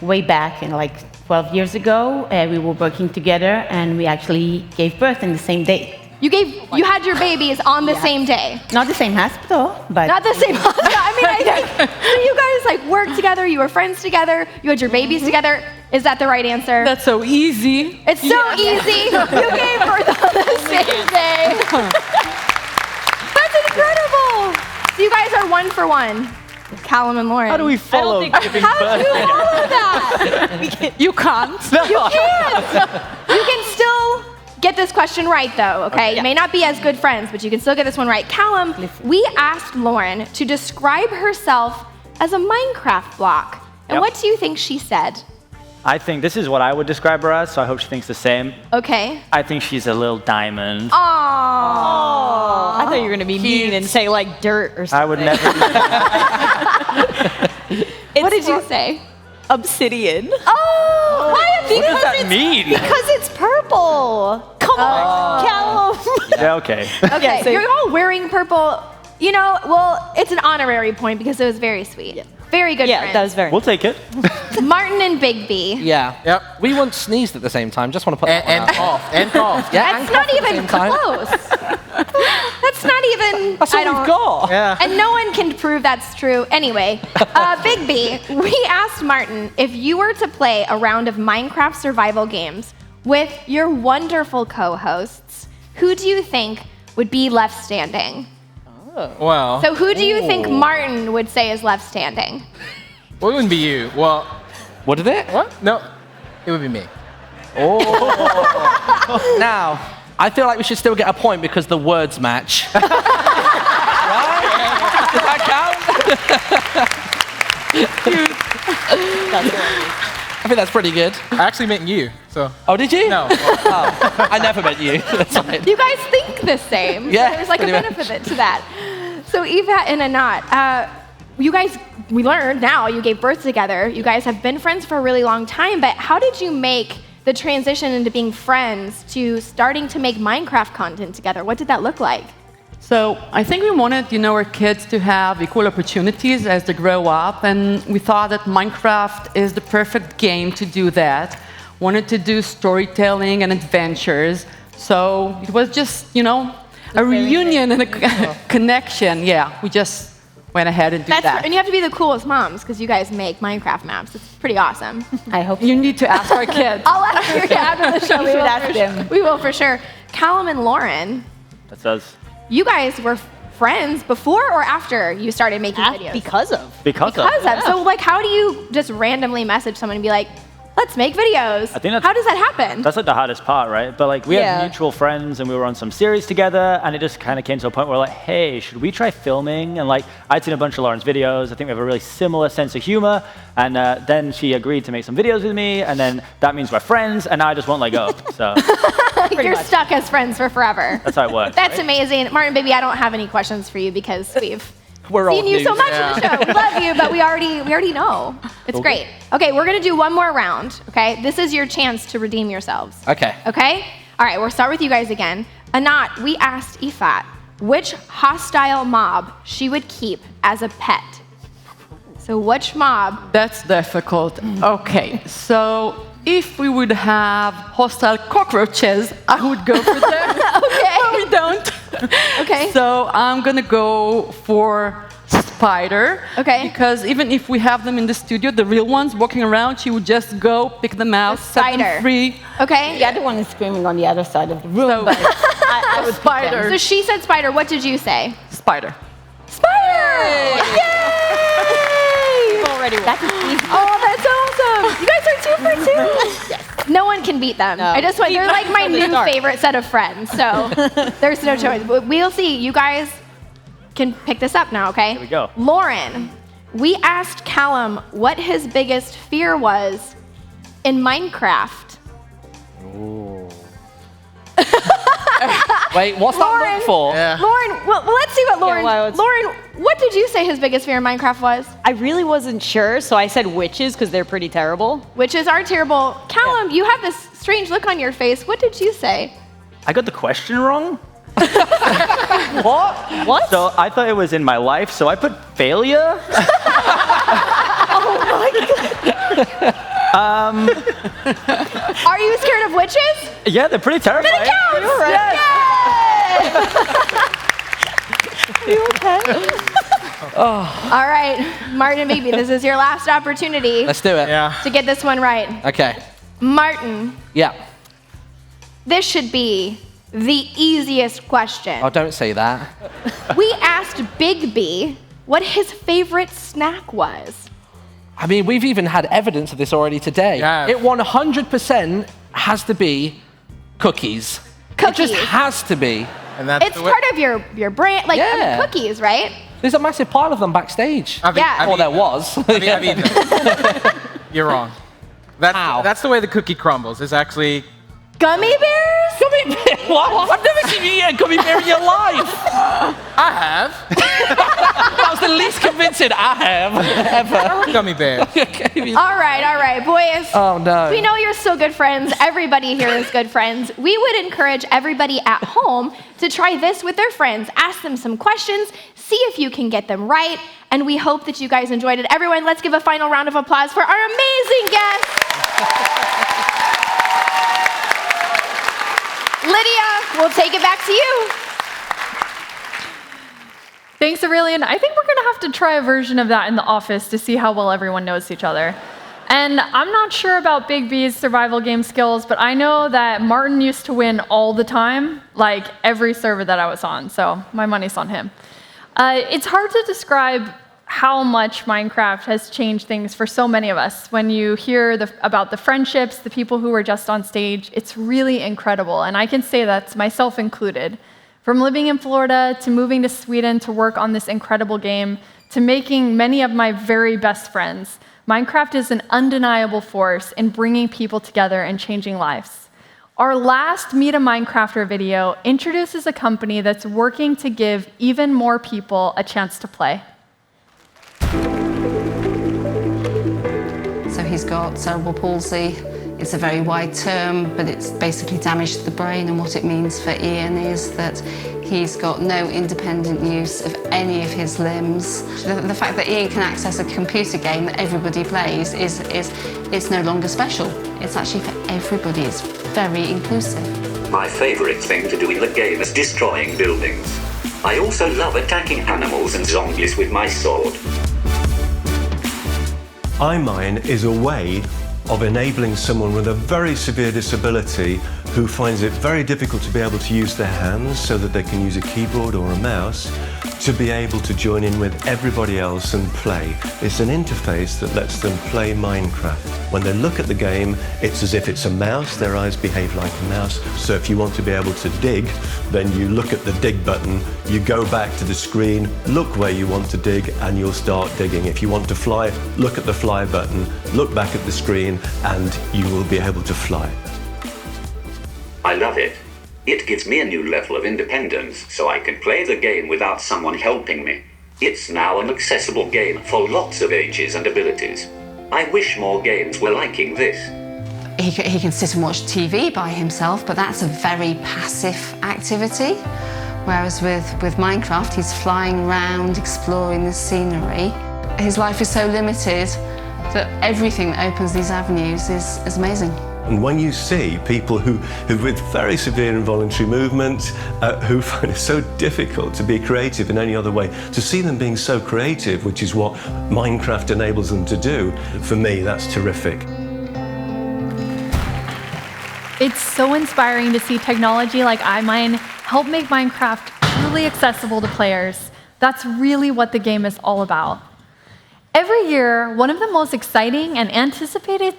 Way back, like 12 years ago, we were working together and we actually gave birth in the same day. You had your babies on the same day? Not the same hospital, but... Not the same hospital. I mean, I think so you guys like worked together, you were friends together, you had your babies together. Is that the right answer? That's so easy. It's so easy. You gave birth on the same day. That's incredible. So you guys are 1 for 1. Callum and Lauren. How do we follow giving birth? How do you follow that? You can't. You can't. You can still get this question right, though, okay? You may not be as good friends, but you can still get this one right. Callum, we asked Lauren to describe herself as a Minecraft block. And what do you think she said? I think this is what I would describe her as, so I hope she thinks the same. Okay. I think she's a little diamond. Aww. I thought you were going to be mean and say, like, dirt or something. I would never do that. What did you say? Obsidian. Oh! Why obsidian? What does that mean? Because it's purple. Come on, Callum. Yeah, okay. Okay, so you're all wearing purple. You know, well, it's an honorary point because it was very sweet. Yeah. Very good friends. That was very We'll take it. Martin and Bigby. Yeah. Yep. We once sneezed at the same time. Just want to put that one out. And cough. Yeah, That's not even close. That's not even. That's all we've got. Yeah. And no one can prove that's true. Anyway, Bigby, we asked Martin if you were to play a round of Minecraft survival games with your wonderful co-hosts, who do you think would be left standing? Well. So who do you think Martin would say is left standing? Well, it wouldn't be you. Well. What is it? What? No, it would be me. Oh. Now, I feel like we should still get a point because the words match. Right? Does that count? I think that's pretty good. I actually meant you, so. Oh, did you? No. Oh, I never meant you. That's fine. You guys think the same. Yeah, So there's like a pretty benefit to that. So Ifat and Anat, you guys, we learned now you gave birth together. You guys have been friends for a really long time, but how did you make the transition into being friends to starting to make Minecraft content together? What did that look like? So I think we wanted, our kids to have equal opportunities as they grow up, and we thought that Minecraft is the perfect game to do that. Wanted to do storytelling and adventures, so it was just, a reunion and a connection. Yeah, we just went ahead and did that. And you have to be the coolest moms because you guys make Minecraft maps. It's pretty awesome. I hope you need to ask our kids. I'll ask your kid after the show. You should ask them. We will for sure. Callum and Lauren. That's us. You guys were friends before or after you started making videos? Because of. Because of. So, how do you just randomly message someone and be like, let's make videos? I think how does that happen? That's like the hardest part, right? But we had mutual friends and we were on some series together, and it just kind of came to a point where we're like, hey, should we try filming? And I'd seen a bunch of Lauren's videos. I think we have a really similar sense of humor. And then she agreed to make some videos with me, and then that means we're friends, and I just won't let go. So you're stuck as friends for forever. That's how it works. That's amazing. Martin, baby, I don't have any questions for you because We're seen old you news. so much in the show. We love you, but we already know. It's great. Okay, we're gonna do one more round. Okay, this is your chance to redeem yourselves. Okay. Okay. All right, we'll start with you guys again. Anat, we asked Ifat which hostile mob she would keep as a pet. So which mob? That's difficult. Okay, so if we would have hostile cockroaches, I would go for them. Okay. No, we don't. Okay. So I'm gonna go for spider. Okay. Because even if we have them in the studio, the real ones walking around, she would just go pick them out, set them free. Okay. The other one is screaming on the other side of the room. So, but I would spider. So she said spider. What did you say? Spider. Spider! Yay! Already That's easy. Oh, that's awesome. You guys are 2 for 2. Yes. No one can beat them. I just want, they're like my new favorite set of friends. So there's no choice. We'll see. You guys can pick this up now, okay? Here we go. Lauren, we asked Callum what his biggest fear was in Minecraft. Ooh. Wait, what's that Lauren, look for? Lauren, well, let's see what Lauren. Lauren, what did you say his biggest fear in Minecraft was? I really wasn't sure, so I said witches because they're pretty terrible. Witches are terrible. Callum, you have this strange look on your face. What did you say? I got the question wrong. What? What? So I thought it was in my life, so I put failure. Oh my God. Are you scared of witches? Yeah, they're pretty terrifying. Then it counts. You're right. Yay! You okay? All right, Martin, baby, this is your last opportunity. Let's do it. Yeah. To get this one right. Okay. Martin, Yeah. this should be the easiest question. Oh, don't say that. We asked Big B what his favorite snack was. I mean, we've even had evidence of this already today. Yeah. It 100% has to be cookies. Cookies. It just has to be. And that's It's part of your brand, like I mean, cookies, right? There's a massive pile of them backstage. Yeah. Or there was. I've eaten them. You're wrong. That's the way the cookie crumbles. It's actually Gummy bears? Gummy bear? What? I've never seen you eat a gummy bear in your life. I have. That was the least convincing I have ever. Gummy bear. All right, boys. Oh, no. We know you're still good friends. Everybody here is good friends. We would encourage everybody at home to try this with their friends. Ask them some questions, see if you can get them right, and we hope that you guys enjoyed it. Everyone, let's give a final round of applause for our amazing guests. Lydia, we'll take it back to you. Thanks, Aurelian. I think we're going to have to try a version of that in the office to see how well everyone knows each other. And I'm not sure about Big B's survival game skills, but I know that Martin used to win all the time, like every server that I was on, so my money's on him. It's hard to describe how much Minecraft has changed things for so many of us. When you hear about the friendships, the people who were just on stage, it's really incredible, and I can say that's myself included. From living in Florida to moving to Sweden to work on this incredible game, to making many of my very best friends, Minecraft is an undeniable force in bringing people together and changing lives. Our last Meet a Minecrafter video introduces a company that's working to give even more people a chance to play. So he's got cerebral palsy. It's a very wide term, but it's basically damage to the brain, and what it means for Ian is that he's got no independent use of any of his limbs. The fact that Ian can access a computer game that everybody plays is no longer special. It's actually for everybody. It's very inclusive. My favourite thing to do in the game is destroying buildings. I also love attacking animals and zombies with my sword. iMine is a way of enabling someone with a very severe disability who finds it very difficult to be able to use their hands so that they can use a keyboard or a mouse to be able to join in with everybody else and play. It's an interface that lets them play Minecraft. When they look at the game, it's as if it's a mouse, their eyes behave like a mouse. So if you want to be able to dig, then you look at the dig button, you go back to the screen, look where you want to dig, and you'll start digging. If you want to fly, look at the fly button, look back at the screen, and you will be able to fly. I love it. It gives me a new level of independence, so I can play the game without someone helping me. It's now an accessible game for lots of ages and abilities. I wish more games were liking this. He can sit and watch TV by himself, but that's a very passive activity. Whereas with Minecraft, he's flying around, exploring the scenery. His life is so limited that everything that opens these avenues is amazing. And when you see people who with very severe involuntary movement, who find it so difficult to be creative in any other way, to see them being so creative, which is what Minecraft enables them to do, for me, that's terrific. It's so inspiring to see technology like iMine help make Minecraft truly accessible to players. That's really what the game is all about. Every year, one of the most exciting and anticipated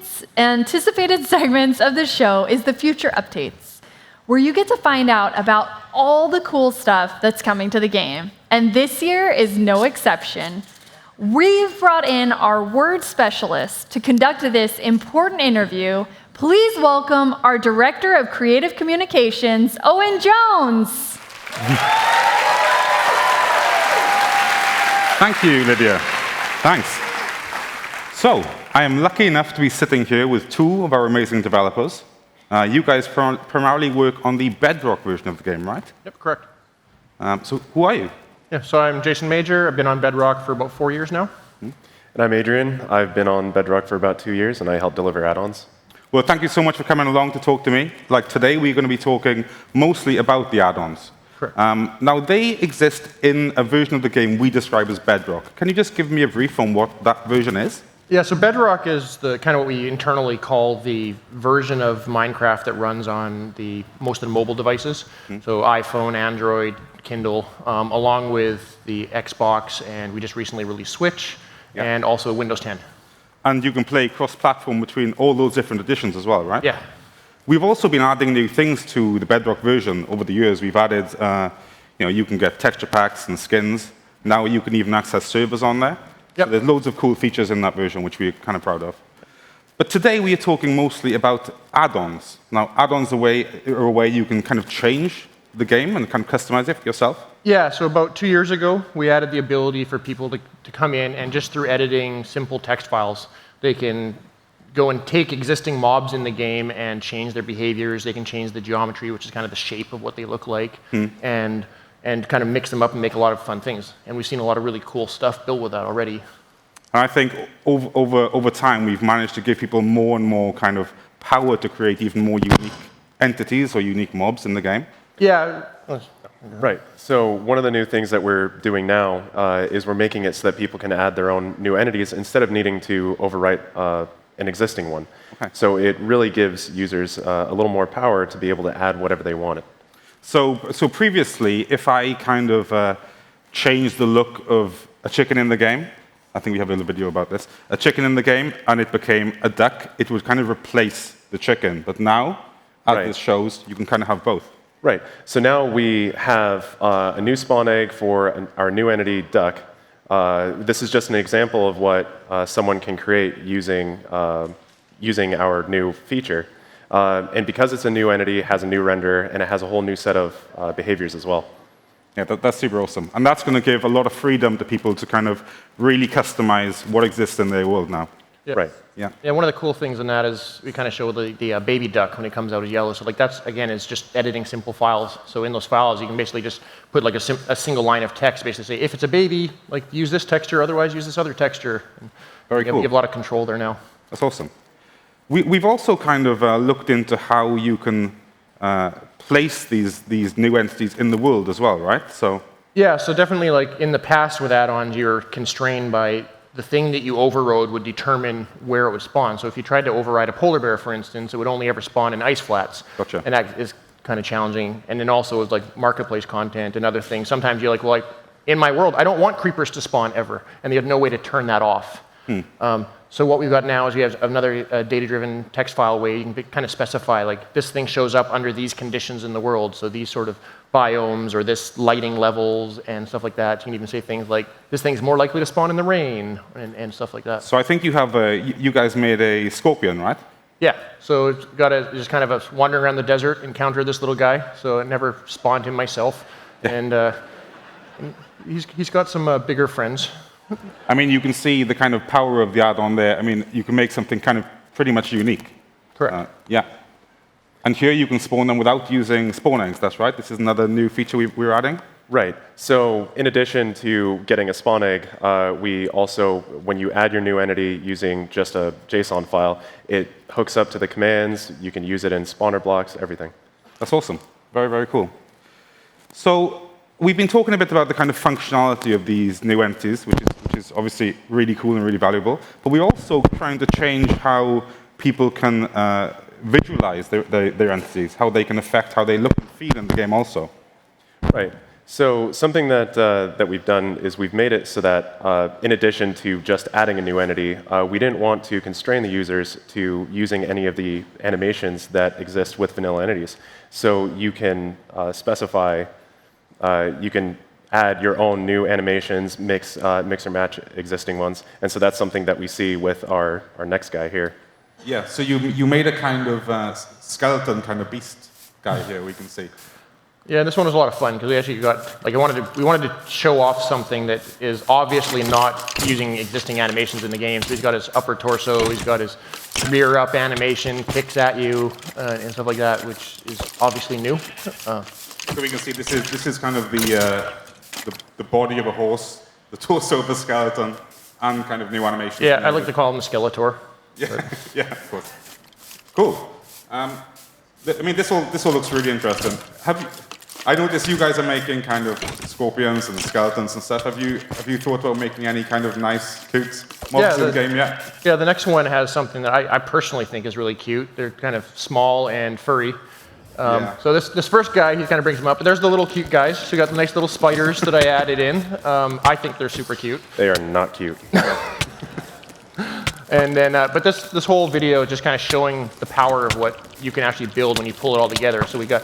segments of the show is the Future Updates, where you get to find out about all the cool stuff that's coming to the game. And this year is no exception. We've brought in our word specialist to conduct this important interview. Please welcome our Director of Creative Communications, Owen Jones. Thank you, Lydia. Thanks. So, I am lucky enough to be sitting here with two of our amazing developers. You guys primarily work on the Bedrock version of the game, right? Yep, correct. So, who are you? Yeah, so I'm Jason Major. I've been on Bedrock for about 4 years now. And I'm Adrian. I've been on Bedrock for about 2 years, and I help deliver add-ons. Well, thank you so much for coming along to talk to me. Like today, we're going to be talking mostly about the add-ons. Correct. Now, they exist in a version of the game we describe as Bedrock. Can you just give me a brief on what that version is? Yeah, so Bedrock is the kind of what we internally call the version of Minecraft that runs on most of the mobile devices. So iPhone, Android, Kindle, along with the Xbox, and we just recently released Switch, and also Windows 10. And you can play cross-platform between all those different editions as well, right? Yeah. We've also been adding new things to the Bedrock version over the years. We've added, you can get texture packs and skins. Now you can even access servers on there. Yep. So there's loads of cool features in that version, which we're kind of proud of. But today we are talking mostly about add-ons. Now, add-ons are a way you can kind of change the game and kind of customize it yourself. Yeah, so about 2 years ago, we added the ability for people to come in and just through editing simple text files, they can go and take existing mobs in the game and change their behaviors. They can change the geometry, which is kind of the shape of what they look like, and kind of mix them up and make a lot of fun things. And we've seen a lot of really cool stuff built with that already. And I think over time, we've managed to give people more and more kind of power to create even more unique entities or unique mobs in the game. Yeah. Right. So one of the new things that we're doing now is we're making it so that people can add their own new entities instead of needing to overwrite an existing one. Okay. So it really gives users a little more power to be able to add whatever they wanted. So previously, if I kind of changed the look of a chicken in the game, I think we have a little video about this, a chicken in the game, and it became a duck, it would kind of replace the chicken. But now, as this shows, you can kind of have both. Right. So now we have a new spawn egg for our new entity, duck. This is just an example of what someone can create using our new feature. And because it's a new entity, it has a new render, and it has a whole new set of behaviors as well. Yeah, that's super awesome. And that's going to give a lot of freedom to people to kind of really customize what exists in their world now. Yep. Right. Yeah. Yeah. One of the cool things in that is we kind of show the baby duck when it comes out as yellow. So like that's again is just editing simple files. So in those files you can basically just put like a single line of text, basically say if it's a baby, like use this texture, otherwise use this other texture. And very cool. You have a lot of control there now. That's awesome. We've also kind of looked into how you can place these new entities in the world as well, right? So. Yeah. So definitely like in the past with add-ons, you're constrained by the thing that you overrode would determine where it would spawn. So if you tried to override a polar bear, for instance, it would only ever spawn in ice flats. Gotcha. And that is kind of challenging. And then also with like marketplace content and other things, sometimes you're like, well, in my world, I don't want creepers to spawn ever. And they have no way to turn that off. So what we've got now is we have another data-driven text file way you can kind of specify like this thing shows up under these conditions in the world. So these sort of biomes or this lighting levels and stuff like that. You can even say things like this thing's more likely to spawn in the rain and stuff like that. So I think you guys made a scorpion, right? Yeah. So it's got just kind of a wandering around the desert, encounter this little guy. So I never spawned him myself. And he's got some bigger friends. I mean, you can see the kind of power of the add-on there. I mean, you can make something kind of pretty much unique. Correct. Yeah. And here you can spawn them without using spawn eggs, that's right? This is another new feature we're adding? Right. So in addition to getting a spawn egg, we also, when you add your new entity using just a JSON file, it hooks up to the commands. You can use it in spawner blocks, everything. That's awesome. Very, very cool. So we've been talking a bit about the kind of functionality of these new entities, which is obviously really cool and really valuable. But we're also trying to change how people can visualize their entities, how they can affect how they look and feel in the game also. Right. So something that we've done is we've made it so that in addition to just adding a new entity, we didn't want to constrain the users to using any of the animations that exist with vanilla entities. So you can specify, you can add your own new animations, mix or match existing ones. And so that's something that we see with our next guy here. Yeah, so you made a kind of skeleton kind of beast guy here, we can see. Yeah, this one was a lot of fun because we actually got, like, we wanted to show off something that is obviously not using existing animations in the game. So he's got his upper torso, he's got his rear up animation, kicks at you, and stuff like that, which is obviously new. So we can see this is kind of the body of a horse, the torso of a skeleton, and kind of new animation. Yeah, I like to call him the Skeletor. Yeah, yeah, of course. Cool. I mean, this all looks really interesting. I noticed you guys are making kind of scorpions and skeletons and stuff. Have you thought about making any kind of nice, cute mobs in the game yet? Yeah, the next one has something that I personally think is really cute. They're kind of small and furry. So this first guy, he kind of brings them up. But there's the little cute guys. So you got the nice little spiders that I added in. I think they're super cute. They are not cute. And then, but this whole video is just kind of showing the power of what you can actually build when you pull it all together. So we got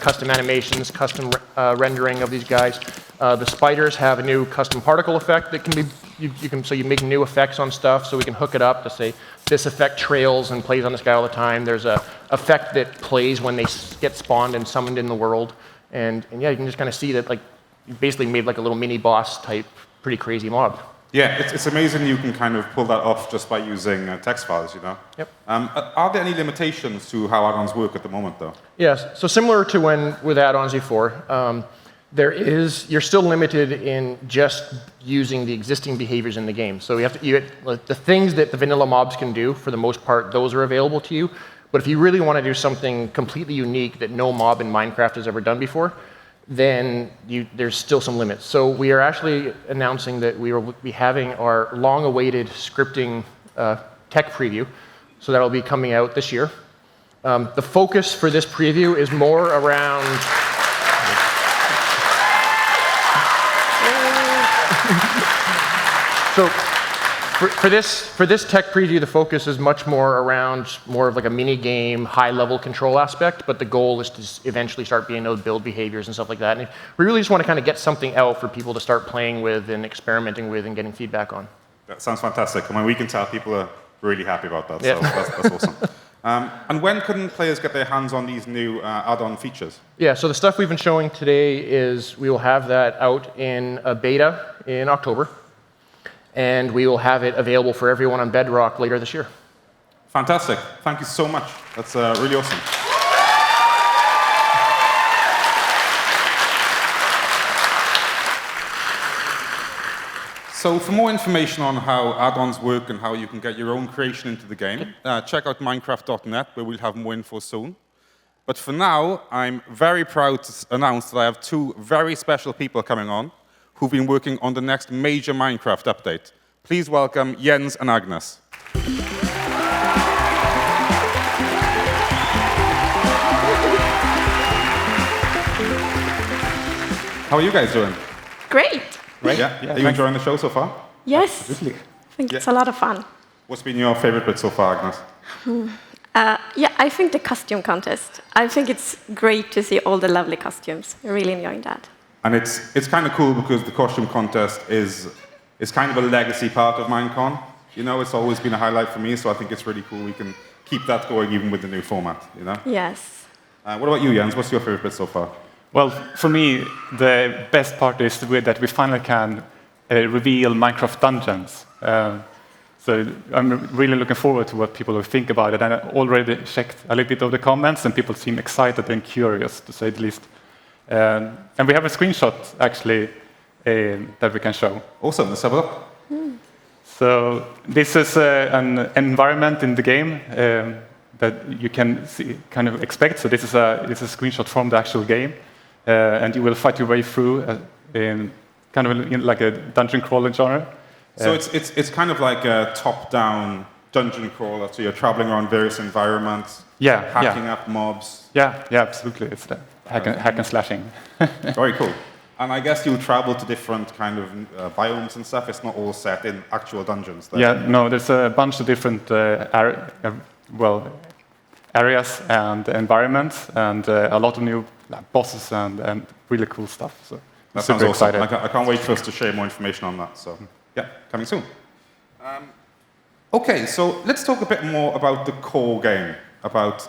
custom animations, custom rendering of these guys. The spiders have a new custom particle effect that can be, so you make new effects on stuff. So we can hook it up to say this effect trails and plays on this guy all the time. There's a effect that plays when they get spawned and summoned in the world. And yeah, you can just kind of see that, like, you basically made like a little mini boss type, pretty crazy mob. Yeah, it's amazing you can kind of pull that off just by using text files, you know? Yep. Are there any limitations to how add-ons work at the moment, though? Yes, so similar to when with add-ons before, you're still limited in just using the existing behaviors in the game. So the things that the vanilla mobs can do, for the most part, those are available to you. But if you really want to do something completely unique that no mob in Minecraft has ever done before, then there's still some limits. So we are actually announcing that we will be having our long-awaited scripting tech preview. So that'll be coming out this year. The focus for this preview is more around... So for this tech preview, the focus is much more around more of like a mini game, high-level control aspect, but the goal is to eventually start being able to build behaviors and stuff like that. And we really just want to kind of get something out for people to start playing with and experimenting with and getting feedback on. That sounds fantastic. I mean, we can tell people are really happy about that, so that's awesome. And when can players get their hands on these new add-on features? Yeah, so the stuff we've been showing today is we will have that out in a beta in October. And we will have it available for everyone on Bedrock later this year. Fantastic. Thank you so much. That's really awesome. So for more information on how add-ons work and how you can get your own creation into the game, check out minecraft.net, where we'll have more info soon. But for now, I'm very proud to announce that I have two very special people coming on who've been working on the next major Minecraft update. Please welcome Jens and Agnes. How are you guys doing? Great. Right? Yeah. Are you enjoying the show so far? Yes. I think it's a lot of fun. What's been your favorite bit so far, Agnes? Yeah, I think the costume contest. I think it's great to see all the lovely costumes. I'm really enjoying that. And it's kind of cool because the costume contest is kind of a legacy part of MineCon. You know, it's always been a highlight for me, so I think it's really cool we can keep that going even with the new format, you know? Yes. What about you, Jens? What's your favorite bit so far? Well, for me, the best part is that we finally can reveal Minecraft dungeons. So I'm really looking forward to what people will think about it. And I already checked a little bit of the comments, and people seem excited and curious, to say the least. And we have a screenshot, actually, that we can show. Awesome. Let's have a look. So this is an environment in the game that you can see, kind of expect. So this is a screenshot from the actual game. And you will fight your way through in kind of like a dungeon crawler genre. So it's kind of like a top-down dungeon crawler. So you're traveling around various environments, hacking up mobs. Yeah, absolutely. It's the hack and slashing. Very cool. And I guess you travel to different kind of biomes and stuff. It's not all set in actual dungeons. Yeah, no, there's a bunch of different areas and environments, and a lot of new bosses and really cool stuff. So that super sounds awesome. excited. I can't wait for us to share more information on that. So yeah, coming soon. Okay, so let's talk a bit more about the core game, about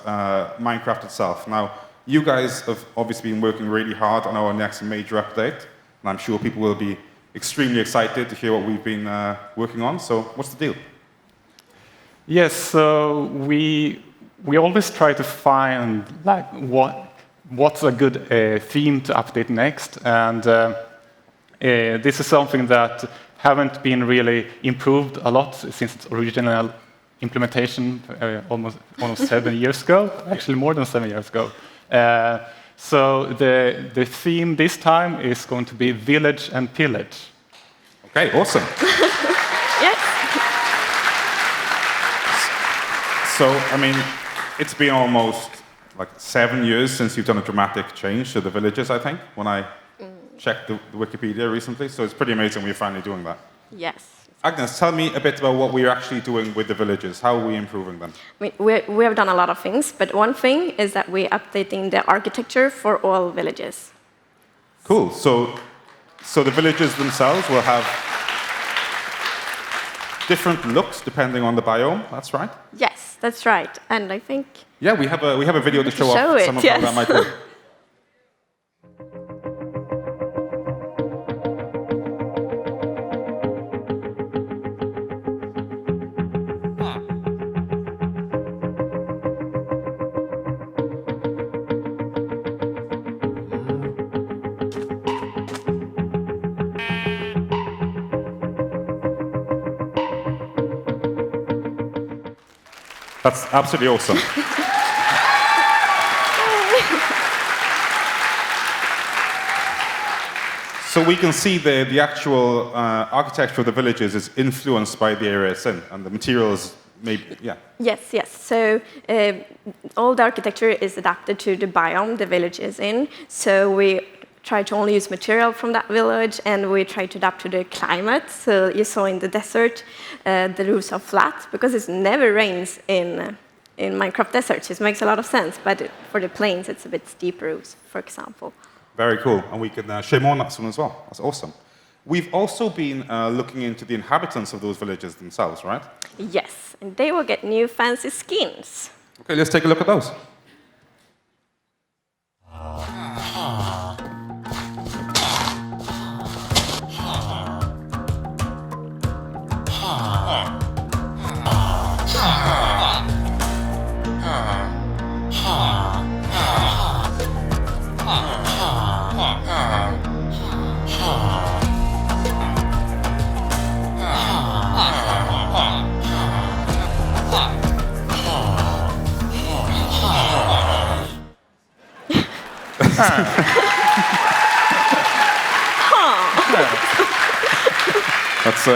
Minecraft itself. Now, you guys have obviously been working really hard on our next major update, and I'm sure people will be extremely excited to hear what we've been working on. So what's the deal? Yes, so we always try to find like what's a good theme to update next, and this is something that haven't been really improved a lot since its original implementation almost 7 years ago, actually more than 7 years ago. So the theme this time is going to be village and pillage. Okay, awesome. Yes. So, I mean, it's been almost like 7 years since you've done a dramatic change to the villages, I think, when I checked the Wikipedia recently. So it's pretty amazing we're finally doing that. Yes. Agnes, tell me a bit about what we're actually doing with the villages. How are we improving them? I mean, we have done a lot of things, but one thing is that we're updating the architecture for all villages. Cool. So the villages themselves will have different looks depending on the biome. That's right. Yes, that's right. And I think yeah, we have a video to show off some of how that might work. That's absolutely awesome. So we can see the actual architecture of the villages is influenced by the area it's in, and the materials maybe, yeah. Yes. So all the architecture is adapted to the biome the village is in. So we try to only use material from that village, and we try to adapt to the climate. So you saw in the desert, the roofs are flat because it never rains in Minecraft deserts. It makes a lot of sense, but for the plains, it's a bit steep roofs, for example. Very cool, and we can share more on that soon as well. That's awesome. We've also been looking into the inhabitants of those villages themselves, right? Yes, and they will get new fancy skins. Okay, let's take a look at those. That's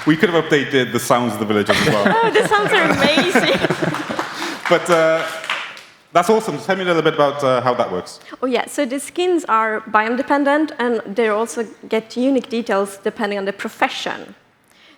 we could have updated the sounds of the villages as well. Oh, the sounds are amazing. But that's awesome. Tell me a little bit about how that works. Oh yeah, so the skins are biome dependent, and they also get unique details depending on the profession.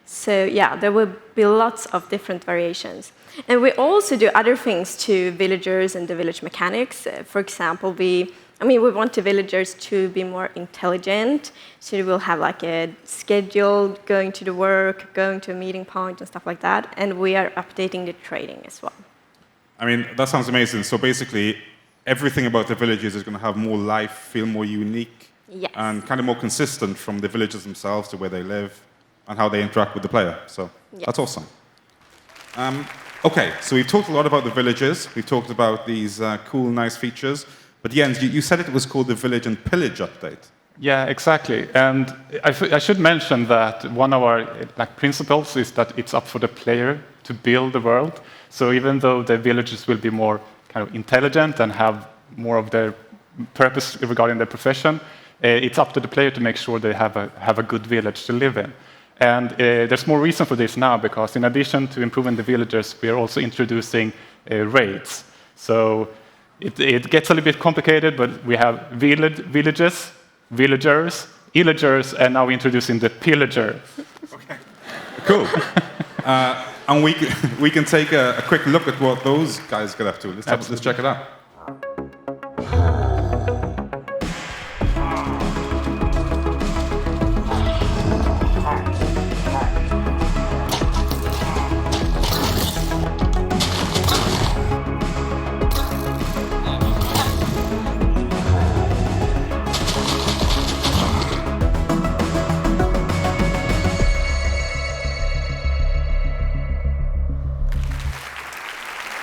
So yeah, there will be lots of different variations. And we also do other things to villagers and the village mechanics. For example, we want the villagers to be more intelligent, so they will have like a schedule, going to the work, going to a meeting point and stuff like that. And we are updating the trading as well. I mean, that sounds amazing. So basically, everything about the villages is going to have more life, feel more unique, Yes. and kind of more consistent from the villagers themselves to where they live and how they interact with the player. So that's awesome. Okay, so we've talked a lot about the villages. We've talked about these cool, nice features. But Jens, you said it was called the Village and Pillage update. Yeah, exactly. And I should mention that one of our principles is that it's up for the player to build the world. So even though the villagers will be more kind of intelligent and have more of their purpose regarding their profession, it's up to the player to make sure they have a good village to live in. And there's more reason for this now, because in addition to improving the villagers, we are also introducing raids. So it gets a little bit complicated, but we have villages, villagers, illagers, and now introducing the pillager. Okay, cool. And we can take a quick look at what those guys get up to. Let's check it out.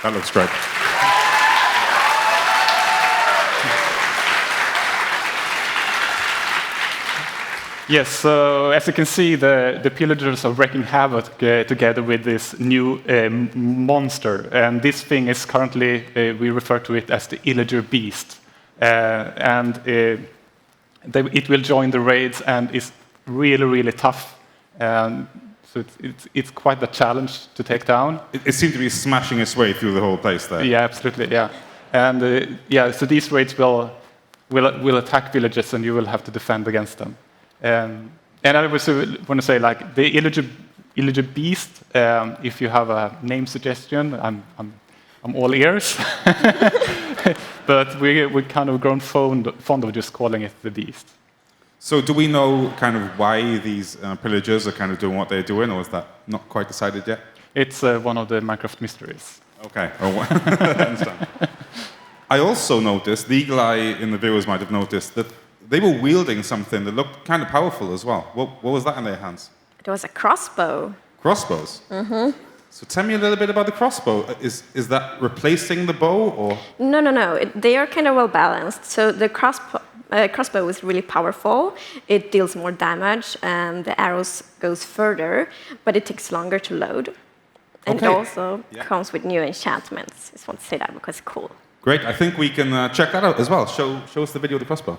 That looks great. Yes, so as you can see, the pillagers are wreaking havoc together with this new monster. And this thing is currently, we refer to it as the illager beast. It will join the raids and is really, really tough. So it's quite a challenge to take down. It seemed to be smashing its way through the whole place there. Yeah, absolutely, yeah. And so these raids will attack villages and you will have to defend against them. And I want to say, like, the illager beast, if you have a name suggestion, I'm all ears. But we're kind of grown fond of just calling it the beast. So do we know kind of why these pillagers are kind of doing what they're doing, or is that not quite decided yet? It's one of the Minecraft mysteries. Okay, I understand. I also noticed, the eagle eye in the viewers might have noticed, that they were wielding something that looked kind of powerful as well. What was that in their hands? It was a crossbow. Crossbows? Mm-hmm. So tell me a little bit about the crossbow. Is that replacing the bow, or? No. They are kind of well balanced. So the crossbow is really powerful. It deals more damage, and the arrows goes further, but it takes longer to load. And Okay. it also comes with new enchantments. I just want to say that because it's cool. Great, I think we can check that out as well. Show us the video of the crossbow.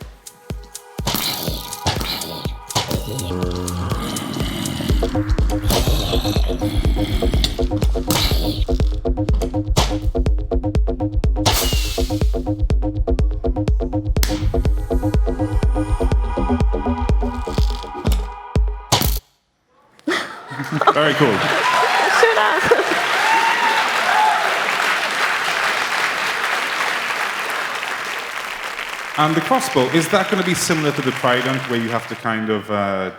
Very cool. Should have. And the crossbow, is that going to be similar to the trident, where you have to kind of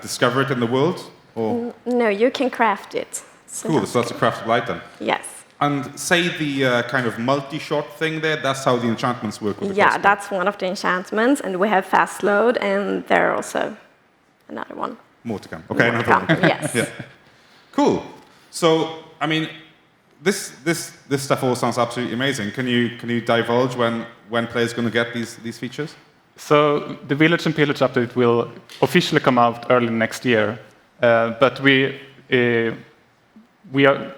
discover it in the world? Or? No, you can craft it. So Cool, so that's a craftable item. Yes. And say the kind of multi-shot thing there, that's how the enchantments work with the Yeah, crossbow. that's one of the enchantments, and we have fast load, and there are also another one. More to come. Okay, More no to come, problem. yes. Yeah. Cool. So, I mean, this stuff all sounds absolutely amazing. Can you divulge when players are going to get these features? So the Village and Pillage update will officially come out early next year, but we are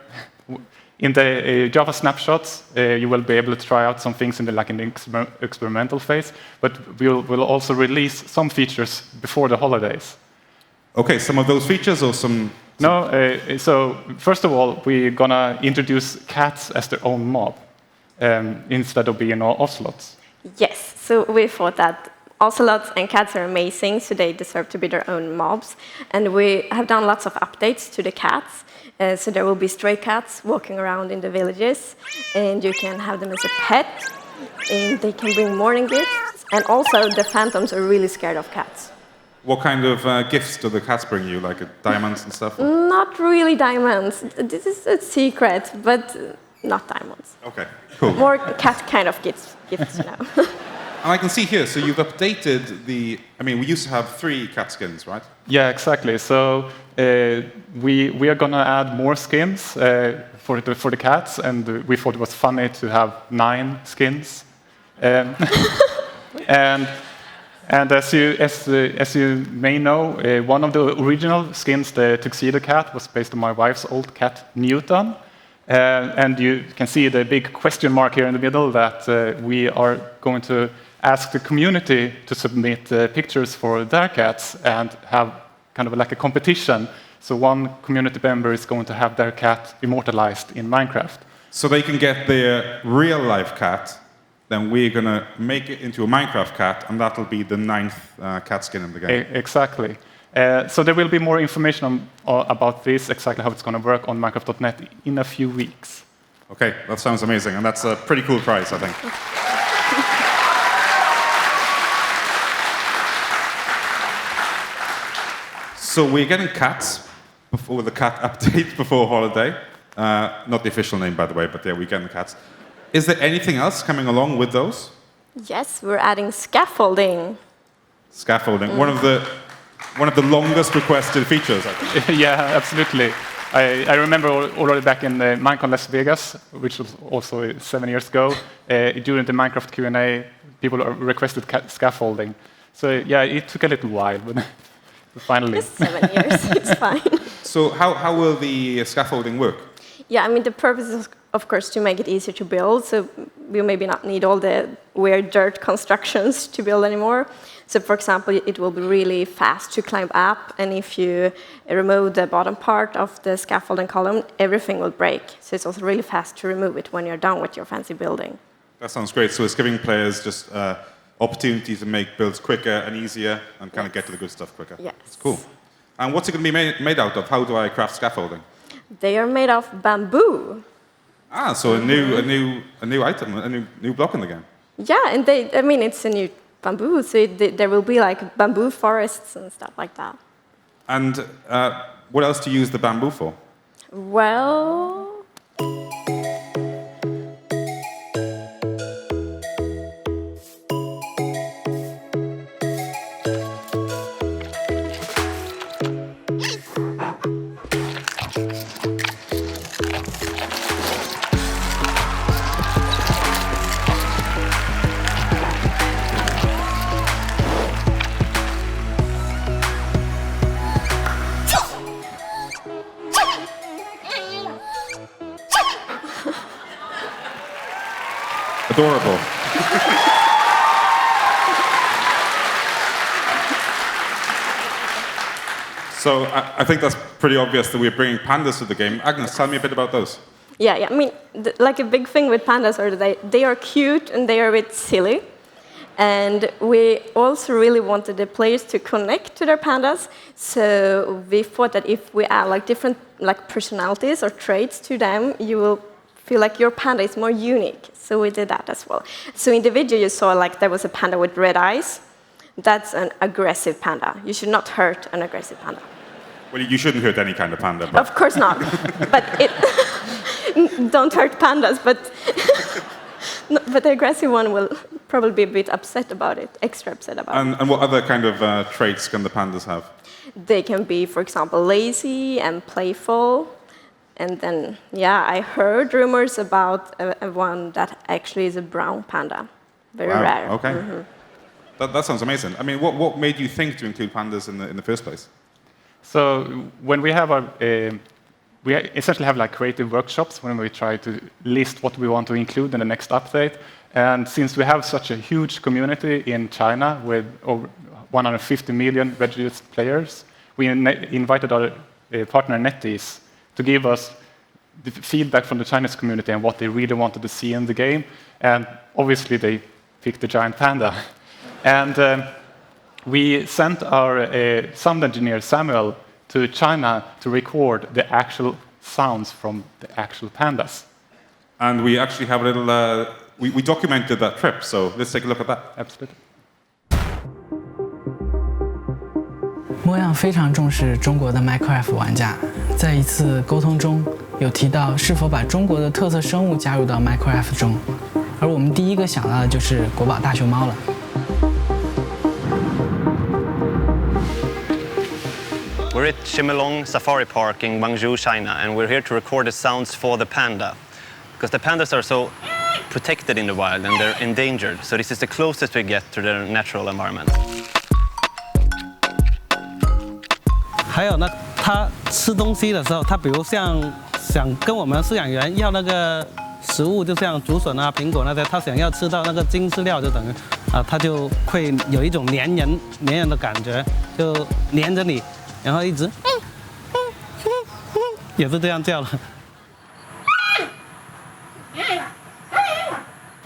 in the Java snapshots. You will be able to try out some things in the experimental phase, but we'll also release some features before the holidays. Okay, some of those features or some. No, so first of all, we're gonna introduce cats as their own mob instead of being ocelots. Yes, so we thought that ocelots and cats are amazing, so they deserve to be their own mobs. And we have done lots of updates to the cats. So there will be stray cats walking around in the villages, and you can have them as a pet, and they can bring morning gifts. And also, the phantoms are really scared of cats. What kind of gifts do the cats bring you, like diamonds and stuff? Not really diamonds. This is a secret, but not diamonds. Okay, cool. More cat kind of gifts now. And I can see here, so you've updated the. I mean, we used to have 3 cat skins, right? Yeah, exactly. So we are gonna add more skins for the cats, and we thought it was funny to have 9 skins. And as you may know, one of the original skins, the tuxedo cat, was based on my wife's old cat Newton. And you can see the big question mark here in the middle that we are going to ask the community to submit pictures for their cats and have kind of like a competition. So one community member is going to have their cat immortalized in Minecraft. So they can get their real life cat, then we're going to make it into a Minecraft cat, and that'll be the 9th cat skin in the game. Exactly. So there will be more information about this, exactly how it's going to work on Minecraft.net in a few weeks. Okay, that sounds amazing, and that's a pretty cool prize, I think. So we're getting cats before the cat update before holiday. Not the official name, by the way, but yeah, we're getting cats. Is there anything else coming along with those? Yes, we're adding scaffolding. Scaffolding, one of the longest requested features, I think. Yeah, absolutely. I remember already back in MINECON Las Vegas, which was also 7 years ago, during the Minecraft Q&A, people requested scaffolding. So yeah, it took a little while, but finally. Just 7 years, it's fine. So how will the scaffolding work? Yeah, I mean, the purpose is, of course, to make it easier to build, so we maybe not need all the weird dirt constructions to build anymore. So, for example, it will be really fast to climb up, and if you remove the bottom part of the scaffolding column, everything will break. So it's also really fast to remove it when you're done with your fancy building. That sounds great. So it's giving players just opportunities to make builds quicker and easier and kind of get to the good stuff quicker. Yes. It's cool. And what's it going to be made out of? How do I craft scaffolding? They are made of bamboo. Ah, so a new item, a new block in the game. Yeah, and it's a new bamboo, so there will be like bamboo forests and stuff like that. And what else do you use the bamboo for? Well... Adorable. So I think that's pretty obvious that we're bringing pandas to the game. Agnes, tell me a bit about those. Yeah, I mean, like a big thing with pandas are that they are cute and they are a bit silly. And we also really wanted the players to connect to their pandas. So we thought that if we add like different like personalities or traits to them, you will feel like your panda is more unique. So we did that as well. So in the video you saw like there was a panda with red eyes. That's an aggressive panda. You should not hurt an aggressive panda. Well, you shouldn't hurt any kind of panda. But... Of course not. But don't hurt pandas, but the aggressive one will probably be a bit upset about it, extra upset about it. And what other kind of traits can the pandas have? They can be, for example, lazy and playful. And then, yeah, I heard rumors about one that actually is a brown panda. Very rare. Okay. Mm-hmm. That sounds amazing. I mean, what made you think to include pandas in the first place? So when we have we essentially have like creative workshops when we try to list what we want to include in the next update. And since we have such a huge community in China with over 150 million registered players, we invited our partner NetEase to give us the feedback from the Chinese community and what they really wanted to see in the game. And obviously they picked the giant panda. And we sent our sound engineer Samuel to China to record the actual sounds from the actual pandas. And we actually have a little, we documented that trip, so let's take a look at that. Absolutely. 模样非常重视中国的 Minecraft 玩家，在一次沟通中，有提到是否把中国的特色生物加入到 Minecraft 中，而我们第一个想到的就是国宝大熊猫了。We're at Chimelong Safari Park in Guangzhou, China, and we're here to record the sounds for the panda. Because the pandas are so protected in the wild and they're endangered, so this is the closest we get to their natural environment. 还有呢，它吃东西的时候，它比如像想跟我们饲养员要那个食物，就像竹笋啊、苹果那些，它想要吃到那个精饲料，就等于它就会有一种粘人的感觉，就粘着你。 然后一直，也是这样叫的。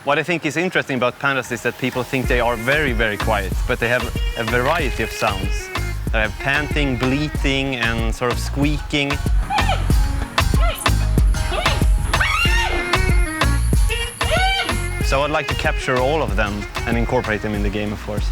What I think is interesting about pandas is that people think they are very, very quiet, but they have a variety of sounds. They have panting, bleating, and sort of squeaking. So I'd like to capture all of them and incorporate them in the game, of course.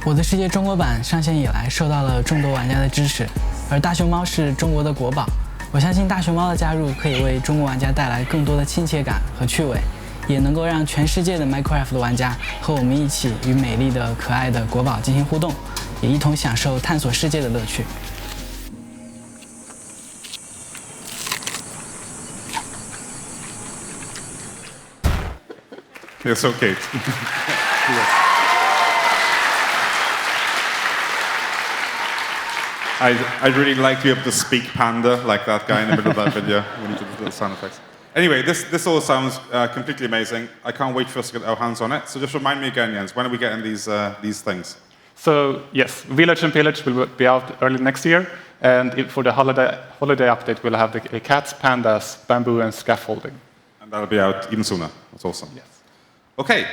我的世界中国版上线以来，受到了众多玩家的支持，而大熊猫是中国的国宝。我相信大熊猫的加入可以为中国玩家带来更多的亲切感和趣味，也能够让全世界的 Minecraft 玩家和我们一起与美丽的、可爱的国宝进行互动，也一同享受探索世界的乐趣。 You're so cute. I'd really like to be able to speak panda like that guy in the middle of that video when he did the little sound effects. Anyway, this all sounds completely amazing. I can't wait for us to get our hands on it. So just remind me again, Jens, when are we getting these things? So yes, Village and Pillage will be out early next year, and for the holiday update, we'll have the cats, pandas, bamboo, and scaffolding. And that'll be out even sooner. That's awesome. Yes. Okay.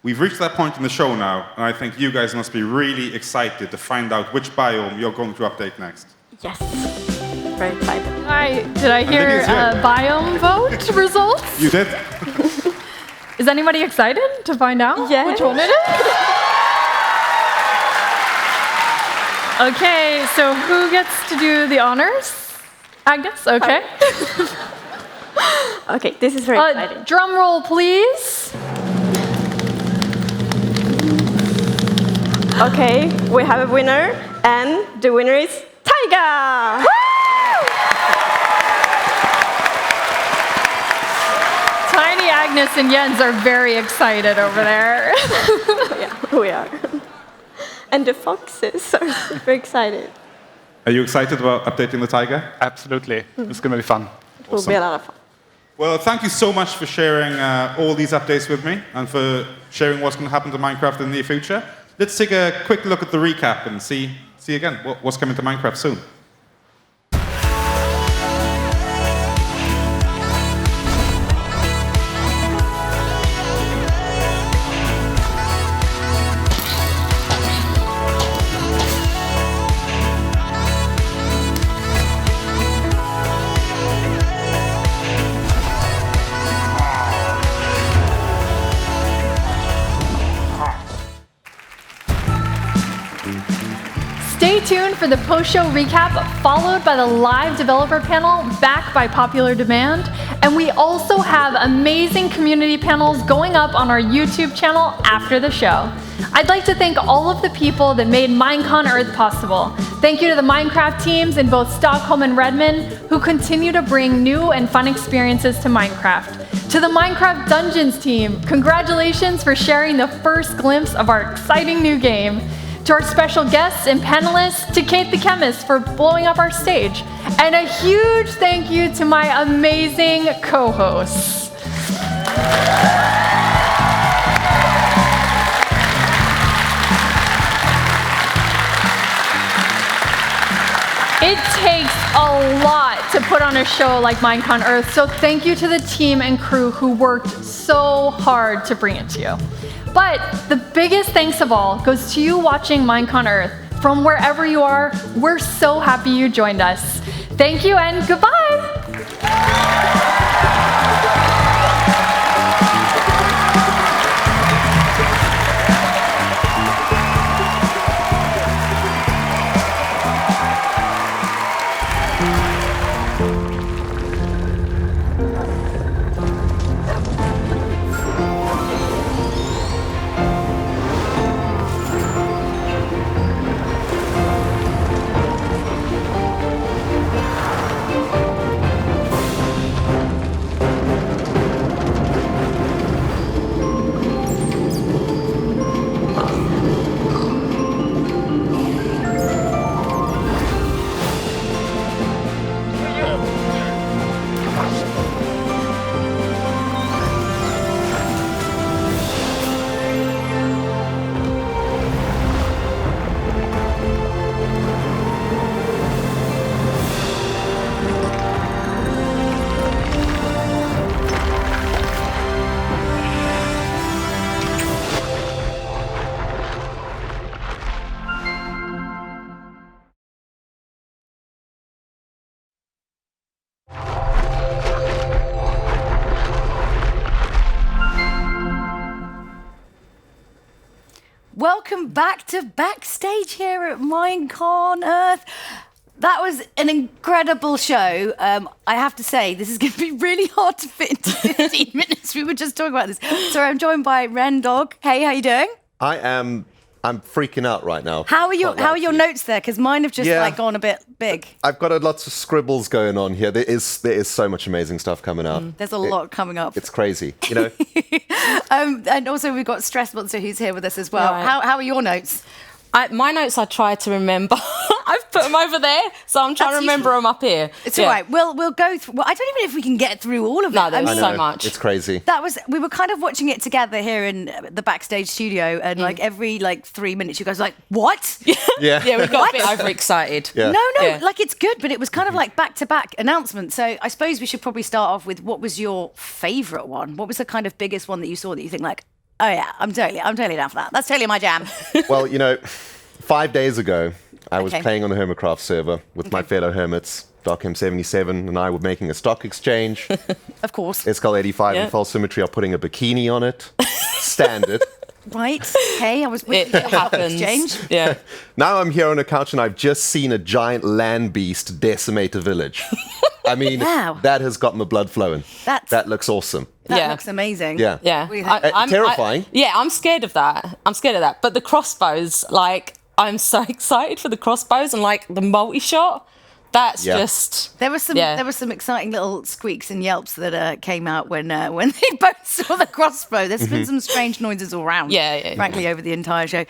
We've reached that point in the show now, and I think you guys must be really excited to find out which biome you're going to update next. Yes. Very excited. Did I hear biome vote results? You did. Is anybody excited to find out which one it is? Okay, so who gets to do the honors? Agnes? Okay. Okay, this is very exciting. Drum roll, please. Okay, we have a winner, and the winner is Taiga! Tiny Agnes and Jens are very excited over there. Yeah, we are. And the foxes are super excited. Are you excited about updating the tiger? Absolutely. It's going to be fun. It will be a lot of fun. Well, thank you so much for sharing all these updates with me and for sharing what's going to happen to Minecraft in the near future. Let's take a quick look at the recap and see again what's coming to Minecraft soon. Stay tuned for the post-show recap, followed by the live developer panel, backed by popular demand. And we also have amazing community panels going up on our YouTube channel after the show. I'd like to thank all of the people that made MINECON Earth possible. Thank you to the Minecraft teams in both Stockholm and Redmond, who continue to bring new and fun experiences to Minecraft. To the Minecraft Dungeons team, congratulations for sharing the first glimpse of our exciting new game. To our special guests and panelists, to Kate the Chemist for blowing up our stage. And a huge thank you to my amazing co-hosts. It takes a lot to put on a show like MINECON Earth, so thank you to the team and crew who worked so hard to bring it to you. But the biggest thanks of all goes to you watching MINECON Earth. From wherever you are, we're so happy you joined us. Thank you and goodbye! welcome back to Backstage here at MINECON Earth. That was an incredible show. I have to say, this is going to be really hard to fit into 15 minutes. We were just talking about this. So I'm joined by Ren Dog. Hey, how you doing? I'm freaking out right now. How are your notes there? Because mine have just gone a bit big. I've got lots of scribbles going on here. There is so much amazing stuff coming out. There's a lot coming up. It's crazy, you know. And also we've got Stress Monster who's here with us as well. Right. How are your notes? My notes I try to remember. I've put them over there, so I'm trying to remember them up here. It's all right. We'll go through. Well, I don't even know if we can get through all of it. No, there's so much. It's crazy. We were kind of watching it together here in the backstage studio, and like every 3 minutes, you guys were like, "What?" Yeah, we got a bit overexcited. Yeah. No, like it's good, but it was kind of like back-to-back announcements. So I suppose we should probably start off with what was your favourite one? What was the kind of biggest one that you saw that you think like, oh yeah, I'm totally down for that. That's totally my jam. Well, 5 days ago, I was playing on the Hermitcraft server with my fellow hermits. DocM77 and I were making a stock exchange. Of course. Escal85 and False Symmetry are putting a bikini on it. Standard. Right. Okay, I was with It happens. exchange. Yeah. Now I'm here on a couch and I've just seen a giant land beast decimate a village. I mean, Wow. that has got my blood flowing. That looks awesome. That looks amazing. Yeah. Yeah. What do you think? Terrifying. I'm scared of that. But the crossbows, I'm so excited for the crossbows and the multi-shot. That's just there were some exciting little squeaks and yelps that came out when they both saw the crossbow. There's been some strange noises all around. Frankly, over the entire show.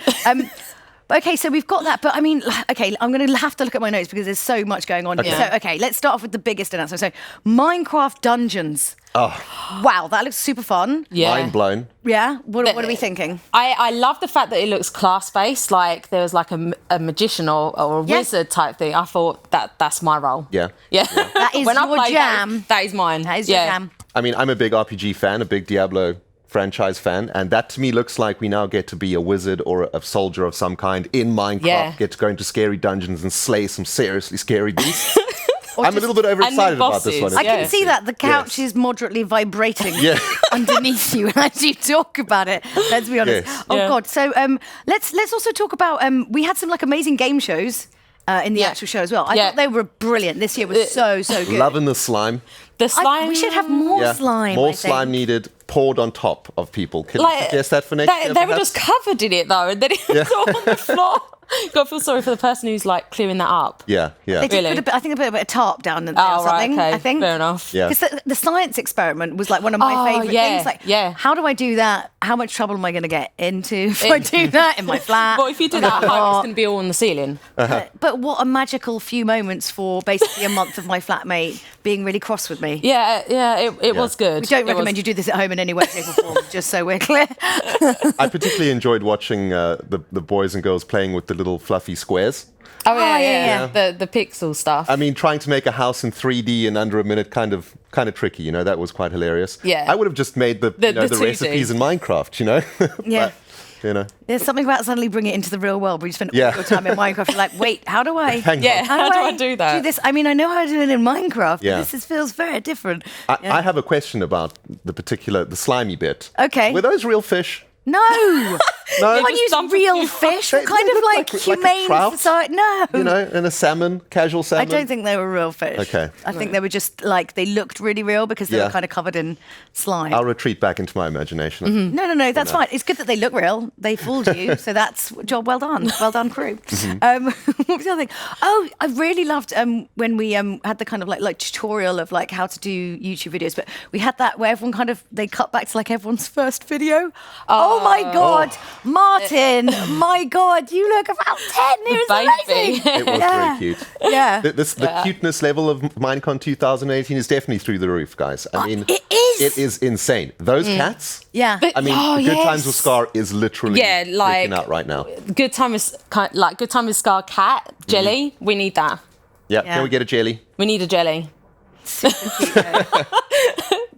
Okay, so we've got that, but I mean, okay, I'm going to have to look at my notes because there's so much going on here. So, okay, let's start off with the biggest announcement. So, Minecraft Dungeons. Oh. Wow, that looks super fun. Yeah. Mind blown. Yeah? What are we thinking? I love the fact that it looks class-based, like there was a magician or a wizard type thing. I thought that's my role. Yeah. Yeah. That is your jam. That is mine. That is your jam. I mean, I'm a big RPG fan, a big Diablo franchise fan, and that to me looks like we now get to be a wizard or a soldier of some kind in Minecraft, get to go into scary dungeons and slay some seriously scary beasts. I'm a little bit overexcited about this one. I can see that. The couch is moderately vibrating underneath you as you talk about it. Let's be honest. Yes. Oh, God. So let's also talk about, we had some amazing game shows in the actual show as well. I thought they were brilliant. This year was so good. Loving the slime. The slime. We should have more slime. More slime needed poured on top of people. Can you suggest that for next year? They were just covered in it though, and then it was all on the floor. God, I feel sorry for the person who's clearing that up. Yeah. They did I think they put a bit of tarp down there or something. Right, okay. I think. Fair enough. Yeah. Because the science experiment was one of my favourite things. How do I do that? How much trouble am I going to get into if I do that in my flat? Well, if you do that at home, it's going to be all on the ceiling. But what a magical few moments for basically a month of my flatmate being really cross with me. It was good. We don't recommend you do this at home in any way, shape or form, just so we're clear. I particularly enjoyed watching the boys and girls playing with the little fluffy squares. Oh yeah. The pixel stuff. I mean, trying to make a house in 3D in under a minute, kind of tricky. That was quite hilarious. Yeah. I would have just made the 2D. recipes in Minecraft. Yeah. But, there's something about suddenly bringing it into the real world where you spend all your time in Minecraft. You're like, wait, how do I? Hang on. How do I do that? Do this? I mean, I know how to do it in Minecraft, Yeah. but this feels very different. I have a question about the slimy bit. Okay. Were those real fish? No. No. You can't use real fish. What kind of like humane trout? society? No. And a salmon, casual salmon. I don't think they were real fish. Okay. I think they were just they looked really real because they were kind of covered in slime. I'll retreat back into my imagination. Mm-hmm. No, that's fine. It's good that they look real. They fooled you, so that's job well done. Well done, crew. What was the other thing? Oh, I really loved when we had the kind of like tutorial of how to do YouTube videos, but we had that where everyone they cut back to everyone's first video. Oh my God, Martin! My God, you look about 10. It was amazing. It was very cute. Yeah. The cuteness level of MINECON 2018 is definitely through the roof, guys. I mean, it is. It is insane. Those cats. Yeah. I mean, Good Times with Scar is literally freaking out right now. Good Time with Scar cat jelly. We need that. Yeah. Can we get a jelly? We need a jelly.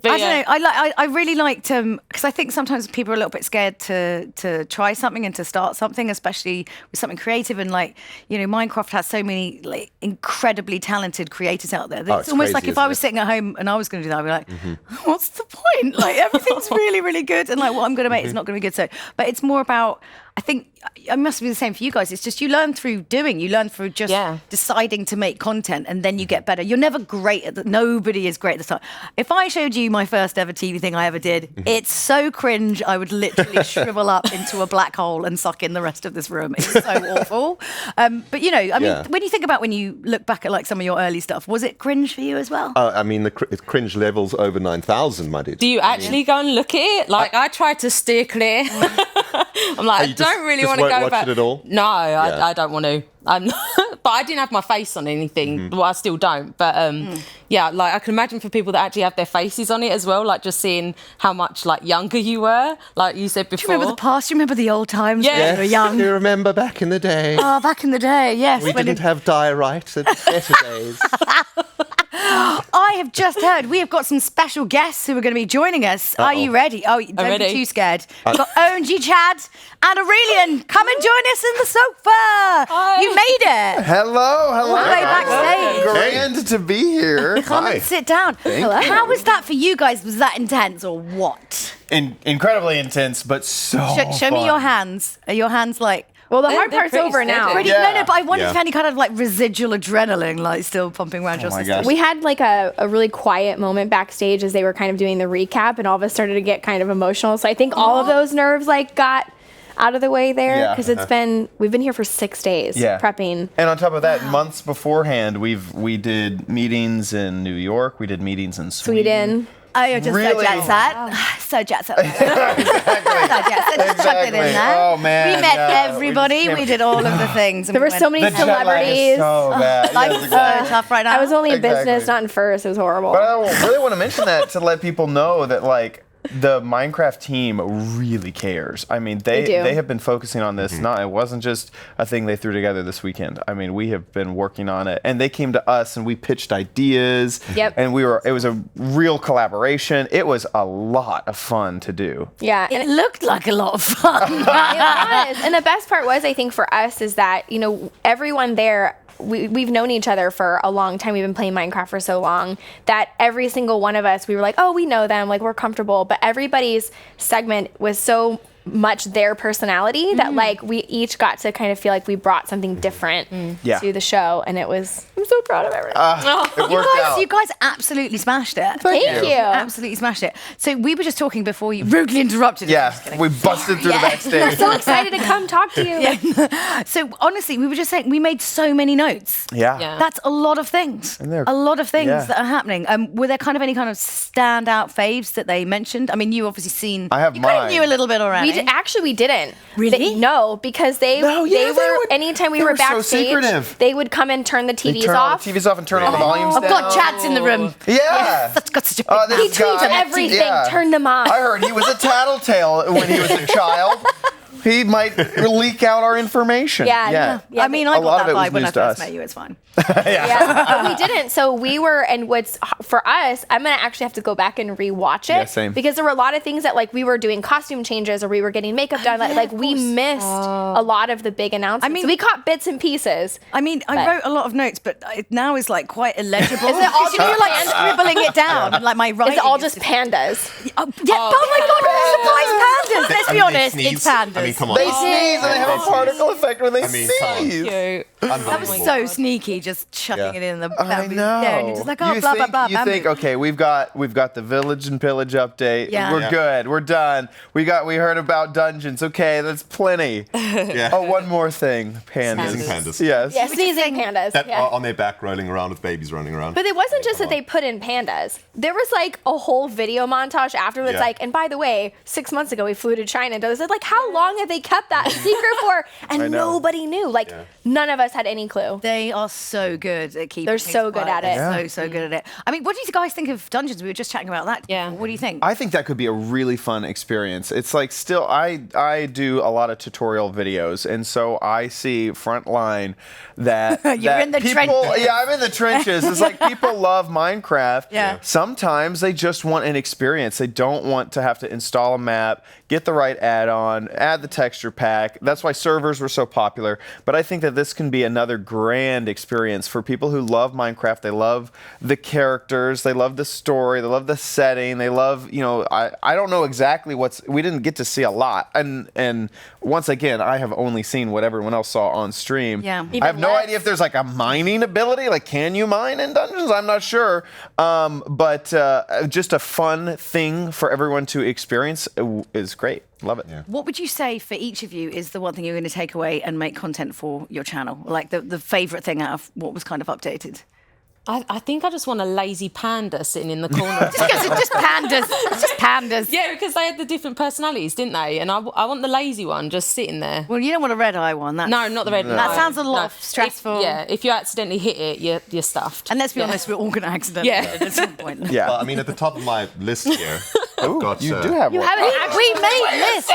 I don't know. I really liked because I think sometimes people are a little bit scared to try something and to start something, especially with something creative. And Minecraft has so many incredibly talented creators out there. It's almost crazy, like if I was sitting at home and I was going to do that, I'd be like, what's the point? Everything's really, really good, and what I'm going to make is not going to be good. So, but it's more about I think it must be the same for you guys. It's just you learn through doing. You learn through just deciding to make content, and then you get better. You're never great at nobody is great at the start. If I showed you my first ever TV thing I ever did, it's so cringe. I would literally shrivel up into a black hole and suck in the rest of this room. It's so awful. But you know, I mean, when you think about when you look back at like some of your early stuff, was it cringe for you as well? I mean, the cringe levels over 9,000, my dude. Do you actually go and look at it? Like, I try to steer clear. I'm like, I don't really want to go back. It at all? No, I don't want to. But I didn't have my face on anything. Well, I still don't. But yeah, like I can imagine for people that actually have their faces on it as well, like just seeing how much like younger you were, like you said before. Do you remember the past? Do you remember the old times when Yes, you were young? you remember back in the day. Oh, back in the day, yes. We didn't have diorite at better days. I have just heard we have got some special guests who are going to be joining us. Are you ready? Oh, don't be too scared. We've got OMG Chad and Aurelian. Come and join us in the sofa. You made it. Hello. All the way backstage. Grand to be here. Come and sit down. Hello. How was that for you guys? Was that intense or what? Incredibly intense, but so Show me your hands. Are your hands like... Well, the hard part's over now. No, but I wonder if any kind of like residual adrenaline like still pumping around your system. We had like a really quiet moment backstage as they were kind of doing the recap, and all of us started to get kind of emotional. So I think all of those nerves like got out of the way there because we've been here for 6 days prepping. And on top of that, months beforehand, we did meetings in New York. We did meetings in Sweden. Oh, you're just so jet set. So jet set. Exactly. Just chuck it in there. Oh, man. We met everybody. We did all of the things. There were so many celebrities. So bad. Life's so tough right now. I was only in business, not in first. It was horrible. But I really want to mention that to let people know that, like, the Minecraft team really cares. I mean, they have been focusing on this. It wasn't just a thing they threw together this weekend. I mean, we have been working on it, and they came to us and we pitched ideas. Yep. And it was a real collaboration. It was a lot of fun to do. Yeah, it looked like a lot of fun. It was, and the best part was, I think, for us is that everyone there. We've known each other for a long time. We've been playing Minecraft for so long that every single one of us, we were like, oh, we know them, like we're comfortable. But everybody's segment was so much their personality that like we each got to kind of feel like we brought something different to the show, and I'm so proud of everything. It worked out. You guys absolutely smashed it. Thank you. Absolutely smashed it. So we were just talking before you rudely interrupted. Yeah, we busted through the backstage. I'm so excited to come talk to you. So honestly, we were just saying we made so many notes. Yeah. That's a lot of things. A lot of things that are happening. Were there kind of any kind of standout faves that they mentioned? I mean, you obviously seen. I have you kind of mine. knew a little bit already. We didn't. Really? No, because they were anytime we were backstage, secretive. they would come and turn the TVs Turn off. the TVs off and turn all the volumes down. Oh God, Chad's in the room. Yeah. That's got such a big He tweets everything. Turn them off. I heard he was a tattletale when he was a child. He might leak out our information. Yeah. I mean, I A lot got of that it was vibe when I news to first us. met you. It's fine. But we didn't. So we were, and what's for us, I'm gonna actually have to go back and rewatch it. Yeah, same. Because there were a lot of things that like we were doing costume changes or we were getting makeup done. Like we missed a lot of the big announcements. I mean, we caught bits and pieces. I mean, I wrote a lot of notes, but it now is like quite illegible. Is it all you know, you're like scribbling it down, and like my writing. Is it all just pandas? Oh my God, surprise pandas! Let's be honest, it's pandas. I mean, come on. They sneeze and they have a particle effect when they sneeze. That was so sneaky, just chucking it in the. I know. And you're just like, oh, you blah think, blah blah. You think, okay, we've got the village and pillage update. Yeah. We're good. We're done. We heard about dungeons. Okay, that's plenty. Oh, one more thing. Pandas. Sneezing pandas. Yes. Yeah, sneezing pandas. That yeah. are on their back rolling around with babies running around. But it wasn't just that they put in pandas. There was like a whole video montage afterwards. Yeah. Like, and by the way, 6 months ago we flew to China. And I said, like, how long have they kept that secret for? And nobody knew. Like, none of us had any clue. They are so good at keeping. They're so good at it. They're so good at it. I mean, what do you guys think of dungeons? We were just chatting about that. Yeah. What do you think? I think that could be a really fun experience. It's like still, I do a lot of tutorial videos, and so I see frontline that You're in the people, trenches. Yeah, I'm in the trenches. It's like people love Minecraft. Yeah. Sometimes they just want an experience. They don't want to have to install a map, get the right add-on, add the texture pack. That's why servers were so popular. But I think that this can be be another grand experience for people who love Minecraft. They love the characters, they love the story, they love the setting, they love, I don't know exactly we didn't get to see a lot. And once again, I have only seen what everyone else saw on stream. Yeah. I have no idea if there's like a mining ability, like can you mine in dungeons? I'm not sure. But just a fun thing for everyone to experience is great. Love it. Yeah. What would you say for each of you is the one thing you're going to take away and make content for your channel? Like the favourite thing out of what was kind of updated? I think I just want a lazy panda sitting in the corner. Just pandas. It's just pandas. Yeah, because they had the different personalities, didn't they? And I want the lazy one just sitting there. Well, you don't want a red eye one. No, not the red eye. That sounds a lot stressful. If you accidentally hit it, you're stuffed. And let's be honest, we're all going to accidentally hit it at some point. Yeah. Well, I mean, at the top of my list here, I've got... You do have one. We made lists.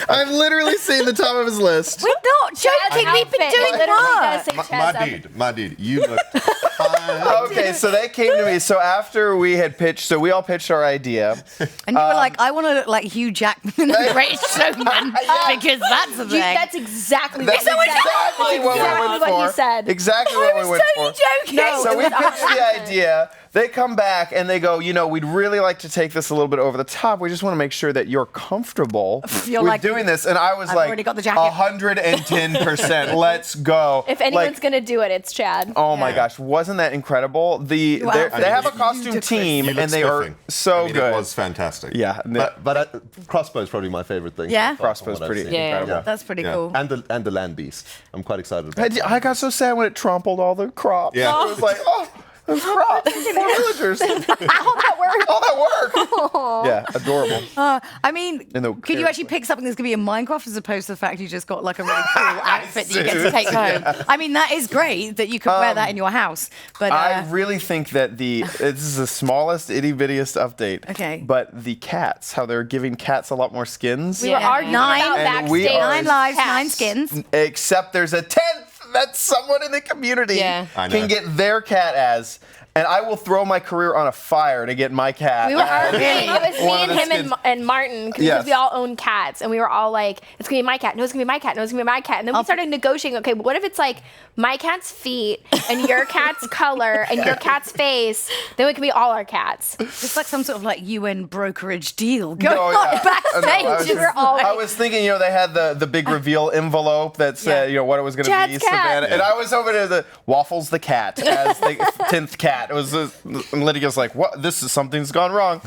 I've literally seen the top of his list. We're not joking. We've been doing work. My dude, you look fine. Okay, so they came to me. So after we had pitched, so we all pitched our idea. And you were like, I want to look like Hugh Jackman in The Greatest Showman because that's the thing. That's exactly what we went for. you said. Exactly what we went for. I was totally joking. So we pitched the idea. They come back and they go, we'd really like to take this a little bit over the top. We just want to make sure that you're comfortable with doing this. And I was I've like, already got the jacket. 110%. Let's go. If anyone's going to do it, it's Chad. Oh my gosh, wasn't that incredible? They have a costume team and they are so good. It was fantastic. Yeah. But crossbow is probably my favorite thing. Yeah? Crossbow's pretty incredible. That's pretty cool. And the land beast. I'm quite excited about it. I got so sad when it trampled all the crops. Yeah. I was like, those crops, 4 villagers. All that work. Yeah, adorable. I mean, could you actually pick something that's going to be in Minecraft as opposed to the fact you just got like a really cool outfit that you get to take home? I mean, that is great that you can wear that in your house. But I really think that this is the smallest, itty-bittiest update. Okay. But the cats, how they're giving cats a lot more skins. We were arguing about backstage. 9 lives, 9 skins. Except there's a 10th that someone in the community can get their cat as. And I will throw my career on a fire to get my cat. We were arguing. It was me and him and Martin because we all own cats. And we were all like, it's going to be my cat. No, it's going to be my cat. No, it's going to be my cat. And then we started negotiating. Okay, what if it's like my cat's feet and your cat's color and your cat's face? Then it can be all our cats. It's like some sort of like UN brokerage deal going on backstage. I was thinking, they had the big reveal envelope that said, what it was going to be. Savannah. And I was over to the Waffles the cat as the 10th cat. It was, and Lydia's like, what? Something's gone wrong.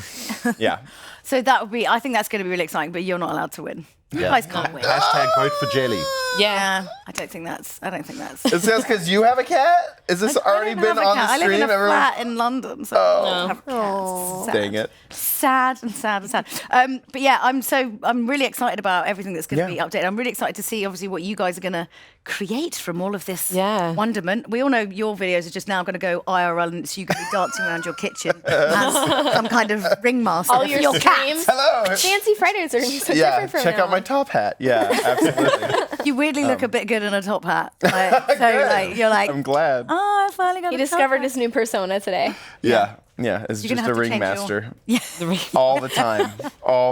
Yeah. So that would be, I think that's going to be really exciting, but you're not allowed to win. You guys can't win. Hashtag vote for Jelly. Yeah. I don't think that's. Is this because you have a cat? Is this already been on the stream? I live in a flat in London, so I don't have cats. Dang it. Sad. But yeah, I'm really excited about everything that's going to be updated. I'm really excited to see, obviously, what you guys are going to create from all of this wonderment. We all know your videos are just now going to go IRL, and it's you going to be dancing around your kitchen as some kind of ringmaster. All your cats. Hello. Fancy Fridays are going to be so different from check now. out my top hat. Yeah, absolutely. You weirdly look a bit good in a top hat. You're like, I'm glad. Oh, I finally got He a top discovered hat. his new persona today. Yeah, it's You're just gonna a have to change ringmaster. your- All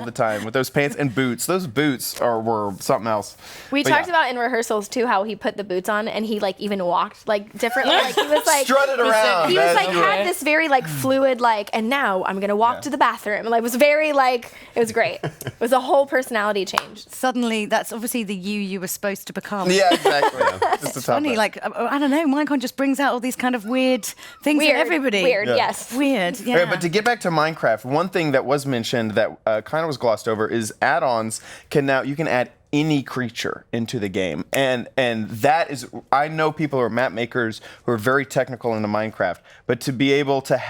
the time with those pants and boots. Those boots were something else. We talked about in rehearsals too how he put the boots on and he like even walked like differently. Like he was like strutted around. He was like had this very like fluid like, and now I'm gonna walk to the bathroom. And like it was very like it was great. It was a whole personality change. Suddenly, that's obviously the you were supposed to become. Yeah, exactly. Just It's funny, like I don't know, MineCon just brings out all these kind of weird things in everybody. Weird, yes. Weird, yeah. Okay, but to get back to Minecraft, one thing that was mentioned that kind of was glossed over is add-ons you can add any creature into the game, and that is, I know people who are map makers who are very technical into Minecraft, but to be able to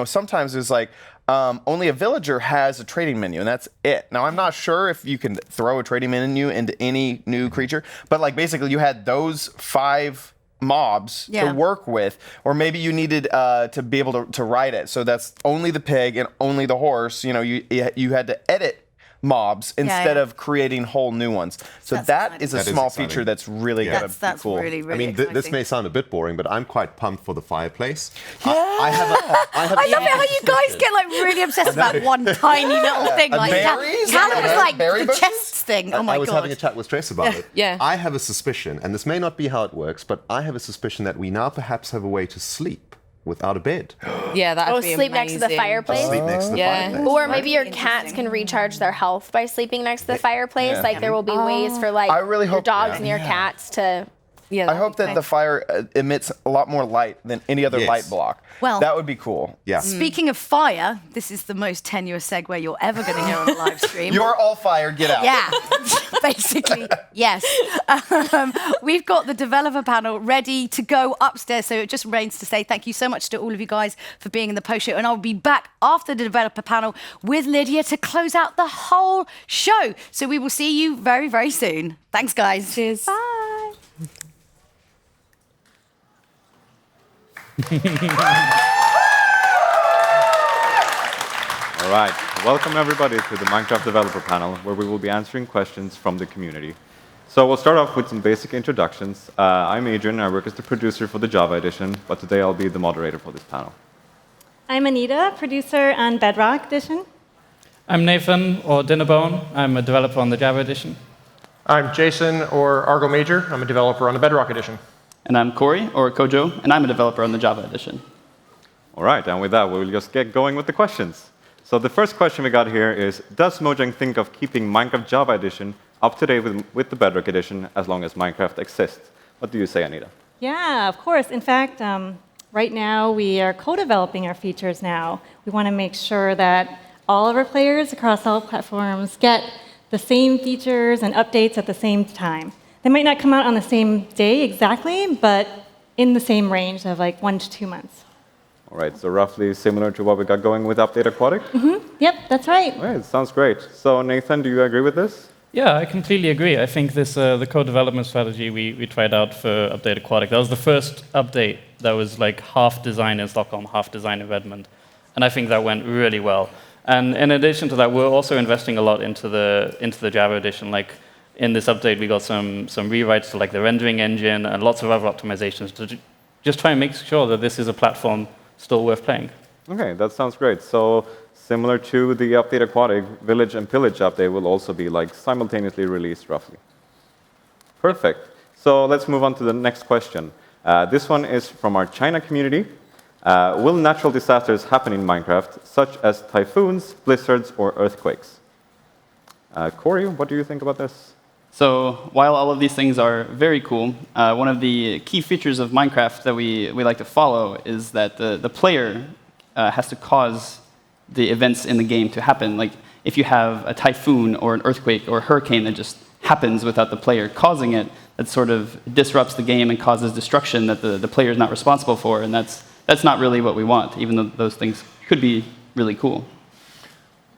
sometimes it's like only a villager has a trading menu, and that's it. Now, I'm not sure if you can throw a trading menu into any new creature, but like basically you had those 5 mobs to work with, or maybe you needed to be able to ride it. So that's only the pig and only the horse. You had to edit mobs instead of creating whole new ones. So that is a small feature that's really going to be cool. Really, really I mean, this may sound a bit boring, but I'm quite pumped for the fireplace. Yeah. I love it how you guys get like really obsessed about one tiny little thing. Like Callum was like the chests thing. Oh my god! I was having a chat with Trace about it. Yeah. I have a suspicion, and this may not be how it works, but I have a suspicion that we now perhaps have a way to sleep without a bed. Yeah, that'd be sleep next to the fireplace. Sleep next to the fireplace. Or maybe your cats can recharge their health by sleeping next to the fireplace. Like there will be ways for like I really your hope dogs and your cats to. Yeah, I hope that the fire emits a lot more light than any other light block. Well, that would be cool. Yeah. Speaking of fire, this is the most tenuous segue you're ever going to hear on a live stream. You're all fired. Get out. Yeah, basically, yes. We've got the developer panel ready to go upstairs, so it just remains to say thank you so much to all of you guys for being in the post show, and I'll be back after the developer panel with Lydia to close out the whole show. So we will see you very, very soon. Thanks, guys. Cheers. Bye. All right, welcome everybody to the Minecraft Developer Panel, where we will be answering questions from the community. So we'll start off with some basic introductions. I'm Adrian, I work as the producer for the Java edition, but today I'll be the moderator for this panel. I'm Anita, producer on Bedrock edition. I'm Nathan, or Dinnerbone. I'm a developer on the Java edition. I'm Jason, or Argo Major. I'm a developer on the Bedrock edition. And I'm Corey, or Kojo, and I'm a developer on the Java edition. All right, and with that, we'll just get going with the questions. So the first question we got here is, does Mojang think of keeping Minecraft Java edition up to date with the Bedrock edition as long as Minecraft exists? What do you say, Anita? Yeah, of course. In fact, right now we are co-developing our features now. We want to make sure that all of our players across all platforms get the same features and updates at the same time. They might not come out on the same day exactly, but in the same range of like 1 to 2 months. All right, so roughly similar to what we got going with Update Aquatic? Yep, that's right. All right, sounds great. So Nathan, do you agree with this? Yeah, I completely agree. I think this the co-development strategy we tried out for Update Aquatic, that was the first update that was like half design in Stockholm, half design in Redmond. And I think that went really well. And in addition to that, we're also investing a lot into the Java edition. Like in this update, we got some rewrites to like the rendering engine and lots of other optimizations to just try and make sure that this is a platform still worth playing. Okay, that sounds great. So similar to the Update Aquatic, Village and Pillage update will also be like simultaneously released roughly. Perfect. So let's move on to the next question. This one is from our China community. Will natural disasters happen in Minecraft, such as typhoons, blizzards, or earthquakes? Corey, what do you think about this? So while all of these things are very cool, one of the key features of Minecraft that we like to follow is that the player has to cause the events in the game to happen. Like if you have a typhoon or an earthquake or a hurricane that just happens without the player causing it, that sort of disrupts the game and causes destruction that the player is not responsible for, and that's not really what we want, even though those things could be really cool.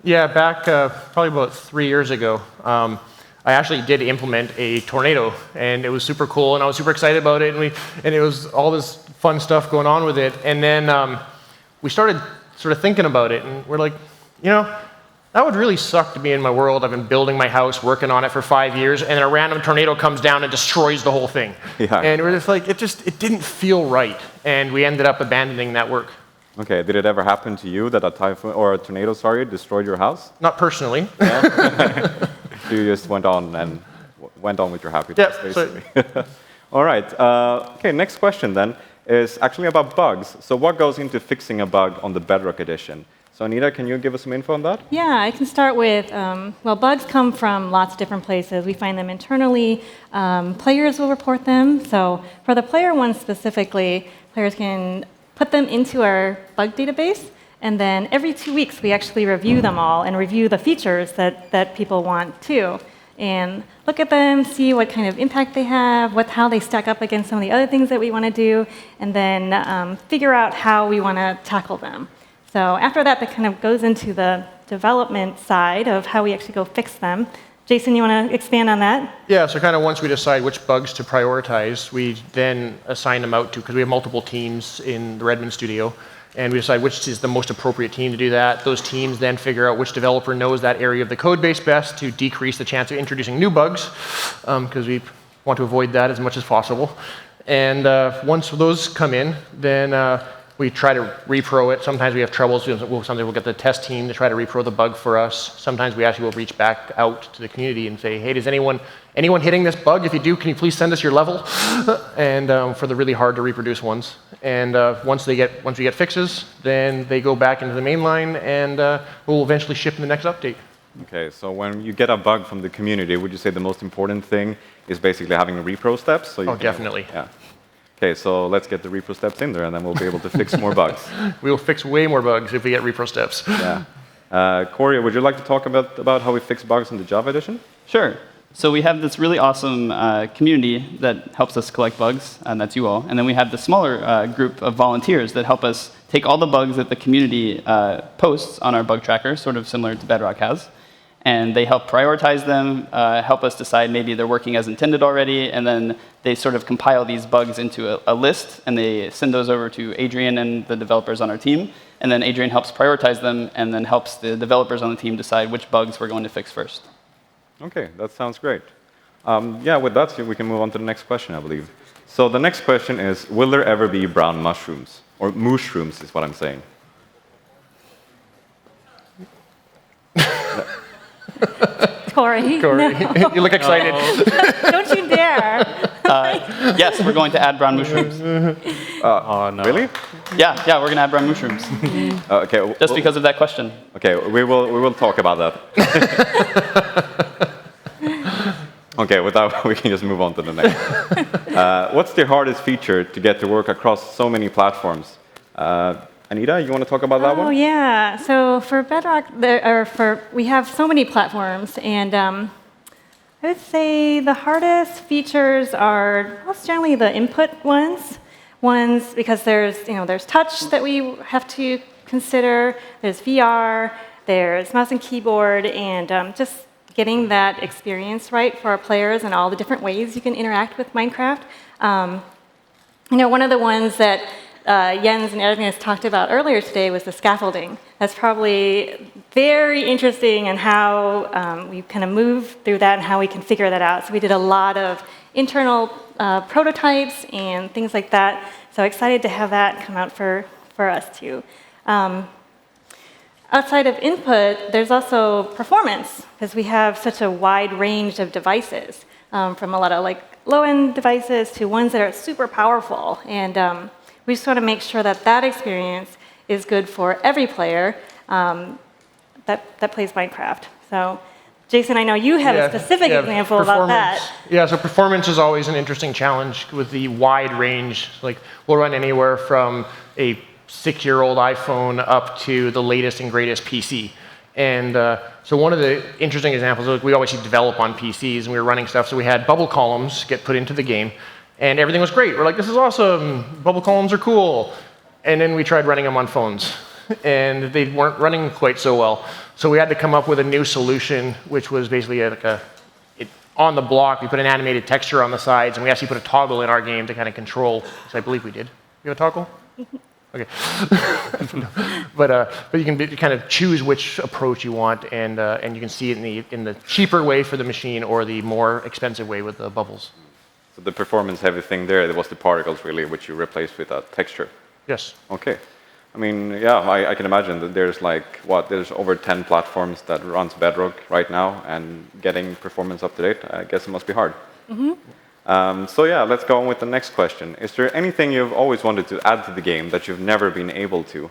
Yeah, back probably about 3 years ago, I actually did implement a tornado, and it was super cool, and I was super excited about it, and it was all this fun stuff going on with it. And then we started sort of thinking about it, and we're like, you know, that would really suck to be in my world. I've been building my house, working on it for 5 years, and then a random tornado comes down and destroys the whole thing. Yeah. And we're just like, it didn't feel right, and we ended up abandoning that work. Okay, did it ever happen to you that a typhoon or a tornado, destroyed your house? Not personally. Yeah? You just went on with your happy days, basically. All right. Okay, next question then is actually about bugs. So what goes into fixing a bug on the Bedrock edition? So Anita, can you give us some info on that? Yeah, I can start with, well, bugs come from lots of different places. We find them internally. Players will report them. So for the player ones specifically, players can put them into our bug database. And then every 2 weeks, we actually review them all and review the features that people want too. And look at them, see what kind of impact they have, how they stack up against some of the other things that we want to do, and then figure out how we want to tackle them. So after that kind of goes into the development side of how we actually go fix them. Jason, you want to expand on that? Yeah, so kind of once we decide which bugs to prioritize, we then assign them out to, because we have multiple teams in the Redmond studio, and we decide which is the most appropriate team to do that. Those teams then figure out which developer knows that area of the code base best to decrease the chance of introducing new bugs, because we want to avoid that as much as possible. And once those come in, then we try to repro it. Sometimes we have troubles. Sometimes we'll get the test team to try to repro the bug for us. Sometimes we actually will reach back out to the community and say, hey, does anyone hitting this bug? If you do, can you please send us your level? And for the really hard to reproduce ones. And once we get fixes, then they go back into the main line, and we'll eventually ship in the next update. Okay, so when you get a bug from the community, would you say the most important thing is basically having repro steps? So definitely. Yeah. Okay, so let's get the repro steps in there, and then we'll be able to fix more bugs. We'll fix way more bugs if we get repro steps. Yeah. Corey, would you like to talk about how we fix bugs in the Java edition? Sure. So we have this really awesome community that helps us collect bugs, and that's you all. And then we have the smaller group of volunteers that help us take all the bugs that the community posts on our bug tracker, sort of similar to Bedrock has. And they help prioritize them, help us decide maybe they're working as intended already, and then they sort of compile these bugs into a list, and they send those over to Adrian and the developers on our team. And then Adrian helps prioritize them, and then helps the developers on the team decide which bugs we're going to fix first. Okay, that sounds great. Yeah, with that, we can move on to the next question, I believe. So the next question is, will there ever be brown mushrooms? Or mushrooms is what I'm saying. Corey. No. You look excited. Don't you dare. Yes, we're going to add brown mushrooms. Oh, no. Really? Yeah, we're going to add brown mushrooms. Okay. Just because of that question. Okay, we will talk about that. Okay, with that, we can just move on to the next. What's the hardest feature to get to work across so many platforms? Anita, you want to talk about that one? Oh, yeah. So for Bedrock, we have so many platforms, and I would say the hardest features are most generally the input ones. Because there's touch that we have to consider, there's VR, there's mouse and keyboard, and just getting that experience right for our players and all the different ways you can interact with Minecraft. One of the ones that Jens and Ernest talked about earlier today was the scaffolding. That's probably very interesting and how we kind of move through that and how we can figure that out. So we did a lot of internal prototypes and things like that. So excited to have that come out for us too. Outside of input, there's also performance, because we have such a wide range of devices, from a lot of low-end devices to ones that are super powerful. And we just want to make sure that experience is good for every player that plays Minecraft. So, Jason, I know you have a specific example about that. Yeah, so performance is always an interesting challenge with the wide range. We'll run anywhere from a 6-year-old iPhone up to the latest and greatest PC. And so one of the interesting examples, we always develop on PCs, and we were running stuff, so we had bubble columns get put into the game. And everything was great. We're like, this is awesome. Bubble columns are cool. And then we tried running them on phones, and they weren't running quite so well. So we had to come up with a new solution, which was basically on the block, we put an animated texture on the sides, and we actually put a toggle in our game to kind of control. So I believe we did. You have a toggle? Okay. But you can kind of choose which approach you want, and you can see it in the cheaper way for the machine or the more expensive way with the bubbles. So the performance-heavy thing there was the particles, really, which you replaced with a texture. Yes. Okay. I mean, yeah, I can imagine that there's there's over 10 platforms that runs Bedrock right now, and getting performance up to date, I guess it must be hard. Mm-hmm. So yeah, let's go on with the next question. Is there anything you've always wanted to add to the game that you've never been able to?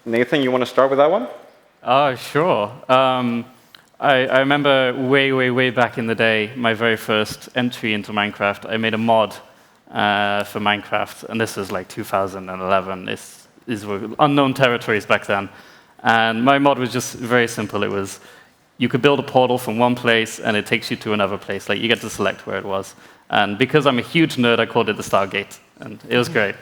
Nathan, you want to start with that one? Sure. I remember way back in the day, my very first entry into Minecraft, I made a mod for Minecraft, and this was 2011. These were unknown territories back then. And my mod was just very simple. It was, you could build a portal from one place, and it takes you to another place. You get to select where it was. And because I'm a huge nerd, I called it the Stargate, and it was great.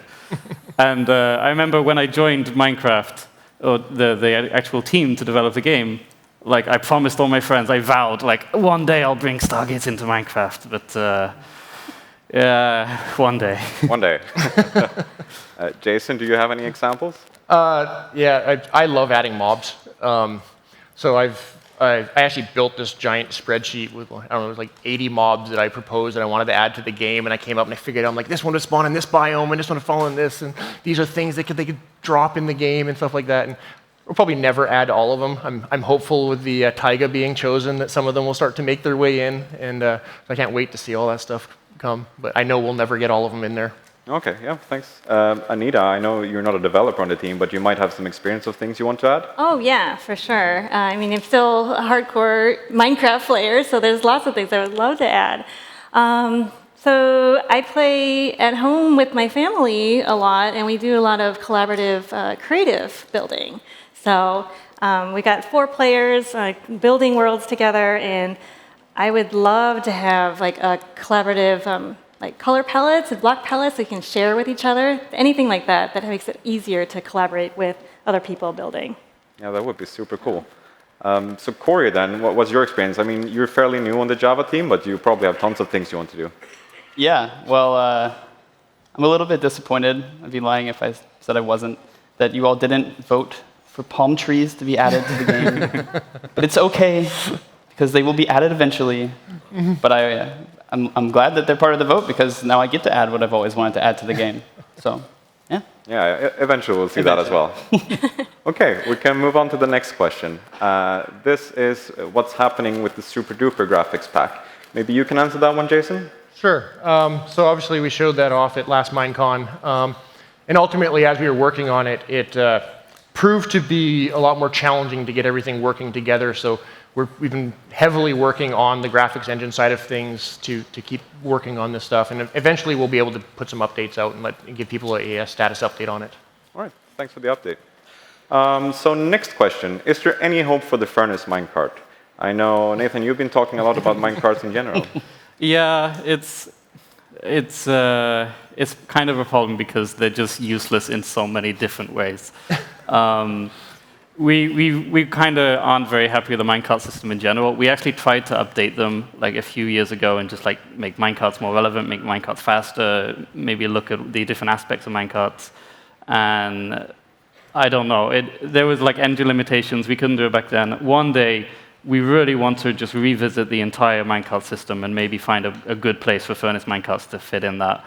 And I remember when I joined Minecraft, or the actual team to develop the game, I promised all my friends, I vowed, one day I'll bring Stargates into Minecraft, but One day. One day. Jason, do you have any examples? Yeah, I love adding mobs. So I actually built this giant spreadsheet with, I don't know, it was like 80 mobs that I proposed that I wanted to add to the game, and I came up and I figured out, I'm like, this one would spawn in this biome, and this one would fall in this, and these are things that they could drop in the game and stuff like that. And we'll probably never add all of them. I'm hopeful with the taiga being chosen that some of them will start to make their way in, and I can't wait to see all that stuff come. But I know we'll never get all of them in there. Okay, yeah, thanks. Anita, I know you're not a developer on the team, but you might have some experience of things you want to add? Oh, yeah, for sure. I mean, I'm still a hardcore Minecraft player, so there's lots of things I would love to add. So I play at home with my family a lot, and we do a lot of collaborative creative building. So we got 4 players building worlds together, and I would love to have like a collaborative like color palettes and block palettes we can share with each other. Anything like that makes it easier to collaborate with other people building. Yeah, that would be super cool. So Corey, then, what was your experience? I mean, you're fairly new on the Java team, but you probably have tons of things you want to do. Yeah, well, I'm a little bit disappointed. I'd be lying if I said I wasn't, that you all didn't vote for palm trees to be added to the game. But it's okay, because they will be added eventually. But I'm glad that they're part of the vote, because now I get to add what I've always wanted to add to the game. So, yeah. Yeah, eventually we'll see that as well. Okay, we can move on to the next question. This is what's happening with the Super Duper graphics pack. Maybe you can answer that one, Jason? Sure. So obviously we showed that off at last MineCon. And ultimately, as we were working on it, it proved to be a lot more challenging to get everything working together. So we've been heavily working on the graphics engine side of things to keep working on this stuff. And eventually we'll be able to put some updates out and give people a status update on it. All right, thanks for the update. So next question, is there any hope for the furnace minecart? I know, Nathan, you've been talking a lot about minecarts in general. Yeah, it's kind of a problem because they're just useless in so many different ways. We kind of aren't very happy with the minecart system in general. We actually tried to update them like a few years ago and just like make minecarts more relevant, make minecarts faster, maybe look at the different aspects of minecarts. And I don't know, there was like engine limitations. We couldn't do it back then. One day, we really want to just revisit the entire minecart system and maybe find a good place for furnace minecarts to fit in that.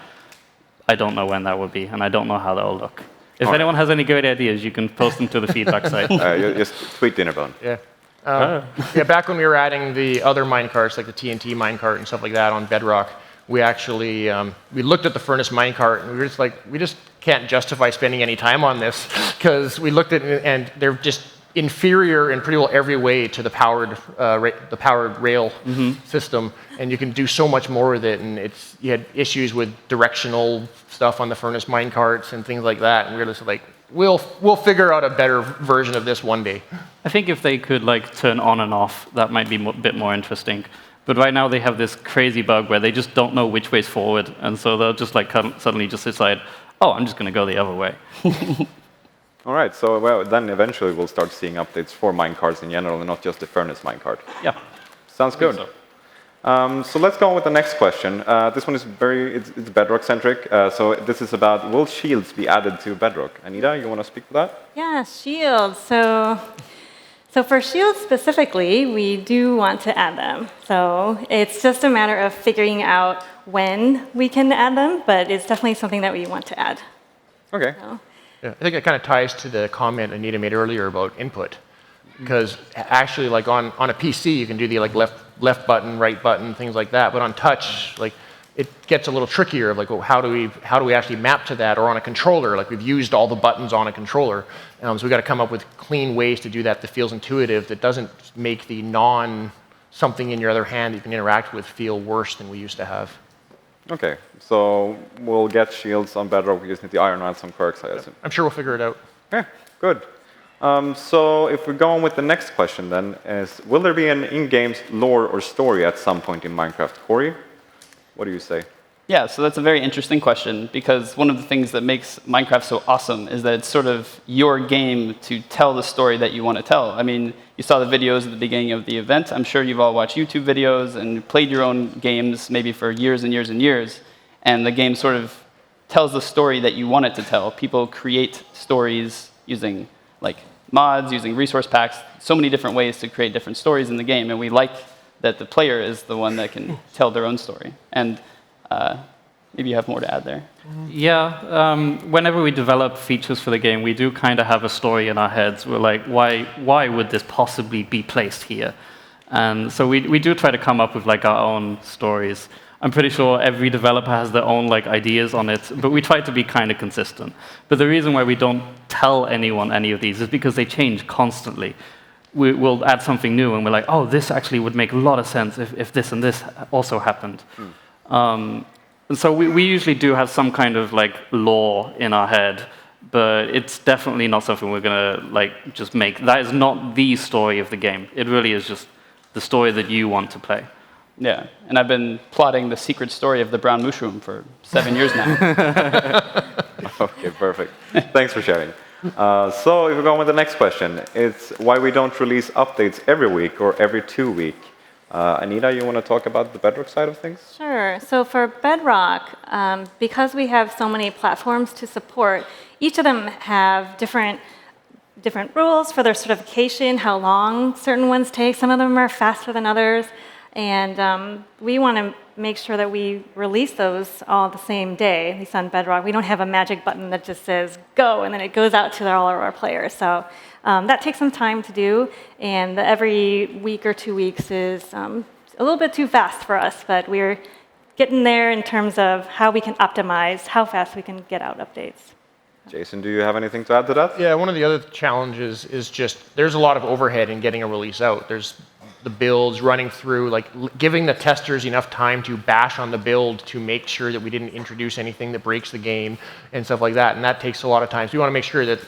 I don't know when that will be, and I don't know how that will look. If anyone has any great ideas, you can post them to the feedback site. Just tweet Dinnerbone. Yeah. Yeah, back when we were adding the other minecarts, like the TNT minecart and stuff like that on Bedrock, we actually we looked at the furnace minecart and we were just like, we just can't justify spending any time on this because we looked at it and they're just inferior in pretty well every way to the powered rail system, and you can do so much more with it. And you had issues with directional stuff on the furnace minecarts and things like that. And we were just like, we'll figure out a better version of this one day. I think if they could like turn on and off, that might be a bit more interesting. But right now they have this crazy bug where they just don't know which way's forward, and so they'll just like suddenly just decide, oh, I'm just going to go the other way. All right, so well, then eventually we'll start seeing updates for minecarts in general and not just the furnace minecart. Yeah. Sounds good. So let's go on with the next question. This one is it's Bedrock-centric. So this is about, will shields be added to Bedrock? Anita, you want to speak to that? Yeah, shields. So for shields specifically, we do want to add them. So it's just a matter of figuring out when we can add them, but it's definitely something that we want to add. Okay. So. Yeah, I think it kind of ties to the comment Anita made earlier about input, because actually, like on a PC, you can do the like left button, right button, things like that. But on touch, like it gets a little trickier. Like, well, how do we actually map to that? Or on a controller, like we've used all the buttons on a controller, so we got to come up with clean ways to do that that feels intuitive, that doesn't make the something in your other hand that you can interact with feel worse than we used to have. Okay, so we'll get shields on Bedrock. We just need to iron out some quirks, I assume. I'm sure we'll figure it out. Okay, good. So if we go on with the next question then, is will there be an in-game lore or story at some point in Minecraft? Corey, what do you say? Yeah, so that's a very interesting question, because one of the things that makes Minecraft so awesome is that it's sort of your game to tell the story that you want to tell. I mean, you saw the videos at the beginning of the event. I'm sure you've all watched YouTube videos and played your own games maybe for years and years and years. and the game sort of tells the story that you want it to tell. People create stories using like mods, using resource packs, so many different ways to create different stories in the game, and we like that the player is the one that can tell their own story. And maybe you have more to add there. Yeah, whenever we develop features for the game, we do kind of have a story in our heads. We're like, why would this possibly be placed here? And so we do try to come up with like our own stories. I'm pretty sure every developer has their own like ideas on it, but we try to be kind of consistent. But the reason why we don't tell anyone any of these is because they change constantly. We'll add something new, and we're like, oh, this actually would make a lot of sense if this and this also happened. And so we usually do have some kind of like lore in our head, but it's definitely not something we're gonna like just make. That is not the story of the game. It really is just the story that you want to play. Yeah, and I've been plotting the secret story of the brown mushroom for 7 years now. Okay, perfect. Thanks for sharing. So if we go on with the next question, it's why we don't release updates every week or every 2 weeks. Anita, you want to talk about the Bedrock side of things? Sure. So for Bedrock, because we have so many platforms to support, each of them have different rules for their certification, how long certain ones take. Some of them are faster than others. And we want to make sure that we release those all the same day, at least on Bedrock. We don't have a magic button that just says go, and then it goes out to all of our players. So that takes some time to do, and every week or 2 weeks is a little bit too fast for us, but we're getting there in terms of how we can optimize how fast we can get out updates. Jason, do you have anything to add to that? Yeah, one of the other challenges is just there's a lot of overhead in getting a release out. There's the builds running through, like giving the testers enough time to bash on the build to make sure that we didn't introduce anything that breaks the game and stuff like that. And that takes a lot of time. So we want to make sure that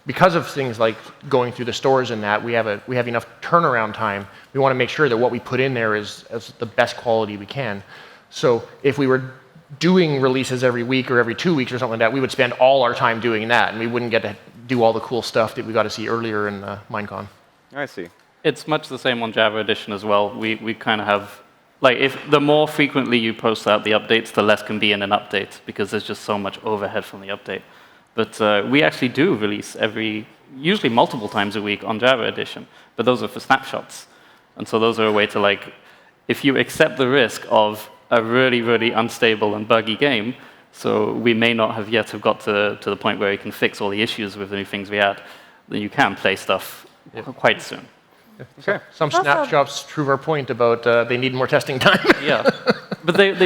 because of things like going through the stores and that, we have enough turnaround time. We want to make sure that what we put in there is the best quality we can. So if we were doing releases every week or every 2 weeks or something like that, we would spend all our time doing that, and we wouldn't get to do all the cool stuff that we got to see earlier in MineCon. I see. It's much the same on Java Edition as well. We kind of have, like, if the more frequently you post out the updates, the less can be in an update, because there's just so much overhead from the update. But we actually do release usually multiple times a week on Java Edition, but those are for snapshots. And so those are a way to, like, if you accept the risk of a really, really unstable and buggy game, so we may not have yet have got to the point where you can fix all the issues with the new things we add, then you can play stuff quite soon. Okay. Some snapshots prove our point about they need more testing time. Yeah, but they've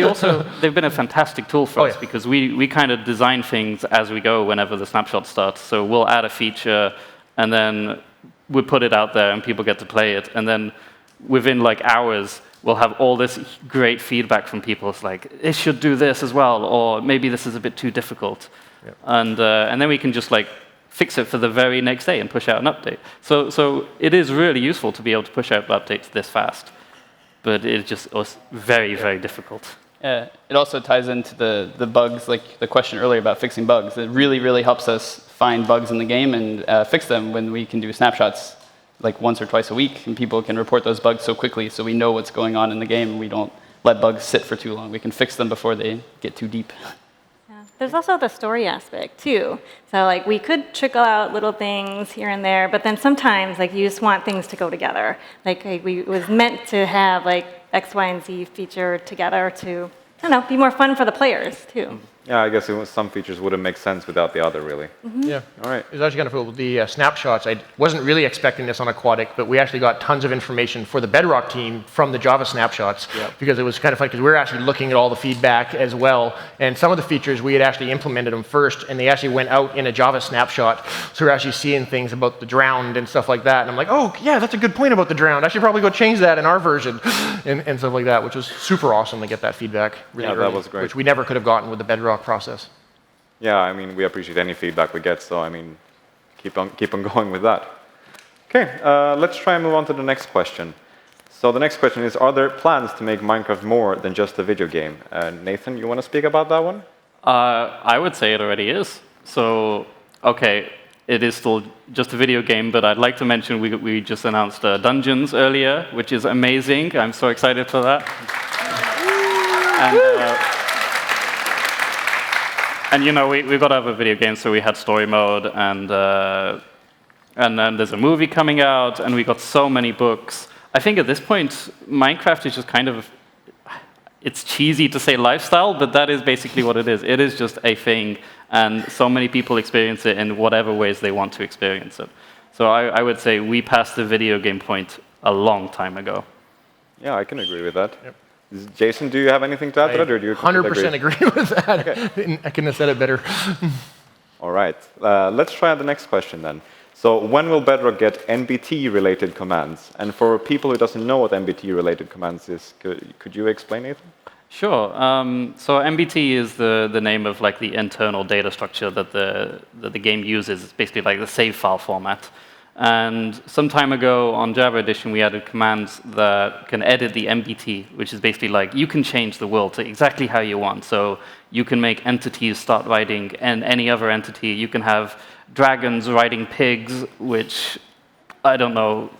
been a fantastic tool for us, because we kind of design things as we go whenever the snapshot starts. So we'll add a feature, and then we put it out there, and people get to play it, and then within like hours, we'll have all this great feedback from people. It's like, it should do this as well, or maybe this is a bit too difficult, and then we can just like fix it for the very next day and push out an update. So it is really useful to be able to push out updates this fast, but it just was very, very difficult. It also ties into the bugs, like the question earlier about fixing bugs. It really, really helps us find bugs in the game and fix them when we can do snapshots like once or twice a week, and people can report those bugs so quickly, so we know what's going on in the game, and we don't let bugs sit for too long. We can fix them before they get too deep. There's also the story aspect too. So like we could trickle out little things here and there, but then sometimes like you just want things to go together. Like it was meant to have like X, Y, and Z feature together to, I don't know, be more fun for the players too. Yeah, I guess some features wouldn't make sense without the other, really. Mm-hmm. Yeah. All right. It was actually kind of cool. The snapshots, I wasn't really expecting this on Aquatic, but we actually got tons of information for the Bedrock team from the Java snapshots, because it was kind of fun, because we were actually looking at all the feedback as well, and some of the features we had actually implemented them first, and they actually went out in a Java snapshot, so we're actually seeing things about the drowned and stuff like that, and I'm like, oh, yeah, that's a good point about the drowned. I should probably go change that in our version, and stuff like that, which was super awesome to get that feedback really early, that was great. which we never could have gotten with the Bedrock process. Yeah, I mean, we appreciate any feedback we get, so I mean, keep on going with that. Okay, let's try and move on to the next question. So the next question is, are there plans to make Minecraft more than just a video game? Nathan, you want to speak about that one? I would say it already is. So, okay, it is still just a video game, but I'd like to mention we just announced Dungeons earlier, which is amazing. I'm so excited for that. And, And we've got other video games, so we had story mode, and then there's a movie coming out, and we got so many books. I think at this point, Minecraft is just kind of, it's cheesy to say lifestyle, but that is basically what it is. It is just a thing, and so many people experience it in whatever ways they want to experience it. So I would say we passed the video game point a long time ago. Yeah, I can agree with that. Yep. Jason, do you have anything to add to that, or do you 100% agree with that? Okay. I couldn't have said it better. All right. Let's try the next question then. So when will Bedrock get NBT-related commands? And for people who doesn't know what NBT-related commands is, could you explain it? Sure. So NBT is the name of like the internal data structure that the game uses. It's basically like the save file format. And some time ago on Java Edition, we added commands that can edit the MBT, which is basically like you can change the world to exactly how you want. So you can make entities start riding and any other entity. You can have dragons riding pigs, which, I don't know,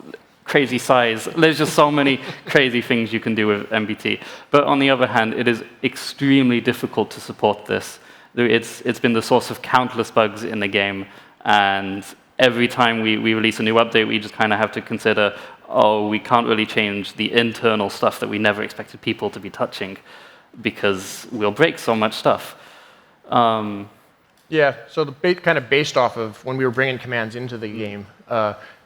crazy size. There's just so many crazy things you can do with MBT. But on the other hand, it is extremely difficult to support this. It's been the source of countless bugs in the game, and every time we release a new update, we just kind of have to consider, oh, we can't really change the internal stuff that we never expected people to be touching because we'll break so much stuff. Yeah, so kind of based off of when we were bringing commands into the game,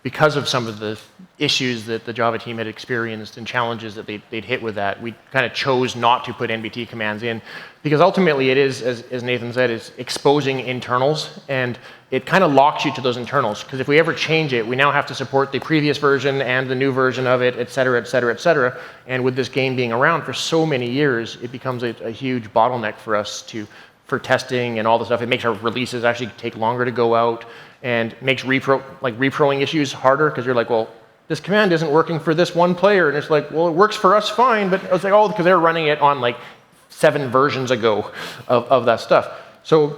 because of some of the issues that the Java team had experienced and challenges that they'd hit with that, we kind of chose not to put NBT commands in, because ultimately it is, as Nathan said, is exposing internals, and it kind of locks you to those internals, because if we ever change it, we now have to support the previous version and the new version of it, et cetera, et cetera, et cetera. And with this game being around for so many years, it becomes a huge bottleneck for us for testing and all the stuff. It makes our releases actually take longer to go out, and makes reproing issues harder, because you're like, well, this command isn't working for this one player, and it's like, well, it works for us fine, but it's like, oh, because they're running it on like 7 versions ago of that stuff. So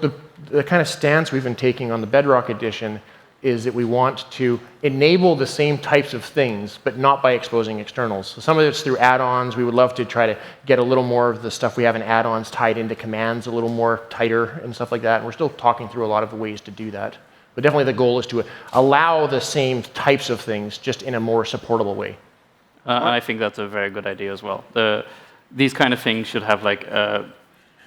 the kind of stance we've been taking on the Bedrock Edition is that we want to enable the same types of things, but not by exposing externals. So some of it's through add-ons. We would love to try to get a little more of the stuff we have in add-ons tied into commands a little more tighter and stuff like that. And we're still talking through a lot of the ways to do that. But definitely the goal is to allow the same types of things, just in a more supportable way. I think that's a very good idea as well. These kind of things should have like a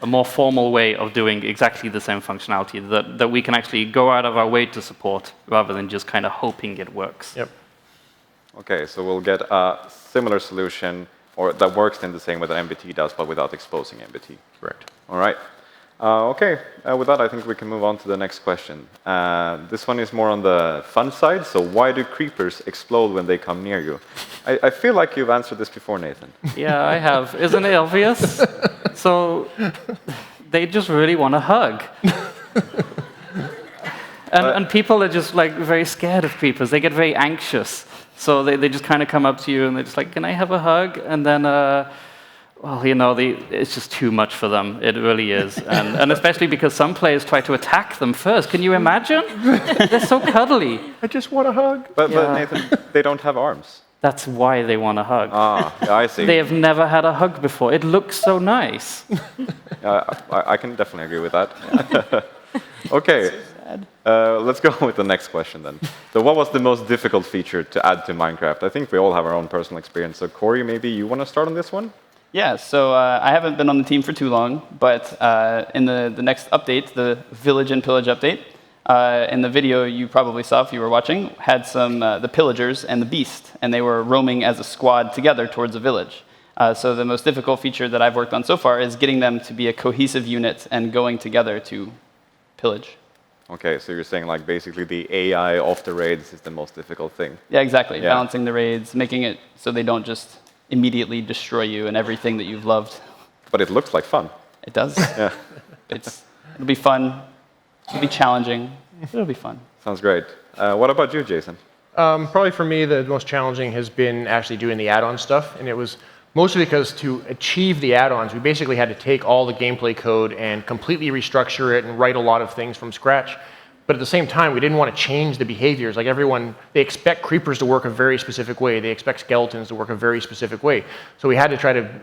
more formal way of doing exactly the same functionality that we can actually go out of our way to support, rather than just kind of hoping it works. Yep. Okay, so we'll get a similar solution, or that works in the same way that MBT does, but without exposing MBT. Correct. All right. Okay, with that, I think we can move on to the next question. This one is more on the fun side. So why do creepers explode when they come near you? I feel like you've answered this before, Nathan. Yeah, I have. Isn't it obvious? So they just really want a hug. And people are just like very scared of creepers. They get very anxious. So they just kind of come up to you and they're just like, can I have a hug? And then well, it's just too much for them. It really is. And especially because some players try to attack them first. Can you imagine? They're so cuddly. I just want a hug. But Nathan, they don't have arms. That's why they want a hug. Ah, yeah, I see. They have never had a hug before. It looks so nice. I can definitely agree with that. Okay, let's go with the next question then. So what was the most difficult feature to add to Minecraft? I think we all have our own personal experience. So Corey, maybe you want to start on this one? Yeah, so I haven't been on the team for too long, but in the next update, the Village and Pillage update, in the video you probably saw if you were watching, had the pillagers and the beast, and they were roaming as a squad together towards a village. So the most difficult feature that I've worked on so far is getting them to be a cohesive unit and going together to pillage. Okay, so you're saying like basically the AI of the raids is the most difficult thing. Yeah, exactly. Yeah. Balancing the raids, making it so they don't just immediately destroy you and everything that you've loved. But it looks like fun. It does. Yeah. It'll be fun. It'll be challenging. It'll be fun. Sounds great. What about you, Jason? Probably for me, the most challenging has been actually doing the add-on stuff. And it was mostly because to achieve the add-ons, we basically had to take all the gameplay code and completely restructure it and write a lot of things from scratch. But at the same time, we didn't want to change the behaviors. Like everyone, they expect creepers to work a very specific way. They expect skeletons to work a very specific way. So we had to try to,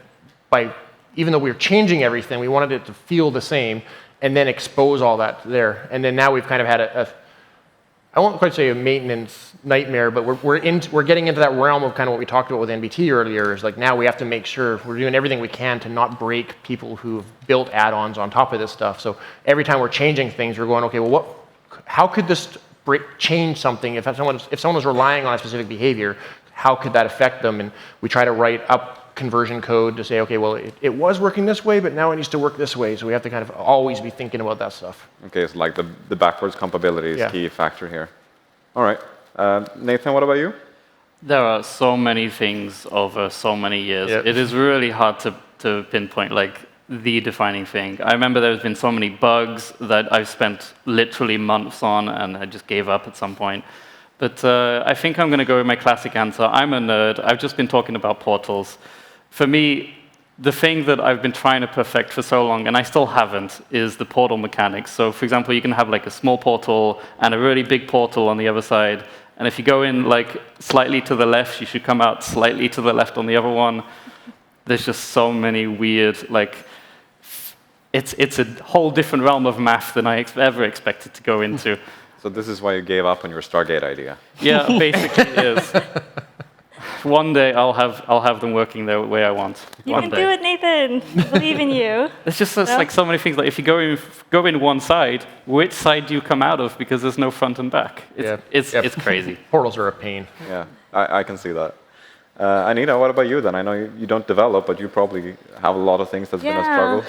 even though we were changing everything, we wanted it to feel the same. and then expose all that there. And then now we've kind of had I won't quite say a maintenance nightmare, but we're getting into that realm of kind of what we talked about with NBT earlier, is like now we have to make sure we're doing everything we can to not break people who've built add-ons on top of this stuff. So every time we're changing things, we're going, okay, well, how could this change something? If someone was relying on a specific behavior, how could that affect them? And we try to write up conversion code to say, okay, well, it was working this way, but now it needs to work this way. So we have to kind of always be thinking about that stuff. Okay, so like the backwards compatibility is key factor here. All right. Nathan, what about you? There are so many things over so many years. It is really hard to pinpoint like the defining thing. I remember there's been so many bugs that I've spent literally months on, and I just gave up at some point. But I think I'm going to go with my classic answer. I'm a nerd. I've just been talking about portals. For me, the thing that I've been trying to perfect for so long, and I still haven't, is the portal mechanics. So, for example, you can have like a small portal and a really big portal on the other side. And if you go in like slightly to the left, you should come out slightly to the left on the other one. There's just so many weird, like, it's a whole different realm of math than I ever expected to go into. So this is why you gave up on your Stargate idea? Yeah, basically it is. One day I'll have them working the way I want. You can do it, Nathan. I believe in you. There's just like so many things. Like if you go in one side, which side do you come out of? Because there's no front and back. It's crazy. Portals are a pain. Yeah, I can see that. Anita, what about you then? I know you don't develop, but you probably have a lot of things that's been a struggle.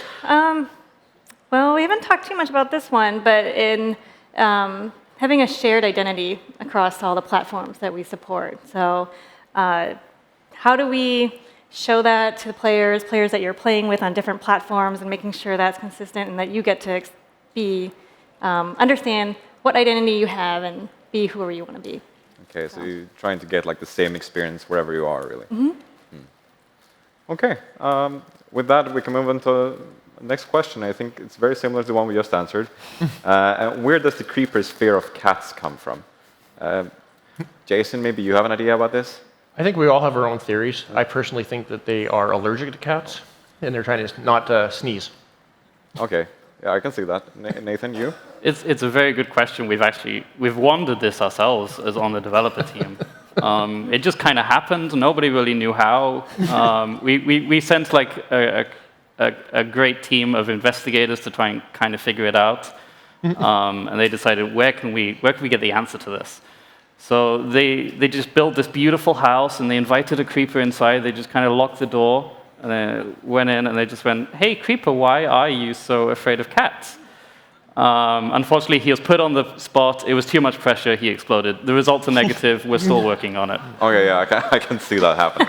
Well, we haven't talked too much about this one, but in having a shared identity across all the platforms that we support. So how do we show that to the players that you're playing with on different platforms, and making sure that's consistent and that you get to understand what identity you have and be whoever you want to be. Okay, so you're trying to get like the same experience wherever you are, really. Okay, with that we can move on to the next question. I think it's very similar to the one we just answered. Where does the creeper's fear of cats come from? Jason, maybe you have an idea about this? I think we all have our own theories. I personally think that they are allergic to cats, and they're trying to not sneeze. Okay, yeah, I can see that. Nathan, you? It's a very good question. We've wondered this ourselves as on the developer team. It just kind of happened. Nobody really knew how. We sent like a great team of investigators to try and kind of figure it out, and they decided where can we get the answer to this. So they just built this beautiful house, and they invited a creeper inside. They just kind of locked the door, and then went in, and they just went, "Hey, creeper, why are you so afraid of cats?" Unfortunately, he was put on the spot. It was too much pressure. He exploded. The results are negative. We're still working on it. Okay, yeah, I can see that happening.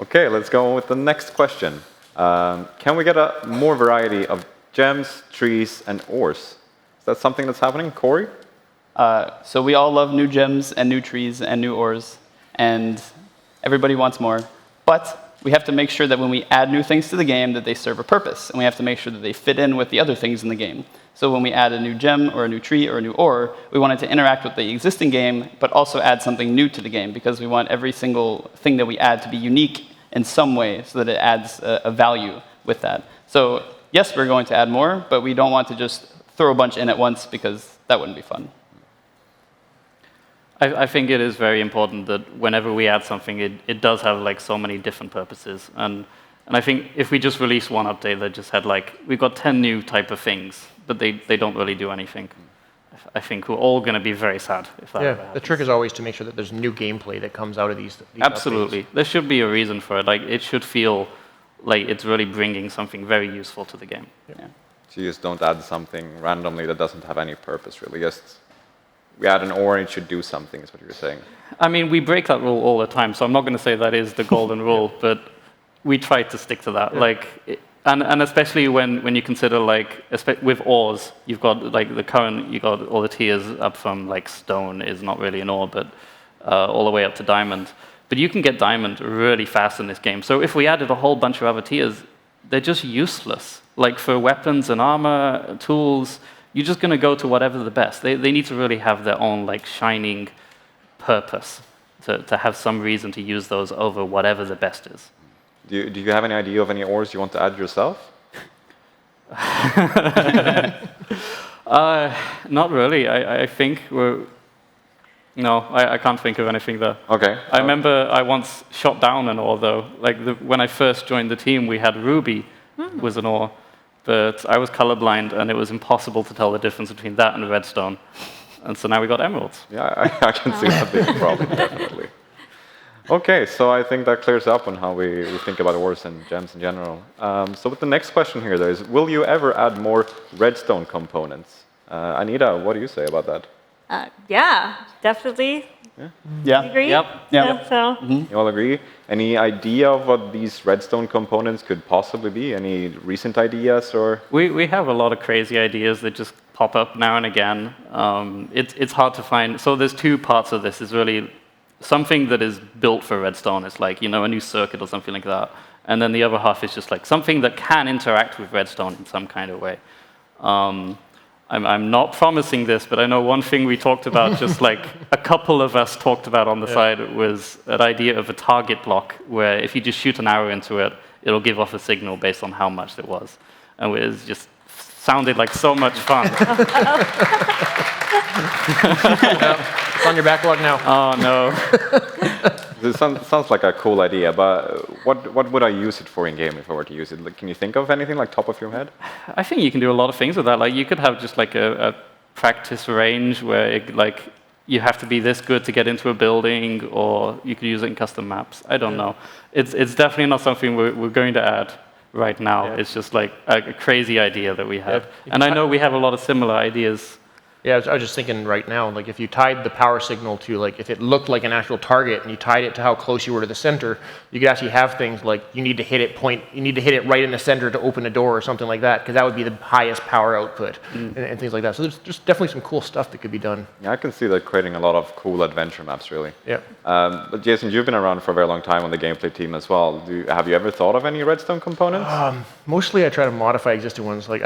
Okay, let's go on with the next question. Can we get more variety of gems, trees, and ores? Is that something that's happening? Corey? So we all love new gems and new trees and new ores, and everybody wants more. But we have to make sure that when we add new things to the game, that they serve a purpose, and we have to make sure that they fit in with the other things in the game. So when we add a new gem or a new tree or a new ore, we want it to interact with the existing game, but also add something new to the game, because we want every single thing that we add to be unique in some way, so that it adds a value with that. So yes, we're going to add more, but we don't want to just throw a bunch in at once, because that wouldn't be fun. I think it is very important that whenever we add something, it does have like so many different purposes. And I think if we just release one update that just had like, we've got 10 new type of things, but they don't really do anything, I think we're all going to be very sad if that ever happens. The trick is always to make sure that there's new gameplay that comes out of these Absolutely. updates. There should be a reason for it. Like, it should feel like it's really bringing something very useful to the game. Yeah. So you just don't add something randomly that doesn't have any purpose, really. Just we add an ore and it should do something, is what you're saying. I mean, we break that rule all the time, so I'm not going to say that is the golden rule, but we try to stick to that. Yeah. Like, and especially when you consider, like, with ores, you've got, like, the current, you've got all the tiers up from, like, stone is not really an ore, but all the way up to diamond. But you can get diamond really fast in this game. So if we added a whole bunch of other tiers, they're just useless. Like, for weapons and armor, tools, you're just going to go to whatever the best. They need to really have their own, like, shining purpose. to have some reason to use those over whatever the best is. Do you have any idea of any ores you want to add yourself? Not really. I think we're... No, I can't think of anything there. Okay. I remember I once shot down an ore, though. Like, when I first joined the team, we had ruby was an ore, but I was colorblind, and it was impossible to tell the difference between that and redstone. And so now we got emeralds. Yeah, I can see that being a problem, definitely. Okay, so I think that clears up on how we think about ores and gems in general. So with the next question here, though, is will you ever add more redstone components? Anita, what do you say about that? Yeah, definitely. Yeah. You agree? Yep. Yeah. So. You all agree? Any idea of what these redstone components could possibly be? Any recent ideas or? We have a lot of crazy ideas that just pop up now and again. It's hard to find. So there's two parts of this. Is really something that is built for redstone. It's like, a new circuit or something like that. And then the other half is just like something that can interact with redstone in some kind of way. I'm not promising this, but I know one thing we talked about, just like a couple of us talked about on the side, was an idea of a target block, where if you just shoot an arrow into it, it'll give off a signal based on how much it was. And it just sounded like so much fun. It's on your backlog now. Oh, no. This sounds like a cool idea, but what would I use it for in game if I were to use it? Like, can you think of anything like top of your head? I think you can do a lot of things with that. Like, you could have just like a practice range where you have to be this good to get into a building, or you could use it in custom maps. I don't know. It's definitely not something we're going to add right now. Yeah. It's just like a crazy idea that we have. Yeah. And I know we have a lot of similar ideas. Yeah, I was just thinking right now, like if you tied the power signal to, like if it looked like an actual target and you tied it to how close you were to the center, you could actually have things like you need to hit it right in the center to open a door or something like that, because that would be the highest power output and things like that. So there's definitely some cool stuff that could be done. Yeah, I can see that creating a lot of cool adventure maps, really. Yeah. But Jason, you've been around for a very long time on the gameplay team as well. Have you ever thought of any redstone components? Mostly I try to modify existing ones. Like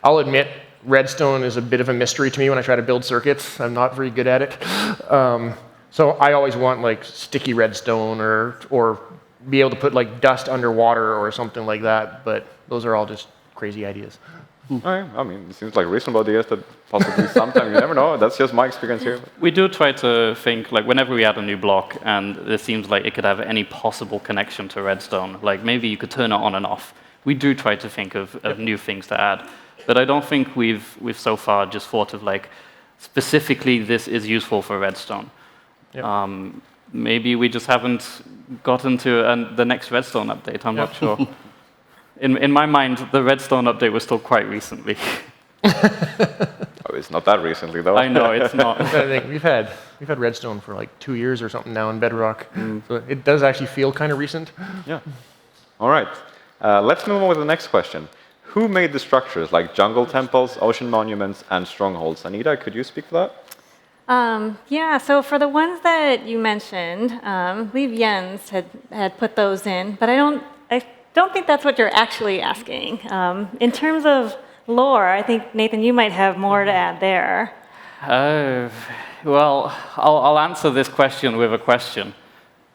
I'll admit, redstone is a bit of a mystery to me when I try to build circuits. I'm not very good at it. So I always want like sticky redstone or be able to put like dust underwater or something like that. But those are all just crazy ideas. All right. I mean, it seems like reasonable ideas that possibly sometimes you never know. That's just my experience here. We do try to think, like, whenever we add a new block and it seems like it could have any possible connection to redstone, like maybe you could turn it on and off. We do try to think of new things to add. But I don't think we've so far just thought of like specifically this is useful for redstone. Yep. Maybe we just haven't gotten to the next redstone update. I'm not sure. In my mind, the redstone update was still quite recently. Oh, it's not that recently though. I know it's not. I think we've had redstone for like 2 years or something now in Bedrock. So it does actually feel kind of recent. Yeah. All right. Let's move on with the next question. Who made the structures like jungle temples, ocean monuments, and strongholds? Anita, could you speak for that? Yeah, so for the ones that you mentioned, I believe Jens had put those in, but I don't think that's what you're actually asking. In terms of lore, I think, Nathan, you might have more to add there. Well, I'll answer this question with a question.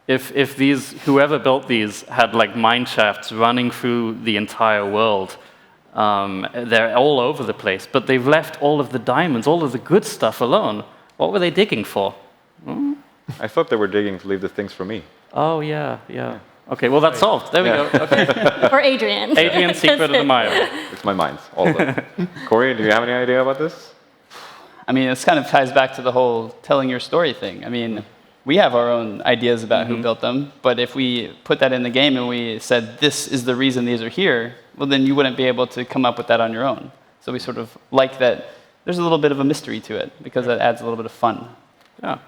If whoever built these had like mine shafts running through the entire world, they're all over the place, but they've left all of the diamonds, all of the good stuff alone. What were they digging for? I thought they were digging to leave the things for me. Oh, yeah. Okay, well, that's solved. There we go. Okay. For Adrian. Adrian's secret of the mile. It's my mines, all of them. Corey, do you have any idea about this? I mean, this kind of ties back to the whole telling your story thing. I mean, we have our own ideas about who built them, but if we put that in the game and we said, this is the reason these are here, well, then you wouldn't be able to come up with that on your own. So we sort of like that there's a little bit of a mystery to it, because that adds a little bit of fun. Yeah.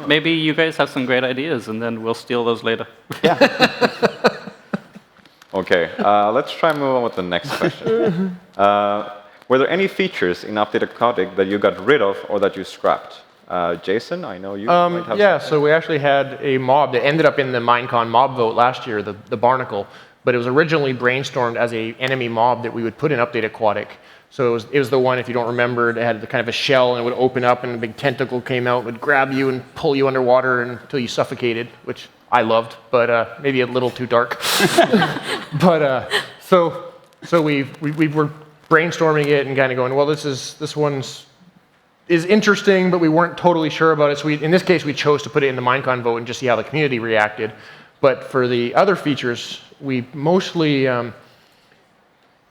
Maybe you guys have some great ideas, and then we'll steal those later. Yeah. Okay, let's try and move on with the next question. Were there any features in Updated Aquatic that you got rid of or that you scrapped? Jason, I know you might have Yeah, so we actually had a mob that ended up in the MINECON mob vote last year, the barnacle, but it was originally brainstormed as an enemy mob that we would put in Update Aquatic. So it was the one, if you don't remember, it had the kind of a shell and it would open up and a big tentacle came out, would grab you and pull you underwater until you suffocated, which I loved, but maybe a little too dark. But so we were brainstorming it and kind of going, well, this one's is interesting, but we weren't totally sure about it. So in this case, we chose to put it in the MINECON vote and just see how the community reacted. But for the other features, we mostly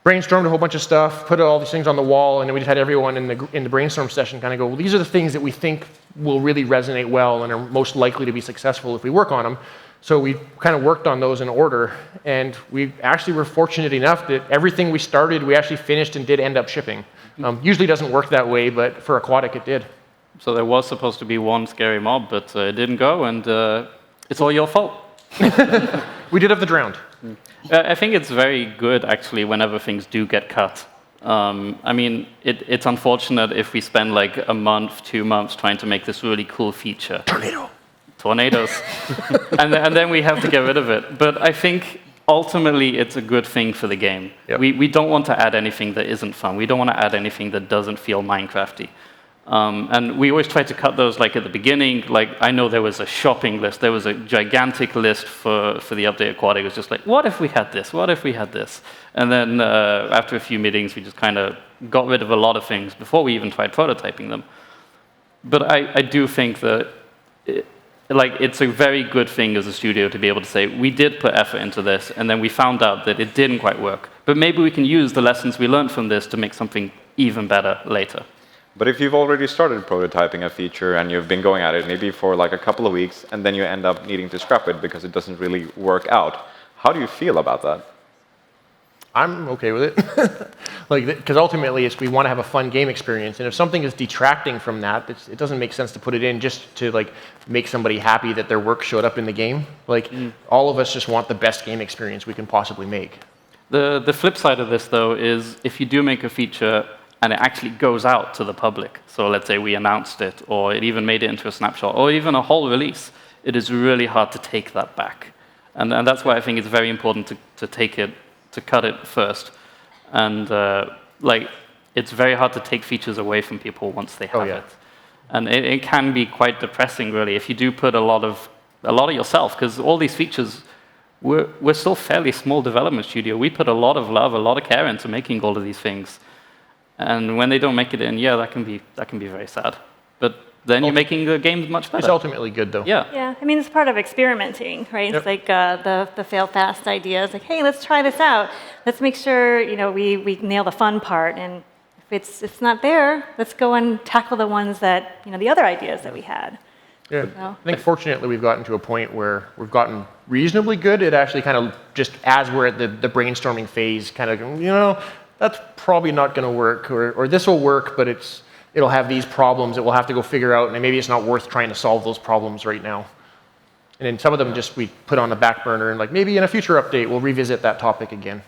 brainstormed a whole bunch of stuff, put all these things on the wall, and then we just had everyone in the brainstorm session kind of go, well, these are the things that we think will really resonate well and are most likely to be successful if we work on them. So we kind of worked on those in order, and we actually were fortunate enough that everything we started, we actually finished and did end up shipping. Usually doesn't work that way, but for Aquatic it did. So there was supposed to be one scary mob, but it didn't go, and it's all your fault. We did have the drowned. I think it's very good, actually, whenever things do get cut. I mean, it's unfortunate if we spend like a month, 2 months trying to make this really cool feature. Tornadoes. and then we have to get rid of it. But I think ultimately it's a good thing for the game. Yep. We don't want to add anything that isn't fun. We don't want to add anything that doesn't feel Minecrafty. And we always try to cut those like at the beginning. Like I know there was a shopping list. There was a gigantic list for the update Aquatic. It was just like, what if we had this? What if we had this? And then after a few meetings, we just kind of got rid of a lot of things before we even tried prototyping them. But I do think that it's a very good thing as a studio to be able to say, we did put effort into this, and then we found out that it didn't quite work. But maybe we can use the lessons we learned from this to make something even better later. But if you've already started prototyping a feature and you've been going at it maybe for like a couple of weeks, and then you end up needing to scrap it because it doesn't really work out, how do you feel about that? I'm okay with it. Because ultimately we want to have a fun game experience, and if something is detracting from that, it doesn't make sense to put it in just to make somebody happy that their work showed up in the game. All of us just want the best game experience we can possibly make. The flip side of this, though, is if you do make a feature and it actually goes out to the public, so let's say we announced it, or it even made it into a snapshot, or even a whole release, it is really hard to take that back. And that's why I think it's very important to cut it first. And it's very hard to take features away from people once they have it. And it can be quite depressing, really, if you do put a lot of yourself, because all these features, we're still fairly small development studio. We put a lot of love, a lot of care into making all of these things. And when they don't make it in, that can be very sad. But then you're making the game much better. It's ultimately good, though. Yeah. Yeah, I mean, it's part of experimenting, right? Yep. It's like the fail fast idea. It's like, hey, let's try this out. Let's make sure we nail the fun part. And if it's not there, let's go and tackle the ones that the other ideas that we had. Yeah. I think fortunately we've gotten to a point where we've gotten reasonably good at actually kind of just as we're at the brainstorming phase, kind of that's probably not going to work, or this will work, but it'll have these problems that we'll have to go figure out, and maybe it's not worth trying to solve those problems right now. And then some of them we put on the back burner, and maybe in a future update we'll revisit that topic again.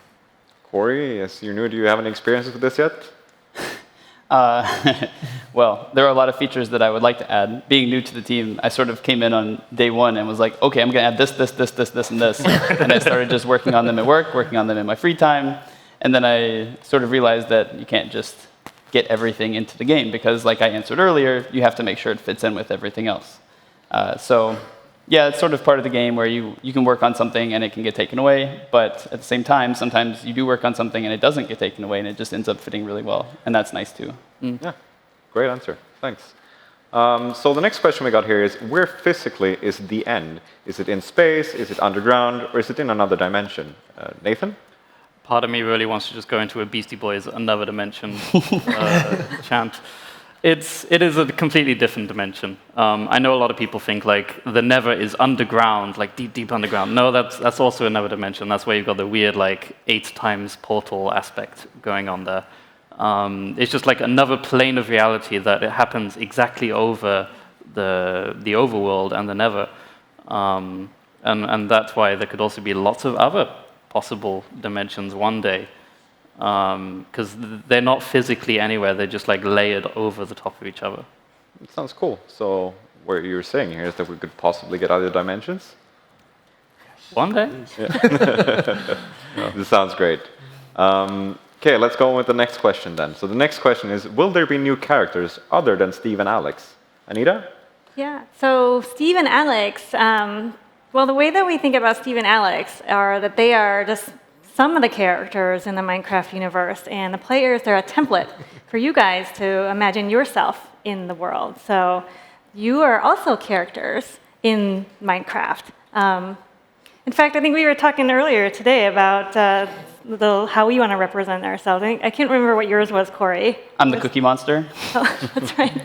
Corey, yes, you're new. Do you have any experiences with this yet? Well, there are a lot of features that I would like to add. Being new to the team, I sort of came in on day one and was like, okay, I'm going to add this, and this. And I started just working on them at work, working on them in my free time. And then I sort of realized that you can't just get everything into the game because, like I answered earlier, you have to make sure it fits in with everything else. It's sort of part of the game where you can work on something and it can get taken away, but at the same time, sometimes you do work on something and it doesn't get taken away and it just ends up fitting really well, and that's nice too. Yeah, great answer. Thanks. So the next question we got here is, where physically is the end? Is it in space, is it underground, or is it in another dimension? Nathan? Part of me really wants to just go into a Beastie Boys another dimension chant. It is a completely different dimension. I know a lot of people think the Never is underground, deep underground. No, that's also another dimension. That's where you've got the weird 8 times portal aspect going on there. It's just another plane of reality that it happens exactly over the overworld and the Never. And that's why there could also be lots of other possible dimensions one day, because they're not physically anywhere, they're just layered over the top of each other. It sounds cool. So what you're saying here is that we could possibly get other dimensions? One day? Yeah. This sounds great. Okay, let's go on with the next question then. So the next question is, will there be new characters other than Steve and Alex? Anita? Yeah, so Steve and Alex, well, the way that we think about Steve and Alex are that they are just some of the characters in the Minecraft universe, and the players, they're a template for you guys to imagine yourself in the world. So you are also characters in Minecraft. In fact, I think we were talking earlier today about how we want to represent ourselves. I can't remember what yours was, Corey. I'm the Cookie Monster. Oh, that's right.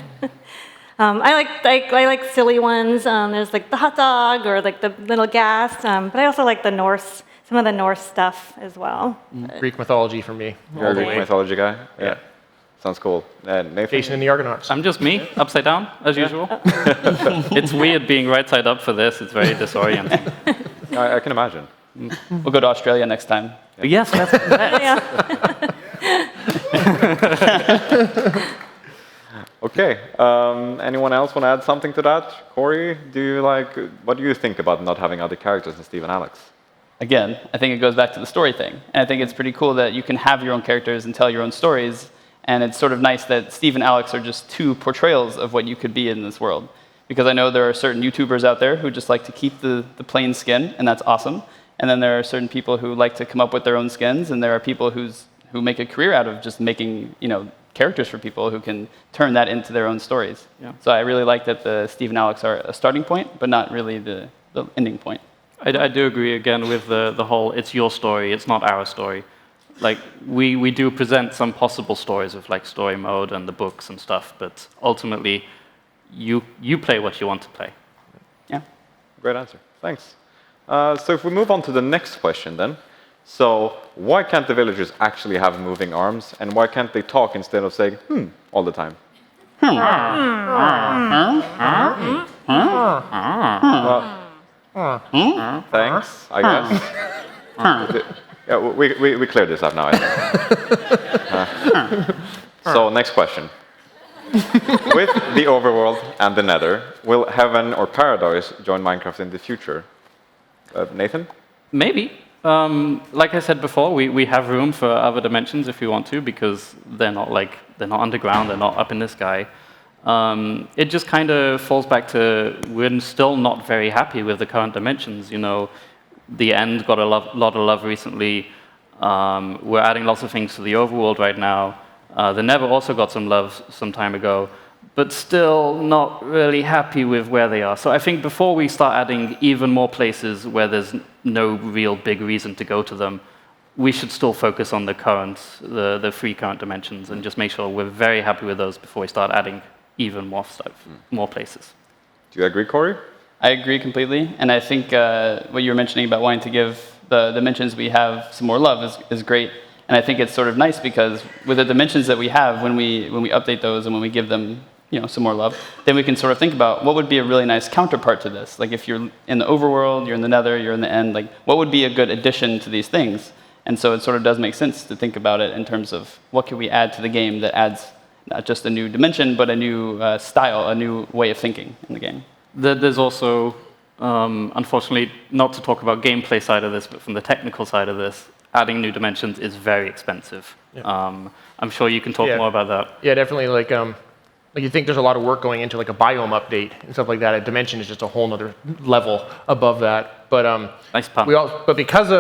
I like silly ones. There's like the hot dog or like the little gas, but I also like the Norse, some of the Norse stuff as well. Greek mythology for me. You're a Greek mythology guy? Yeah. Sounds cool. Nathan? Jason and the Argonauts. I'm just me, upside down, as usual. It's weird being right side up for this. It's very disorienting. I can imagine. We'll go to Australia next time. Yes, let's. Okay. Anyone else want to add something to that? Corey, what do you think about not having other characters than Steve and Alex? Again, I think it goes back to the story thing. And I think it's pretty cool that you can have your own characters and tell your own stories. And it's sort of nice that Steve and Alex are just two portrayals of what you could be in this world. Because I know there are certain YouTubers out there who just like to keep the plain skin, and that's awesome. And then there are certain people who like to come up with their own skins, and there are people who make a career out of just making, characters for people who can turn that into their own stories. Yeah. So I really like that the Steve and Alex are a starting point, but not really the ending point. I do agree again with the whole it's your story, it's not our story. Like we do present some possible stories of like story mode and the books and stuff, but ultimately you play what you want to play. Yeah. Great answer. Thanks. So if we move on to the next question then. So why can't the villagers actually have moving arms, and why can't they talk instead of saying all the time? Thanks, I guess. Yeah, we cleared this up now, I think. So next question. With the overworld and the nether, will heaven or paradise join Minecraft in the future? Nathan? Maybe. Like I said before, we have room for other dimensions if we want to, because they're not underground, they're not up in the sky. It just kind of falls back to we're still not very happy with the current dimensions. The End got a lot of love recently. We're adding lots of things to the overworld right now. The Nether also got some love some time ago, but still not really happy with where they are. So I think before we start adding even more places where there's no real big reason to go to them, we should still focus on the three current dimensions and just make sure we're very happy with those before we start adding even more stuff, more places. Do you agree, Corey? I agree completely, and I think what you were mentioning about wanting to give the dimensions we have some more love is great. And I think it's sort of nice because with the dimensions that we have, when we update those and when we give them some more love, then we can sort of think about what would be a really nice counterpart to this. Like if you're in the overworld, you're in the nether, you're in the end, like what would be a good addition to these things? And so it sort of does make sense to think about it in terms of what can we add to the game that adds not just a new dimension, but a new style, a new way of thinking in the game. There's also, unfortunately, not to talk about gameplay side of this, but from the technical side of this, adding new dimensions is very expensive. Yeah. I'm sure you can talk more about that. Yeah, definitely. Like you think there's a lot of work going into like a biome update and stuff like that. A dimension is just a whole other level above that. But nice pun. But because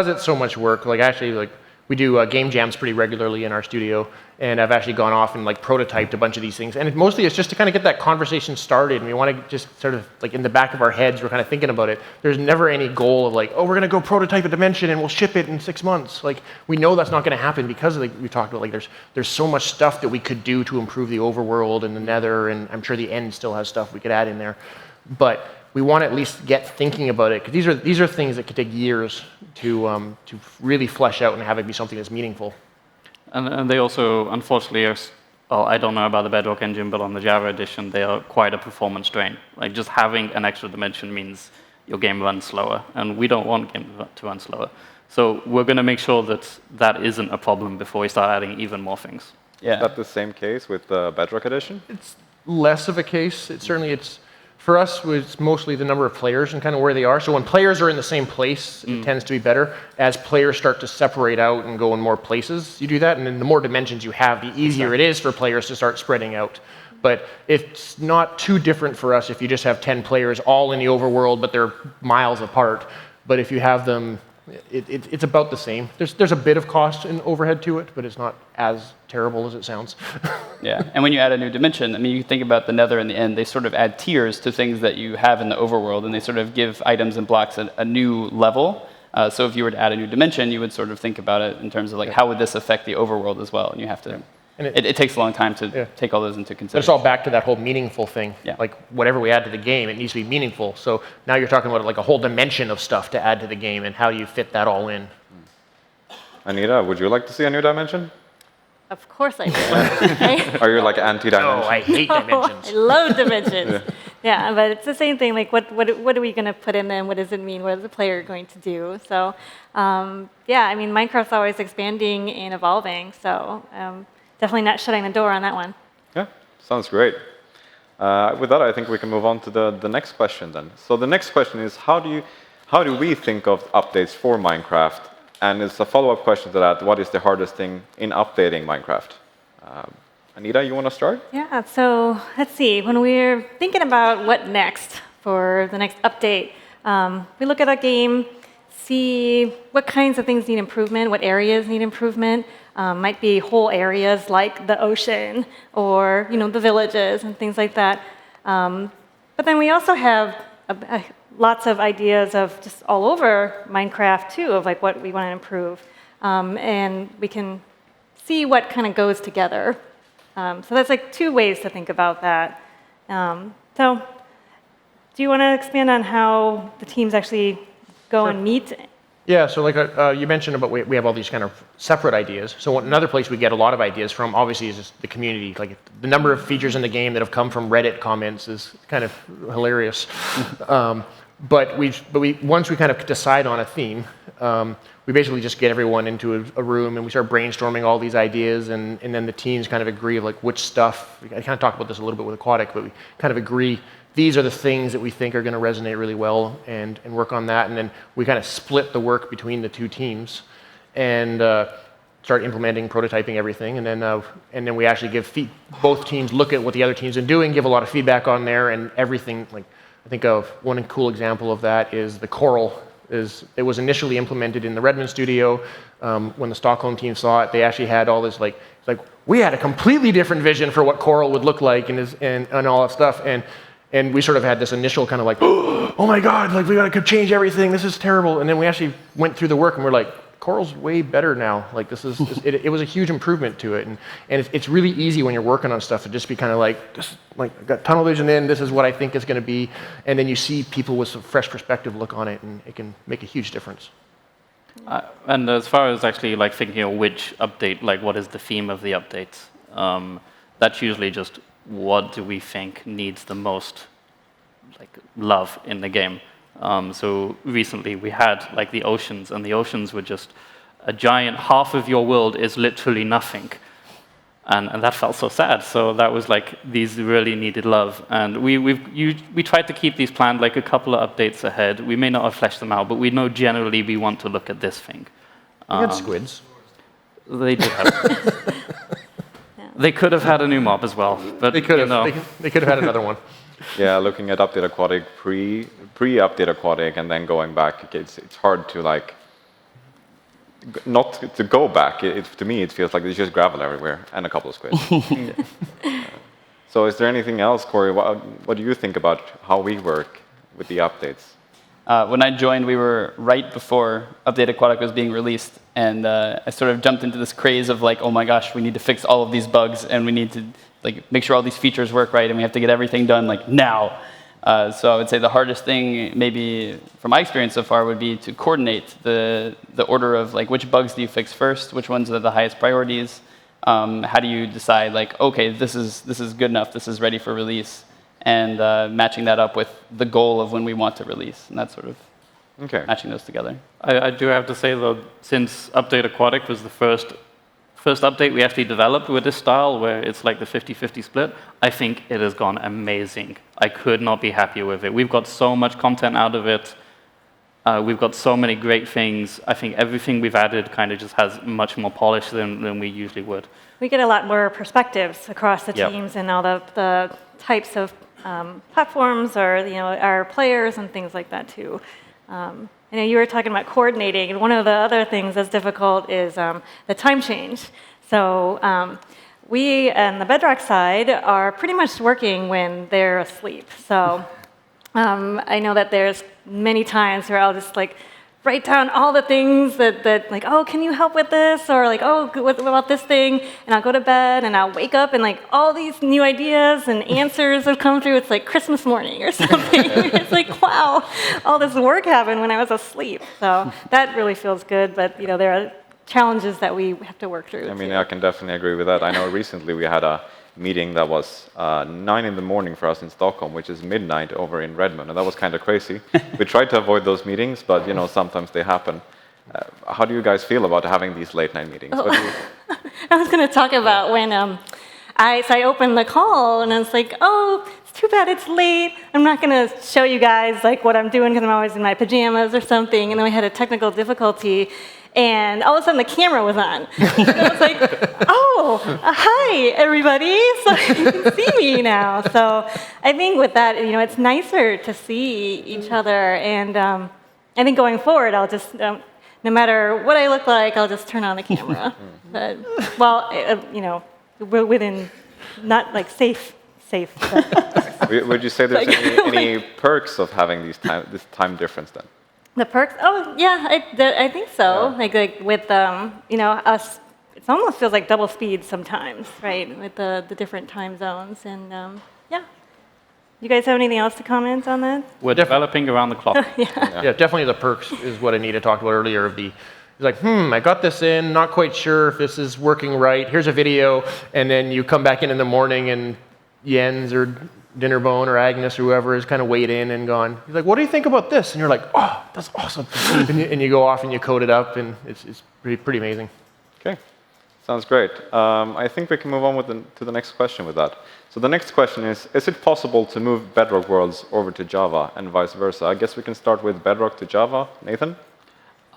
it's so much work, like actually like we do game jams pretty regularly in our studio, and I've actually gone off and like prototyped a bunch of these things. And mostly it's just to kind of get that conversation started. And we want to just sort of like in the back of our heads, we're kind of thinking about it. There's never any goal of like, oh, we're going to go prototype a dimension and we'll ship it in 6 months. Like we know that's not going to happen because like we talked about, like there's so much stuff that we could do to improve the overworld and the nether, and I'm sure the end still has stuff we could add in there. But we want to at least get thinking about it, because these are things that could take years to really flesh out and have it be something that's meaningful. And they also, unfortunately, I don't know about the Bedrock engine, but on the Java edition, they are quite a performance drain. Like just having an extra dimension means your game runs slower, and we don't want game to run slower. So we're going to make sure that that isn't a problem before we start adding even more things. Yeah. Is that the same case with the Bedrock edition? It's less of a case. It's For us, it's mostly the number of players and kind of where they are. So when players are in the same place, it tends to be better. As players start to separate out and go in more places, you do that. And then the more dimensions you have, the easier it is for players to start spreading out. But it's not too different for us if you just have 10 players all in the overworld, but they're miles apart. But if you have them, it's about the same. There's a bit of cost and overhead to it, but it's not as terrible as it sounds. Yeah, and when you add a new dimension, I mean, you think about the Nether and the End, they sort of add tiers to things that you have in the overworld, and they sort of give items and blocks a new level. So if you were to add a new dimension, you would sort of think about it in terms of like, how would this affect the overworld as well? And you have to... And it takes a long time to take all those into consideration. But it's all back to that whole meaningful thing. Yeah. Like whatever we add to the game, it needs to be meaningful. So now you're talking about like a whole dimension of stuff to add to the game and how you fit that all in. Anita, would you like to see a new dimension? Of course I do. Are you like anti-dimension? No, I hate dimensions. I love dimensions. Yeah, but it's the same thing. Like, what are we going to put in them? What does it mean? What is the player going to do? So, yeah, I mean, Minecraft's always expanding and evolving. So, definitely not shutting the door on that one. Yeah, sounds great. With that, I think we can move on to the next question then. So the next question is, how do we think of updates for Minecraft? And it's a follow-up question to that. What is the hardest thing in updating Minecraft? Anita, you want to start? Yeah, so let's see. When we're thinking about what next for the next update, we look at a game, see what kinds of things need improvement, what areas need improvement. Might be whole areas like the ocean or the villages and things like that. But then we also have lots of ideas of just all over Minecraft too, of like what we want to improve. And we can see what kind of goes together. So that's like two ways to think about that. So do you want to expand on how the teams actually go and meet? Yeah, so like you mentioned about we have all these kind of separate ideas. So another place we get a lot of ideas from, obviously, is just the community. Like the number of features in the game that have come from Reddit comments is kind of hilarious. But once we kind of decide on a theme, we basically just get everyone into a room and we start brainstorming all these ideas, and then the teams kind of agree of like which stuff. I kind of talked about this a little bit with Aquatic, but we kind of agree. These are the things that we think are going to resonate really well, and work on that. And then we kind of split the work between the two teams and start implementing, prototyping everything. And then we actually give both teams look at what the other teams are doing, give a lot of feedback on there, and everything. Like I think of one cool example of that is the coral. It was initially implemented in the Redmond studio. When the Stockholm team saw it, they actually had all this like we had a completely different vision for what coral would look like and all that stuff. And we sort of had this initial kind of like, oh my God, like we gotta change everything. This is terrible. And then we actually went through the work and we're like, coral's way better now. Like this is, it was a huge improvement to it. And it's really easy when you're working on stuff to just be kind of like, just like I've got tunnel vision in. This is what I think it's going to be. And then you see people with some fresh perspective look on it, and it can make a huge difference. And as far as actually like thinking of which update, like what is the theme of the updates, that's usually just what do we think needs the most like love in the game. So recently we had like the oceans, and the oceans were just a giant, half of your world is literally nothing. And that felt so sad. So that was like, these really needed love. And we tried to keep these planned like a couple of updates ahead. We may not have fleshed them out, but we know generally we want to look at this thing. We had squids. They did have. They could have had a new mob as well, but they could have. They could have had another one. Yeah, looking at Update Aquatic, pre-Update Aquatic, and then going back, it's hard to like not to go back. To me, it feels like there's just gravel everywhere and a couple of squids. So, is there anything else, Corey? What do you think about how we work with the updates? When I joined, we were right before Update Aquatic was being released, and I sort of jumped into this craze of like, oh my gosh, we need to fix all of these bugs, and we need to like make sure all these features work right, and we have to get everything done like now. So I would say the hardest thing, maybe from my experience so far, would be to coordinate the order of like which bugs do you fix first, which ones are the highest priorities. How do you decide like, okay, this is good enough, this is ready for release, and matching that up with the goal of when we want to release, and that's sort of matching those together. I do have to say though, since Update Aquatic was the first first update we actually developed with this style, where it's like the 50-50 split, I think it has gone amazing. I could not be happier with it. We've got so much content out of it. We've got so many great things. I think everything we've added kind of just has much more polish than we usually would. We get a lot more perspectives across the teams and all the types of platforms, or our players and things like that too. You were talking about coordinating, and one of the other things that's difficult is the time change. So we, on the Bedrock side, are pretty much working when they're asleep. So I know that there's many times where I'll just write down all the things that oh, can you help with this? Or oh, what about this thing? And I'll go to bed and I'll wake up and all these new ideas and answers have come through. It's like Christmas morning or something. It's wow, all this work happened when I was asleep. So that really feels good, but there are challenges that we have to work through. I mean, I can definitely agree with that. I know recently we had a meeting that was 9 in the morning for us in Stockholm, which is midnight over in Redmond, and that was kind of crazy. We tried to avoid those meetings, but sometimes they happen. How do you guys feel about having these late night meetings? I was going to talk about when I opened the call and I was like, oh, it's too bad it's late. I'm not going to show you guys what I'm doing because I'm always in my pajamas or something. And then we had a technical difficulty. And all of a sudden, the camera was on. And I was like, oh, hi, everybody. So you can see me now. So I think with that, it's nicer to see each other. And I think going forward, I'll just, no matter what I look like, I'll just turn on the camera. But, we're within not safe. Would you say there's any perks of having this time difference then? The perks? Oh, yeah, I think so. Yeah. With, us, it almost feels like double speed sometimes, right, with the different time zones. And, yeah. You guys have anything else to comment on that? We're developing around the clock. Yeah, definitely the perks is what Anita talked about earlier. It's I got this in, not quite sure if this is working right. Here's a video, and then you come back in the morning, and Jens or Dinnerbone or Agnes or whoever has kind of weighed in and gone, he's like, what do you think about this? And you're like, oh, that's awesome. and you go off and you code it up, and it's pretty amazing. Okay, sounds great. I think we can move on to the next question with that. So the next question is it possible to move Bedrock worlds over to Java and vice versa? I guess we can start with Bedrock to Java. Nathan?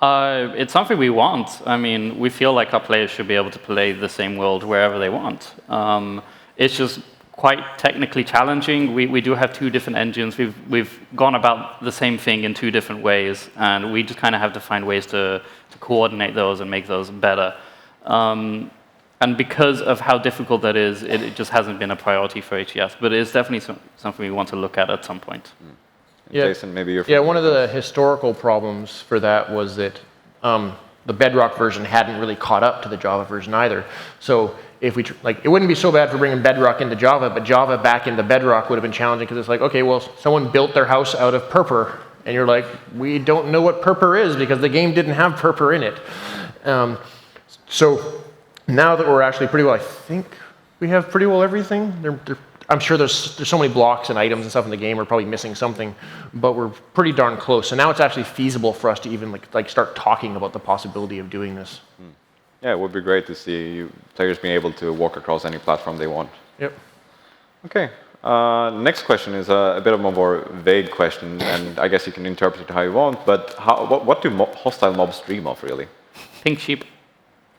It's something we want. I mean, we feel like our players should be able to play the same world wherever they want. It's just quite technically challenging. We do have two different engines. We've gone about the same thing in two different ways, and we just kind of have to find ways to coordinate those and make those better. And because of how difficult that is, it just hasn't been a priority for HES, but it's definitely something we want to look at some point. Yeah. Jason, maybe you're... Yeah, one of the historical problems for that was that the Bedrock version hadn't really caught up to the Java version either. So if we it wouldn't be so bad for bringing Bedrock into Java, but Java back into Bedrock would have been challenging because it's okay, well, someone built their house out of purpur, and you're like, we don't know what purpur is because the game didn't have purpur in it. So now that we're actually pretty well, I think we have pretty well everything. I'm sure there's so many blocks and items and stuff in the game, we're probably missing something, but we're pretty darn close. So now it's actually feasible for us to even start talking about the possibility of doing this. Yeah, it would be great to see players being able to walk across any platform they want. Yep. Okay. Next question is a bit of a more vague question, and I guess you can interpret it how you want, but what do hostile mobs dream of, really? Pink sheep.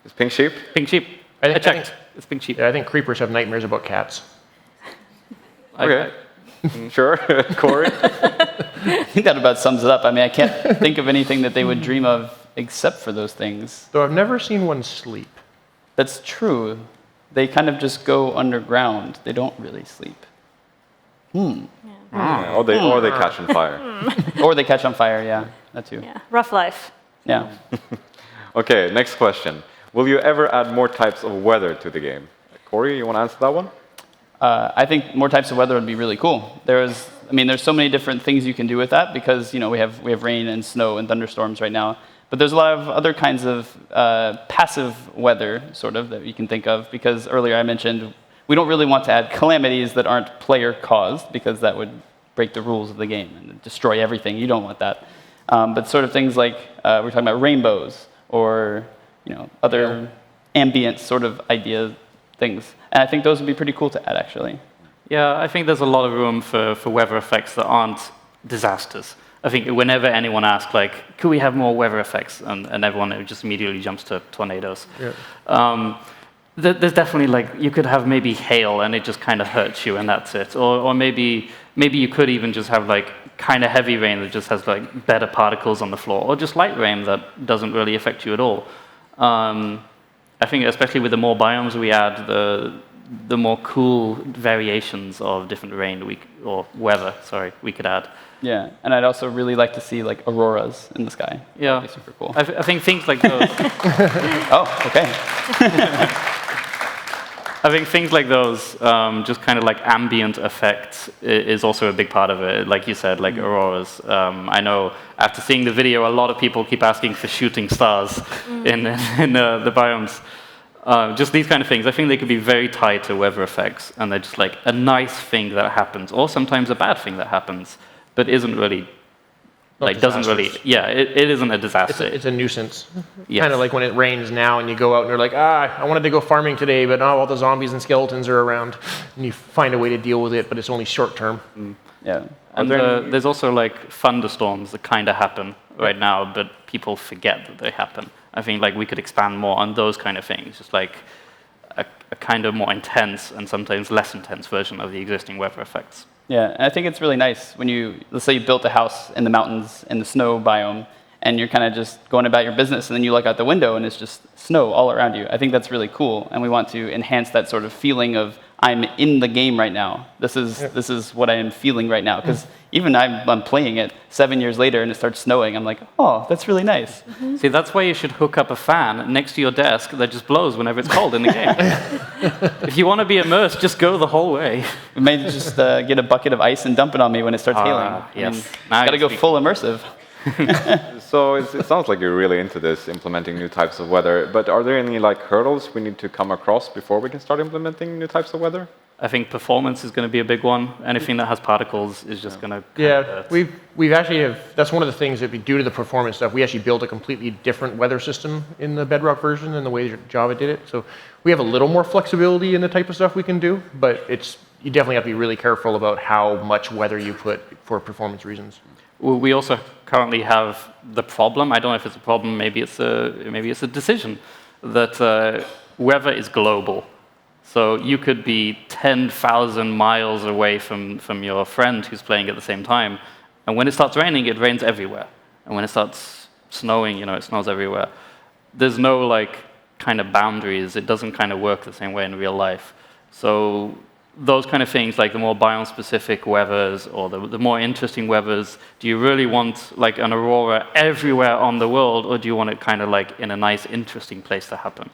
Is pink sheep? Pink sheep. I checked. It's pink sheep. Yeah, I think creepers have nightmares about cats. Okay. Sure. Corey? I think that about sums it up. I mean, I can't think of anything that they would dream of except for those things. Though I've never seen one sleep. That's true. They kind of just go underground. They don't really sleep. Yeah, or they catch on fire. Or they catch on fire, yeah. That too. Yeah, rough life. Yeah. Okay, next question. Will you ever add more types of weather to the game? Corey, you want to answer that one? I think more types of weather would be really cool. There's so many different things you can do with that because we have rain and snow and thunderstorms right now. But there's a lot of other kinds of passive weather, sort of, that you can think of. Because earlier I mentioned we don't really want to add calamities that aren't player-caused because that would break the rules of the game and destroy everything. You don't want that. But sort of things like we're talking about rainbows or other ambient sort of idea things. And I think those would be pretty cool to add, actually. Yeah, I think there's a lot of room for weather effects that aren't disasters. I think whenever anyone asks, like, could we have more weather effects? And everyone just immediately jumps to tornadoes. Yeah. There's definitely, like, you could have maybe hail and it just kind of hurts you and that's it. Or maybe you could even just have, like, kind of heavy rain that just has, like, better particles on the floor. Or just light rain that doesn't really affect you at all. I think especially with the more biomes we add, the more cool variations of different rain or weather, we could add. Yeah, and I'd also really like to see like auroras in the sky. Yeah, that'd be super cool. I think things like those. Oh, okay. I think things like those, just kind of like ambient effects, is also a big part of it. Like you said, like auroras. I know after seeing the video, a lot of people keep asking for shooting stars in the biomes. Just these kind of things. I think they could be very tied to weather effects, and they're just like a nice thing that happens, or sometimes a bad thing that happens, but isn't really, like, doesn't really, yeah, it isn't a disaster. It's a nuisance. Yes. Kind of like when it rains now and you go out and you're like, I wanted to go farming today, but all the zombies and skeletons are around, and you find a way to deal with it, but it's only short term. Yeah. And there's also like thunderstorms that kind of happen right now, but people forget that they happen. I think like we could expand more on those kind of things, just like a kind of more intense and sometimes less intense version of the existing weather effects. Yeah, and I think it's really nice when let's say you built a house in the mountains in the snow biome, and you're kind of just going about your business, and then you look out the window and it's just snow all around you. I think that's really cool, and we want to enhance that sort of feeling of I'm in the game right now. This is what I am feeling right now. Because even I'm playing it 7 years later and it starts snowing, I'm like, oh, that's really nice. Mm-hmm. See, that's why you should hook up a fan next to your desk that just blows whenever it's cold in the game. If you want to be immersed, just go the whole way. Maybe just get a bucket of ice and dump it on me when it starts hailing. Yes. Got to go full immersive. So it sounds like you're really into this, implementing new types of weather. But are there any like hurdles we need to come across before we can start implementing new types of weather? I think performance is going to be a big one. Anything that has particles is just going to. Yeah, we've actually that's one of the things that due to the performance stuff, we actually built a completely different weather system in the Bedrock version than the way Java did it. So we have a little more flexibility in the type of stuff we can do, but you definitely have to be really careful about how much weather you put for performance reasons. We also currently have the problem. I don't know if it's a problem. Maybe it's a decision that weather is global. So you could be 10,000 miles away from your friend who's playing at the same time, and when it starts raining, it rains everywhere. And when it starts snowing, it snows everywhere. There's no like kind of boundaries. It doesn't kind of work the same way in real life. So those kind of things, like the more biome-specific weathers or the more interesting weathers, do you really want like an aurora everywhere on the world, or do you want it kind of like in a nice, interesting place to happen?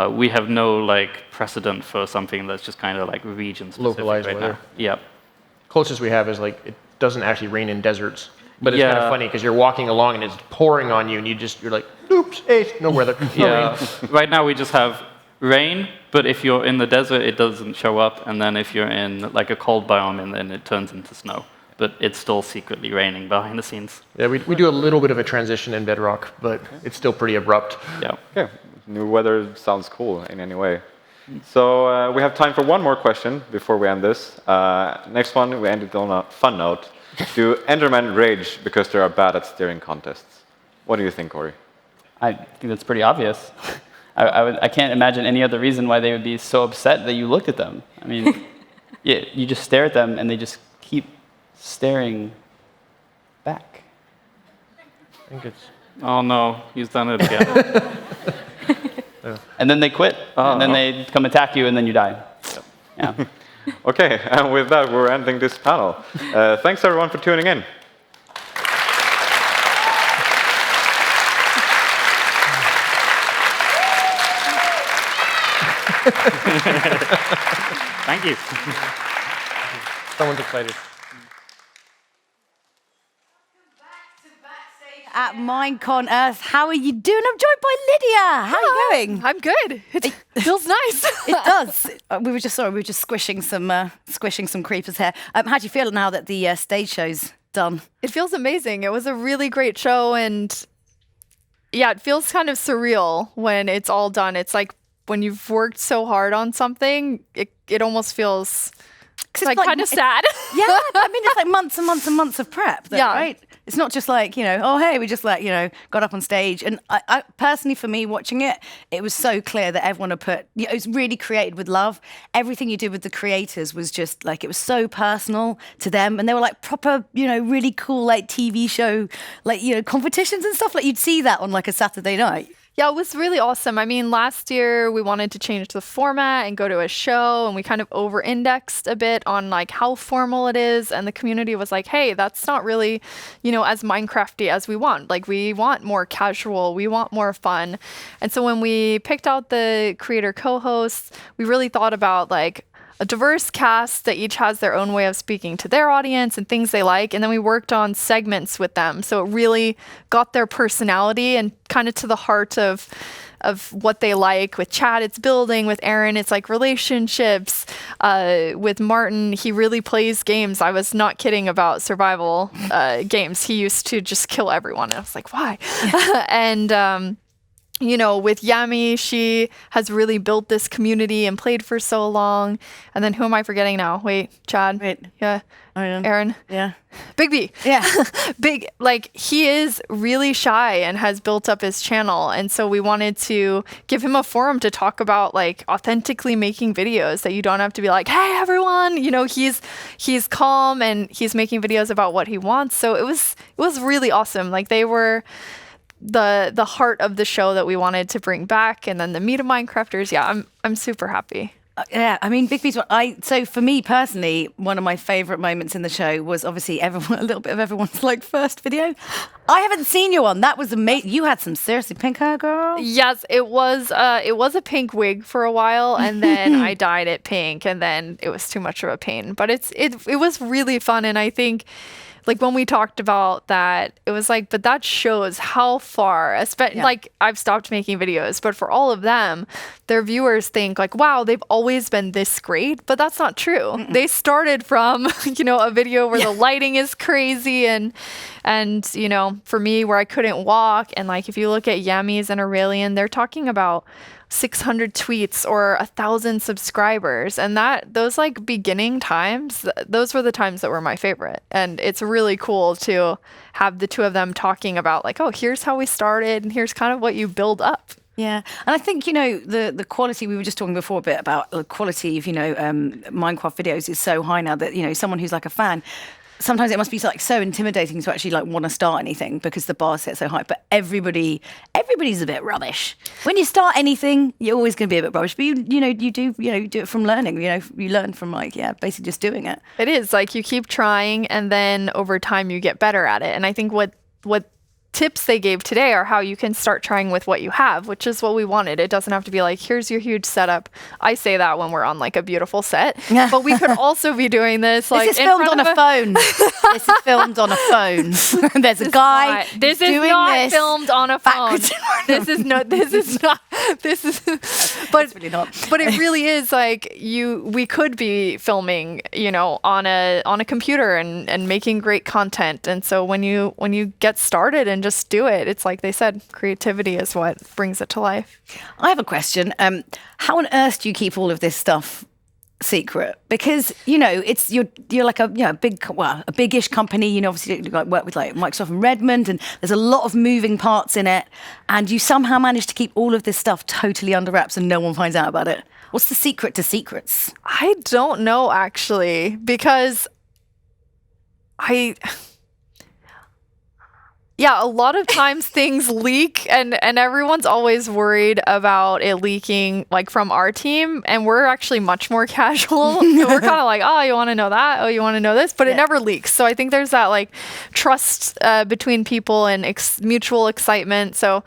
We have no like precedent for something that's just kind of like region-specific localized right weather. now. Yep. Closest we have is like it doesn't actually rain in deserts, but it's kind of funny because you're walking along and it's pouring on you, and you're like, oops, hey, no weather. No rain. Right now we just have rain, but if you're in the desert, it doesn't show up, and then if you're in like a cold biome, and then it turns into snow. But it's still secretly raining behind the scenes. Yeah, we do a little bit of a transition in Bedrock, but it's still pretty abrupt. Yeah. Okay. New weather sounds cool in any way. So we have time for one more question before we end this. Next one, we ended on a fun note. Do Endermen rage because they are bad at steering contests? What do you think, Corey? I think that's pretty obvious. I can't imagine any other reason why they would be so upset that you looked at them. I mean, you just stare at them and they just keep staring back. I think it's... Oh no, he's done it again. And then they quit, and then they come attack you, and then you die. Yep. Yeah. Okay, and with that, we're ending this panel. Thanks everyone for tuning in. Thank you. Someone's excited. At MINECON Earth, how are you doing? I'm joined by Lydia. How are you going? I'm good. It feels nice. It does. We were just squishing some creepers here. How do you feel now that the stage show's done? It feels amazing. It was a really great show, and yeah, it feels kind of surreal when it's all done. It's like when you've worked so hard on something, it almost feels like kind of sad. Yeah, I mean, it's like months and months and months of prep, though, right? It's not just like, oh, hey, we just like, got up on stage. And I personally, for me, watching it, it was so clear that everyone had put, it was really created with love. Everything you did with the creators was just like, it was so personal to them. And they were like proper, really cool, like TV show, like, competitions and stuff. Like you'd see that on like a Saturday night. Yeah, it was really awesome. I mean, last year we wanted to change the format and go to a show, and we kind of over-indexed a bit on like how formal it is, and the community was like, hey, that's not really, as Minecrafty as we want. Like, we want more casual, we want more fun. And so when we picked out the creator co-hosts, we really thought about like a diverse cast that each has their own way of speaking to their audience and things they like. And then we worked on segments with them. So it really got their personality and kind of to the heart of what they like. With Chad, it's building. With Aaron, it's like relationships. With Martin, he really plays games. I was not kidding about survival games. He used to just kill everyone. And I was like, why? And with Yami, she has really built this community and played for so long. And then who am I forgetting now? Wait, Chad. Wait. Yeah. Aaron. Yeah. Big B. Yeah. He is really shy and has built up his channel. And so we wanted to give him a forum to talk about like authentically making videos that you don't have to be like, hey, everyone, he's calm and he's making videos about what he wants. So it was really awesome. Like they were the heart of the show that we wanted to bring back. And then the Meet of Minecrafters. Yeah, I'm super happy. Yeah, I mean, Big B's. So for me personally, one of my favorite moments in the show was obviously a little bit of everyone's like first video. I haven't seen you on. That was amazing. You had some seriously pink hair, girl. Yes, it was a pink wig for a while, and then I dyed it pink, and then it was too much of a pain. But it was really fun, and I think, like when we talked about that, it was like, but that shows how far, like I've stopped making videos, but for all of them, their viewers think like, wow, they've always been this great, but that's not true. Mm-mm. They started from, a video where the lighting is crazy and for me where I couldn't walk. And like, if you look at Yami's and Aurelian, they're talking about 600 tweets or 1,000 subscribers. And those like beginning times, those were the times that were my favorite. And it's really cool to have the two of them talking about like, oh, here's how we started and here's kind of what you build up. Yeah, and I think, the quality, we were just talking before a bit about the quality of, Minecraft videos is so high now that, someone who's like a fan, sometimes it must be like so intimidating to actually like want to start anything because the bar set so high. But everybody's a bit rubbish. When you start anything, you're always going to be a bit rubbish. But you do it from learning. You learn from basically just doing it. It is like you keep trying, and then over time you get better at it. And I think what tips they gave today are how you can start trying with what you have, which is what we wanted. It doesn't have to be like, here's your huge setup. I say that when we're on like a beautiful set, but we could also be doing this like this is filmed on a phone. This is filmed on a phone. There's a guy. This is not filmed on a phone. This is not. But really not. But it really is like we could be filming, on a computer and making great content. And so when you get started and just do it, it's like they said, creativity is what brings it to life. I have a question. How on earth do you keep all of this stuff secret? Because you're like a big-ish company. Obviously you work with like Microsoft and Redmond, and there's a lot of moving parts in it, and you somehow manage to keep all of this stuff totally under wraps and no one finds out about it. What's the secret to secrets? I don't know, actually, because a lot of times things leak and everyone's always worried about it leaking like from our team, and we're actually much more casual. We're kind of like, oh, you want to know that? Oh, you want to know this? But it never leaks. So I think there's that like trust between people and mutual excitement. So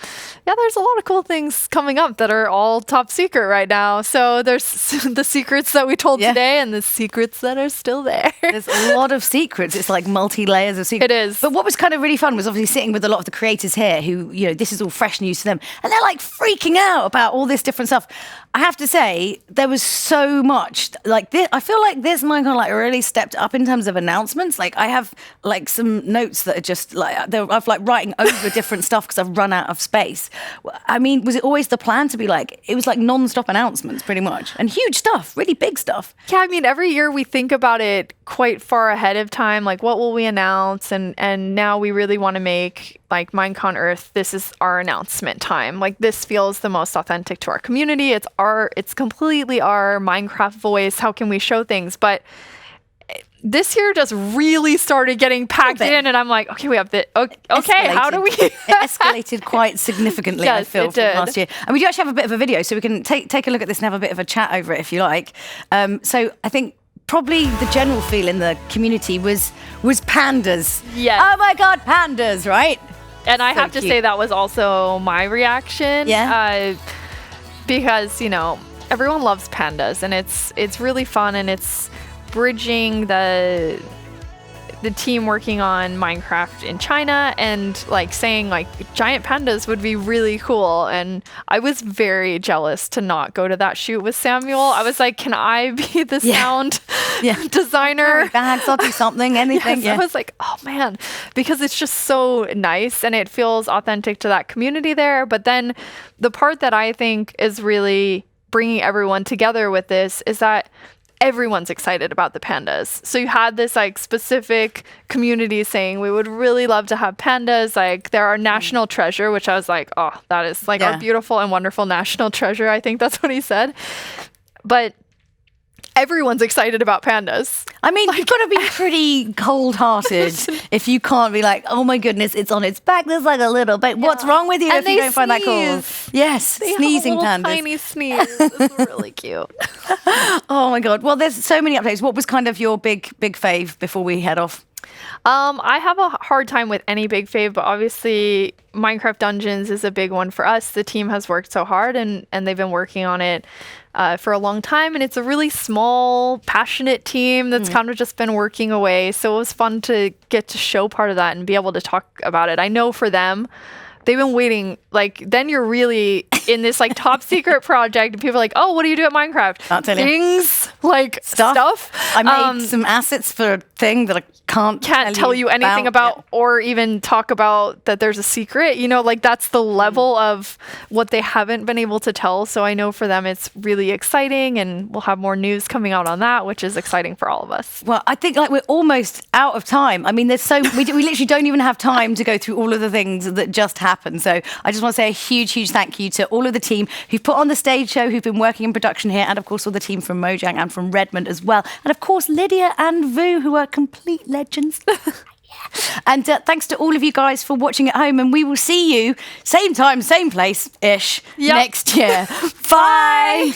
yeah, there's a lot of cool things coming up that are all top secret right now. So there's the secrets that we told today and the secrets that are still there. There's a lot of secrets. It's like multi-layers of secrets. It is. But what was kind of really fun was obviously sitting sitting with a lot of the creators here who, you know, this is all fresh news to them, and they're like freaking out about all this different stuff. I have to say, there was so much like this. I feel like this MineCon like really stepped up in terms of announcements. Like I have like some notes that are just like I've like writing over different stuff because I've run out of space. I mean, was it always the plan to be like, it was like non-stop announcements pretty much, and huge stuff, really big stuff? Yeah, I mean, every year we think about it quite far ahead of time, like what will we announce, and now we really want to make like MineCon Earth, this is our announcement time. Like this feels the most authentic to our community. It's completely our Minecraft voice. How can we show things? But this year just really started getting packed in, and I'm like, okay, we have the okay. How do we? It escalated quite significantly. Yes, I feel it did. from last year, and we do actually have a bit of a video, so we can take a look at this and have a bit of a chat over it if you like. So I think probably the general feel in the community was pandas. Yes. Oh my God, pandas! Right. And I have to say that was also my reaction. Yeah. Because, you know, everyone loves pandas, and it's really fun, and it's bridging the team working on Minecraft in China and like saying like giant pandas would be really cool. And I was very jealous to not go to that shoot with Samuel. I was like, can I be the sound designer? Bags, I'll do something, anything. Yes, I was like, oh man, because it's just so nice and it feels authentic to that community there. But then the part that I think is really bringing everyone together with this is that everyone's excited about the pandas. So you had this like specific community saying we would really love to have pandas. Like they're our national treasure, which I was like, oh, that is like our beautiful and wonderful national treasure. I think that's what he said. But everyone's excited about pandas. I mean, you've got to be pretty cold-hearted if you can't be like, oh my goodness, it's on its back. There's like a little bit. What's wrong with you if you don't find that cool? Yes, they sneezing have a little pandas. tiny sneeze. It's really cute. Oh my God. Well, there's so many updates. What was kind of your big fave before we head off? I have a hard time with any big fave, but obviously Minecraft Dungeons is a big one for us. The team has worked so hard, and they've been working on it for a long time, and it's a really small, passionate team that's kind of just been working away. So it was fun to get to show part of that and be able to talk about it. I know for them, they've been waiting, like, then you're really in this, like, top secret project, and people are like, oh, what do you do at Minecraft? I'll tell you. Things, like, stuff. I made some assets for a thing that I can't tell you anything about or even talk about that there's a secret. You know, like, that's the level of what they haven't been able to tell. So I know for them it's really exciting, and we'll have more news coming out on that, which is exciting for all of us. Well, I think, like, we're almost out of time. I mean, there's so we literally don't even have time to go through all of the things that just happened. So I just want to say a huge thank you to all of the team who've put on the stage show, who've been working in production here, and of course all the team from Mojang and from Redmond as well, and of course Lydia and Vu, who are complete legends. And thanks to all of you guys for watching at home, and we will see you same time, same place ish next year. Bye.